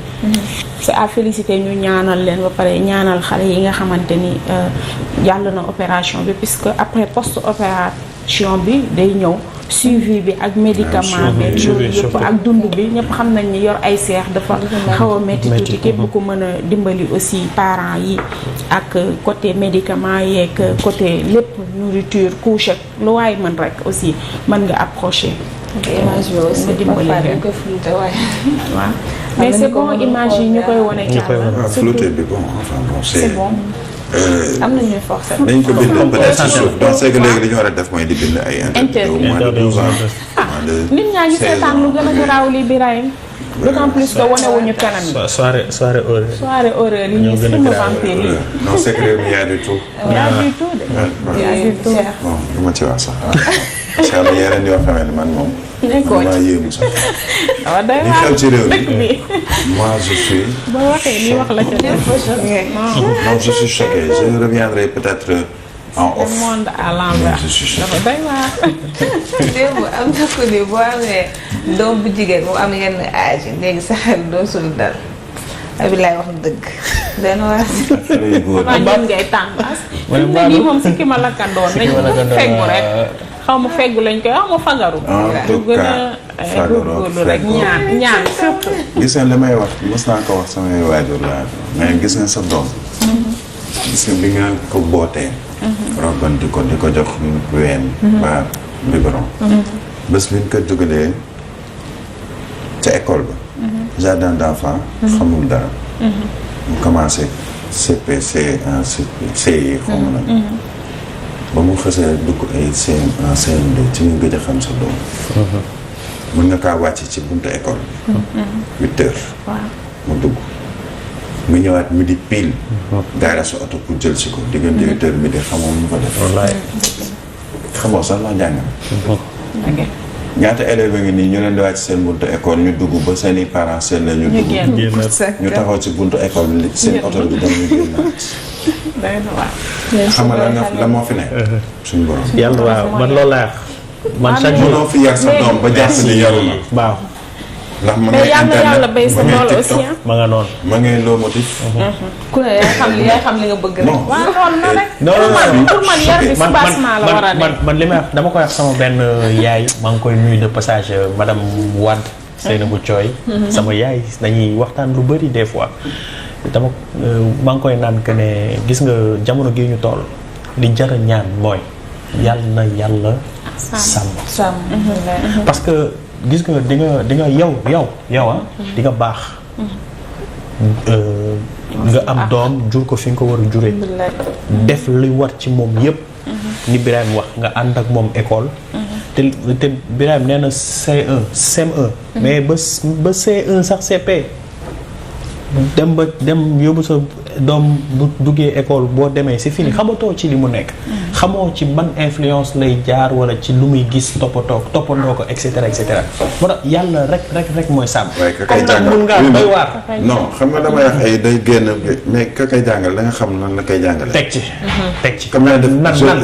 Speaker 15: c'est à féliciter ñu ñaanal leen ba pare ñaanal xale yi nga xamante ni jàll na opération bi puisque après post opération bi day ñëw suivi bi ak médicament bi yëpp ak dund bi ñëpp xam nañ ni yor ay seex dafa xaw a métti tuuti képp ku mën a dimbali aussi parents yi ak côté médicament yeeg côté lépp nourriture couche ak lu waay mën rek aussi mën nga approcher nga dimbali leen waaw mais c'est bon image yi ñu koy wone
Speaker 3: flouté bi bon enfin bon
Speaker 15: c'est bon
Speaker 2: am na ñuy forcer.
Speaker 3: dañ ko bind peut-être ci suuf donc c'est que léegi li ñu war a def mooy di bind ay interview moins de 12 ans.
Speaker 15: nit ñaa ngi seetaan lu gën a garaaw li Birahim d'autant plus que wane wuñu kanam yi.
Speaker 1: soirée horreur.
Speaker 15: soirée horreur yi ñuy film vampire yi.
Speaker 3: non c'est que y a du tout.
Speaker 15: y a du tout de. y a du tout.
Speaker 3: bon du ma ci wax sax parce que am na yeneen yoo xam ne man moom.
Speaker 15: nekkoo
Speaker 3: ci yéemu sax.
Speaker 15: waaw day
Speaker 3: li xew ci réew mi
Speaker 15: bi.
Speaker 3: moi je suis.
Speaker 15: boo waxee ni wax la ca def.
Speaker 3: non je suis choqué je reviendrai peut-être en off.
Speaker 15: le monde à l'envers.
Speaker 3: je suis choqué.
Speaker 15: dafa doy waar.
Speaker 2: démb am na ko ni boo amee doom bu jigéen mu am yenn âge léegi sa xel doo sul dal. abilaay wax dëgg. dana waa si.
Speaker 15: xanaa ñoom ngay tàmbaas. wala nii moom si ki ma lakkandoon nañu feggu rek. xaw ma feggu lañ koy xaw ma fagaru.
Speaker 3: en tout cas
Speaker 15: góorgóorlu rek ñaan surtout.
Speaker 3: gis nga li may wax mos naa ko wax samay waajur laa mais gis nga sa doom. gis nga bi nga ko bootee. roban di ko jox ween. ba biberon. bés bi ñu ko dugalee ca école ba. jardin d'enfants. xamul dara. mu commencé CPC CI xaw ma nag. ba mu xasee dugg ay CM1 CM2 ci nga gëj a xam sa doom. mën nga kaa wàcc ci buntu école bi. 8 heures. mu dugg nga ñëwaat midi pile. gaare sa oto pour jël si ko diggante directeur midi xamoo nu mu fa def. wallaay xamoo sax la jàngal. ñaata élèves ngi nii ñu leen di wàcc seen buntu école ñu dugg ba seen i parents seen la ñu dugg. ñu taxaw ci buntu école bi seen oto bi dem ñu génnaat. xam nga la moo fi nekk. suñu borom.
Speaker 1: yàlla waaw man loolu laa man chaque jour
Speaker 3: mënoo fi yar sa doom ba jàpp ni yaru na.
Speaker 1: waaw.
Speaker 3: ndax ma ngay internet
Speaker 15: bay sa lool aussi
Speaker 1: ma nga noonu.
Speaker 3: ma ngay loo motif.
Speaker 2: ku ne yaay xam li nga bëgg rek.
Speaker 15: waaw loolu na rek.
Speaker 1: pour
Speaker 15: man yar bi soubassement la war a nekk.
Speaker 1: man li may wax dama koy wax sama benn yaay maa ngi koy nuyu de passage madame Wade Seynabou Thioye. sama yaay dañuy waxtaan lu bëri des fois. dama maa ngi koy naan que ne gis nga jamono gi ñu toll li jar a ñaan mooy yàlla na yàlla sàmm. parce que gis nga di nga yow di nga baax. nga am doom jur ko fi nga ko war a juree. def li war ci moom yépp ni Birahim wax nga ànd ak moom école. te Birahim nee na C1 CM1. mais ba C1 sax CP. dem yóbbu sa doom bu duggee école boo demee c'est fini xamatoo ci li mu nekk. xamoo ci ban influence lay jaar wala ci lu muy gis toppandoo ko et cetera et cetera. moo tax yàlla rek mooy sàmm.
Speaker 3: waaye ka kay jàngal
Speaker 1: mun ngaa doy waar.
Speaker 3: non xam nga damay wax ay day génn mais ka kay jàngal da nga xam nan la koy jàngale.
Speaker 1: teg ci.
Speaker 3: comme nan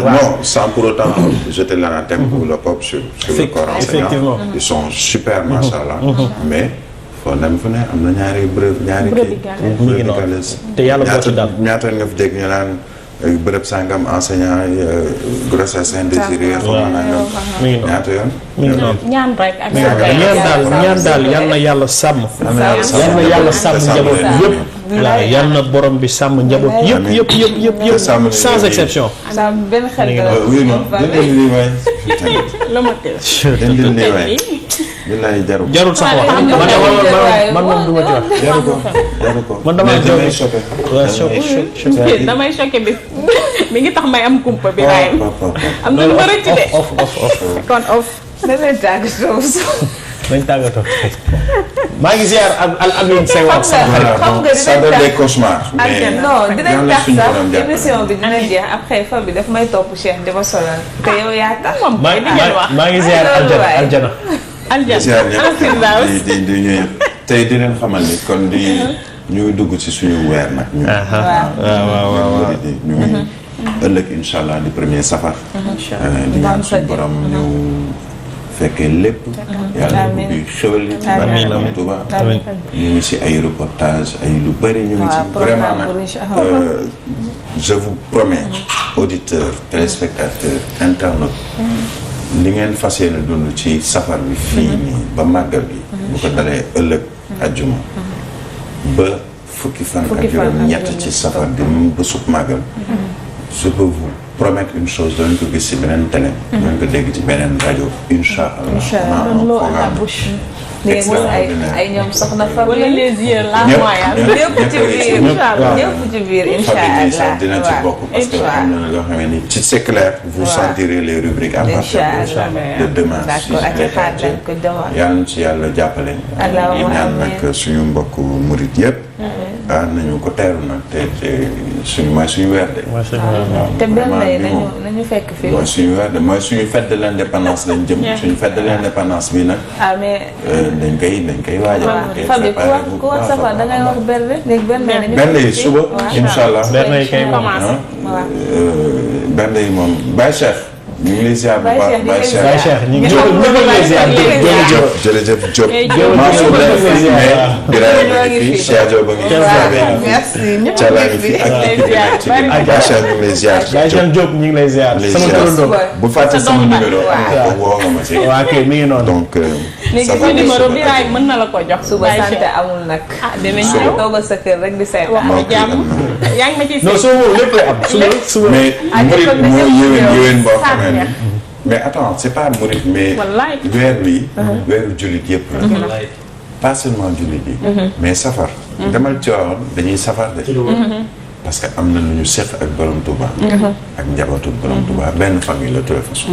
Speaker 3: non sans pour autant jeter l'anathème ou le pop sur le corps enseignant. Ils sont super machallah. mais. foo dem fu ne am na ñaari kii.
Speaker 1: te yàlla boo ci dal
Speaker 3: ñaata nga fi dégg ñu naan bërëb sangam enseignant grossesse indésirée. ñaata yoon.
Speaker 15: ñaan rek ak
Speaker 1: ñaan daal yal na yàlla sàmm. yal na yàlla sàmm njaboot yëpp. waaw yal na borom bi sàmm njaboot yëpp. sans exception.
Speaker 2: benn xel
Speaker 3: billaay
Speaker 1: jarul sax wax man moom du ma ci wax.
Speaker 3: jaru ko
Speaker 1: man damaa
Speaker 15: choqué damay choqué bi mi ngi tax may am kumpa bi raay am na lu ma rëcc de kon off
Speaker 2: nañ
Speaker 1: tàggatoo maa ngi ziar ak Alioune Senghor sama xarit.
Speaker 3: ça donne des cauchemars.
Speaker 2: non dinañ tax sax émission bi dina jeex après fa bi daf may topp Cheikh di ma solal te yow yaa tax.
Speaker 1: maa ngi ziar aljana
Speaker 3: di ñëw tey di leen xamal ni kon di ñu ngi dugg ci suñu weer nag. waaw ñu ngi ëllëg incha allah di premier safar. di ñaan suñu borom ñu fekkee lépp. yàlla bu bi xewal yi. amiin amiin Tuuba ñu ngi ci ay reportage ay lu bëri ñu ngi ci vraiment nag je vous promets auditeurs téléspectateurs internautes. li ngeen fas yéene dund ci safar bi fii nii ba màggal gi bu ko dalee ëllëg ajjuma ba fukki fan ak juróom ñett ci safar bi ba sub màggal je peux vous promettre une chose danañ ko gis ci beneen télé danañ ko dégg ci beneen rajo incha allah
Speaker 2: ay ñoom soxna fa
Speaker 15: wala les yeux la moyenne
Speaker 2: ñëpp ci biir incha allah
Speaker 3: dina ci bokk parce que am na loo xam ne ci c'est clair vous sentirez les rubriques à partir de demain yàlla na ci yàlla jàppale di ñaan nag suñu mbokk murit yëpp nañu ko teeru nag te suñu mooy suñu weer de
Speaker 2: te benn nañu fekk fii
Speaker 3: mooy suñu weer de mooy suñu fête de l'indépendance lañ jëm suñu fête de l'indépendance bi nag dañ koy waajal.
Speaker 2: Fabi ku wax safar da ngay wax berne léegi
Speaker 3: berne yi suba incha allah
Speaker 1: berne yi kay moom
Speaker 3: berne yi moom Baye Cheikh ñu ngi lay ziar bu baax Baye Cheikh
Speaker 1: ñu ngi lay ziar
Speaker 3: jërëjëf Diop Birahim ngi fi Cheikh Diop a ngi fi Thiala ngi fi ak Baye Cheikh ñu ngi lay ziar
Speaker 1: Baye Cheikh Diop ñu ngi lay ziar sama turando
Speaker 3: bu fàtte sama numéro woo nga ma ci
Speaker 1: waaw kay mi ngi noonu
Speaker 3: donc
Speaker 15: léegi sa numéro bi raay mën na la ko jox
Speaker 2: suba sant amul nag
Speaker 15: dinañ ñëw
Speaker 2: toogal sa kër rek di seet
Speaker 15: wax ma jàmm yaa ngi ma ciy
Speaker 1: non suba lépp lay am suba
Speaker 3: mais murit moo yéwén boo xamee ni mais attends c'est pas murit mais weer wi weeru jullit yëpp la pas seulement jullit yi mais safar demal Tiwaawan dañuy safar de parce que am na lu ñu seq ak borom Touba ak njabootu borom Touba benn famille la de toute façon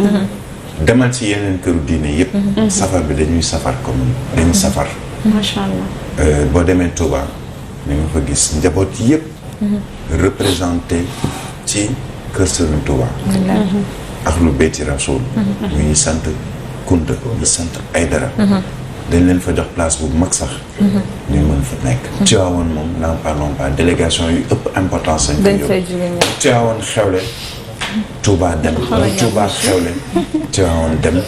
Speaker 3: demal ci yeneen këru diine yëpp safar bi dañuy safar comme dañuy safar
Speaker 15: macha allah
Speaker 3: boo demee Touba ni nga fa gis njaboot yëpp représenté ci kër Serigne Touba ak lu beyti Rasoul ñuy sant Kunta ñu sant Aydara dañ leen fa jox place bu mag sax ñu mën fa nekk Tivaouane moom n'en parlons pas délégation yu ëpp importance lañ koy yóbbu Tivaouane xewle Touba dem Touba xewle Tivaouane dem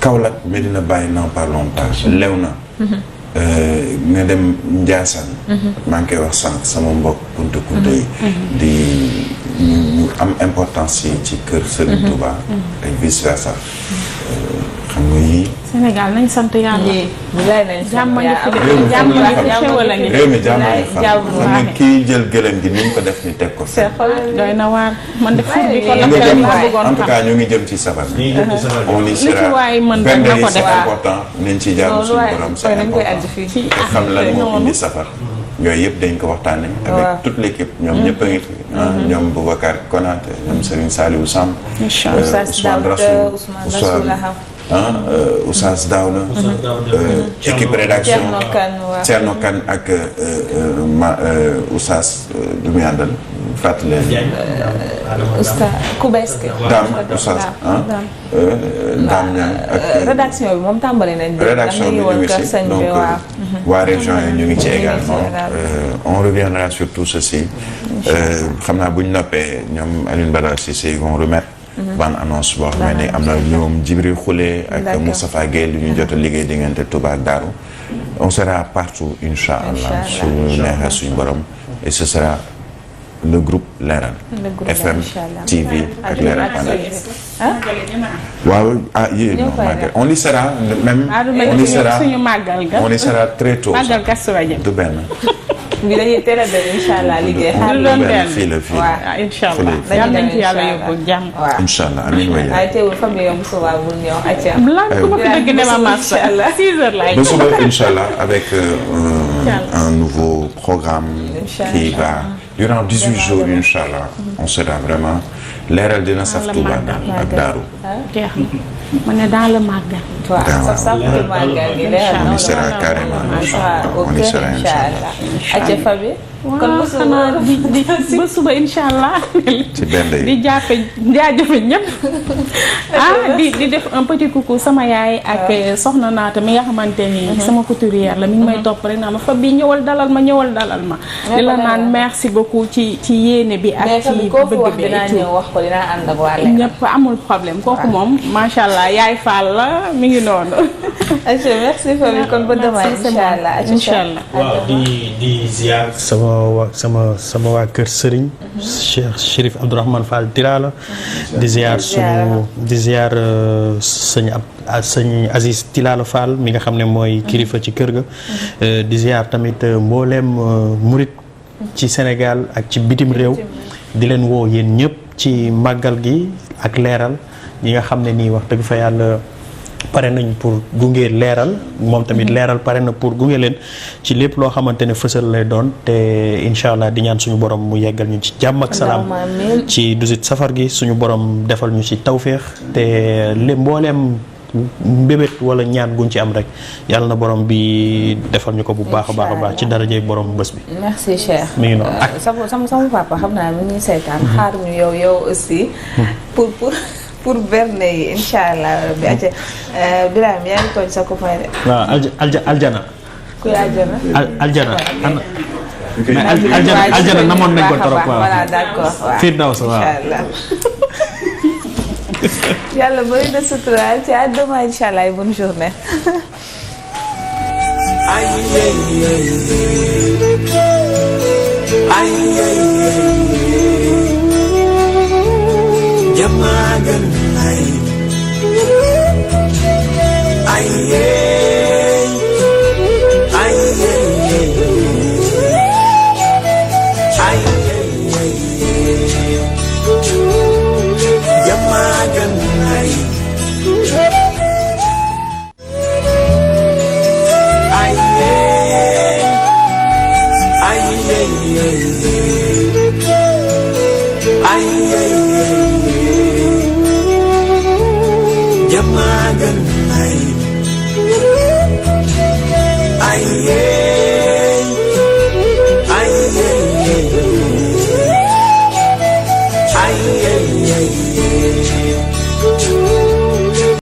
Speaker 3: Kaolack Medina Baye n'en parlons pas Léona nga dem Ndiassane maa ngi koy wax sànq sama mbokk kunta yi di ñu am importance yi ci kër Serigne Touba ak vice versa xam nga yii
Speaker 15: Sénégal nañ sant yàlla. jàmm nga fi
Speaker 3: réew mi jàmm nga xam nga kii jël gëlëm gi ni mu ko def ni teg ko fi
Speaker 15: doy na waar man de fur bi ko
Speaker 3: en tout cas ñu ngi jëm ci sabar on y sera benn yi c'est important nañ ci jàmm suñu borom c'est important te xam lan moo indi safar yooyu yëpp dañ ko waxtaane avec toute l'équipe ñoom ñëpp a ngi fi ñoom Boubacar Konaté ñoom Serigne Saliou Samb Ousmane Rasoul Oustaz Daouda équipe rédaction Thierno Kane ak Oustaz du muy àndal fàttali
Speaker 2: Oustaz Koubeski
Speaker 3: Dame Oustaz Dame Niang ak
Speaker 2: rédaction bi moom tàmbali nañ
Speaker 3: rédaction bi ñu ngi si donc waa région yi ñu ngi ci également on reviendra sur tout ceci xam naa bu ñu noppee ñoom Alioune Badara Cissé ils vont remettre ban annonce boo xam ne am na ñoom Djibril Khoulé ak Moustapha Gueye lu ñu jot a liggéey diggante Touba ak Darou on sera partout inch'Allah su neexee suñu borom et ce sera le groupe Leral FM TV ak Leral waaw yéen non màggal on y sera même on y sera très tôt du benn
Speaker 2: bi dañuy teel a dem incha allah liggéey.
Speaker 3: fii la
Speaker 15: incha allah yal nañu ci yàlla yóbbu jàmm.
Speaker 3: incha allah amiin waay.
Speaker 2: waaye teewul famille yow Moussa Ba bul ñëw acca.
Speaker 15: lan ku ma fi dëgg dema mars 6h laay.
Speaker 3: ba suba incha allah avec un nouveau programme qui va durant 18 jours incha allah on sera vraiment Leral dina saf Touba ak Darou.
Speaker 15: jeex na ma ne dans le Magal.
Speaker 3: on y sera carrément on y sera incha allah.
Speaker 2: acca Fabi.
Speaker 15: kon ba suba incha allah.
Speaker 3: ci benn yi
Speaker 15: di jaajëfe ñëpp. di def un petit coucou sama yaay ak soxna Naata mi nga xamante ni sama couturière la mi ngi may topp rek naa ma fa bi ñëwal dalal ma. di la naan merci beaucoup ci yéene bi ak ci bëgg bi ñëpp amul problème kooku moom macha allah yaay Fall la mi ngi noonu.
Speaker 2: merci Fabi kon ba demain incha allah.
Speaker 1: waaw di ziar sama waa kër Serigne Cheikh Chérif Abdourahmane Fall Tirala di ziar sëñ Aziz Tilala Fall mi nga xam ne mooy kilifa ci kër ga di ziar tamit mbooleem murit ci Sénégal ak ci bitim réew di leen woo yéen ñëpp ci màggal gi ak Leral ñi nga xam ne nii wax dëgg fa yàlla pare nañ pour gunge Leral moom tamit Leral pare na pour gunge leen ci lépp loo xamante ne fësal lay doon te incha allah di ñaan suñu borom mu yeggal ñu ci jàmm ak salaam ci 18 safar gi suñu borom defal ñu ci tawféex te mbooleem mbébét wala ñaan guñ ci am rek yàlla na borom bi defal ñu ko bu baax a baax ci darajey borom bés bi.
Speaker 2: merci cher.
Speaker 1: mi ngi noonu ak
Speaker 2: sama papa xam naa mi ngi seetaan xaar ñu yow aussi pour berne yi incha allah rabbi acca Birame yaa ngi tooñ sa copain de.
Speaker 1: waaw aljana.
Speaker 2: kuy aljana.
Speaker 1: aljana. mais aljana namoon nañ ko trop waaw.
Speaker 2: voilà d'accord waaw.
Speaker 1: Firdaws waaw
Speaker 2: incha allah. yàlla bëri na sutura ci à demain incha allah et bonne journée.
Speaker 16: Jamagan ay ay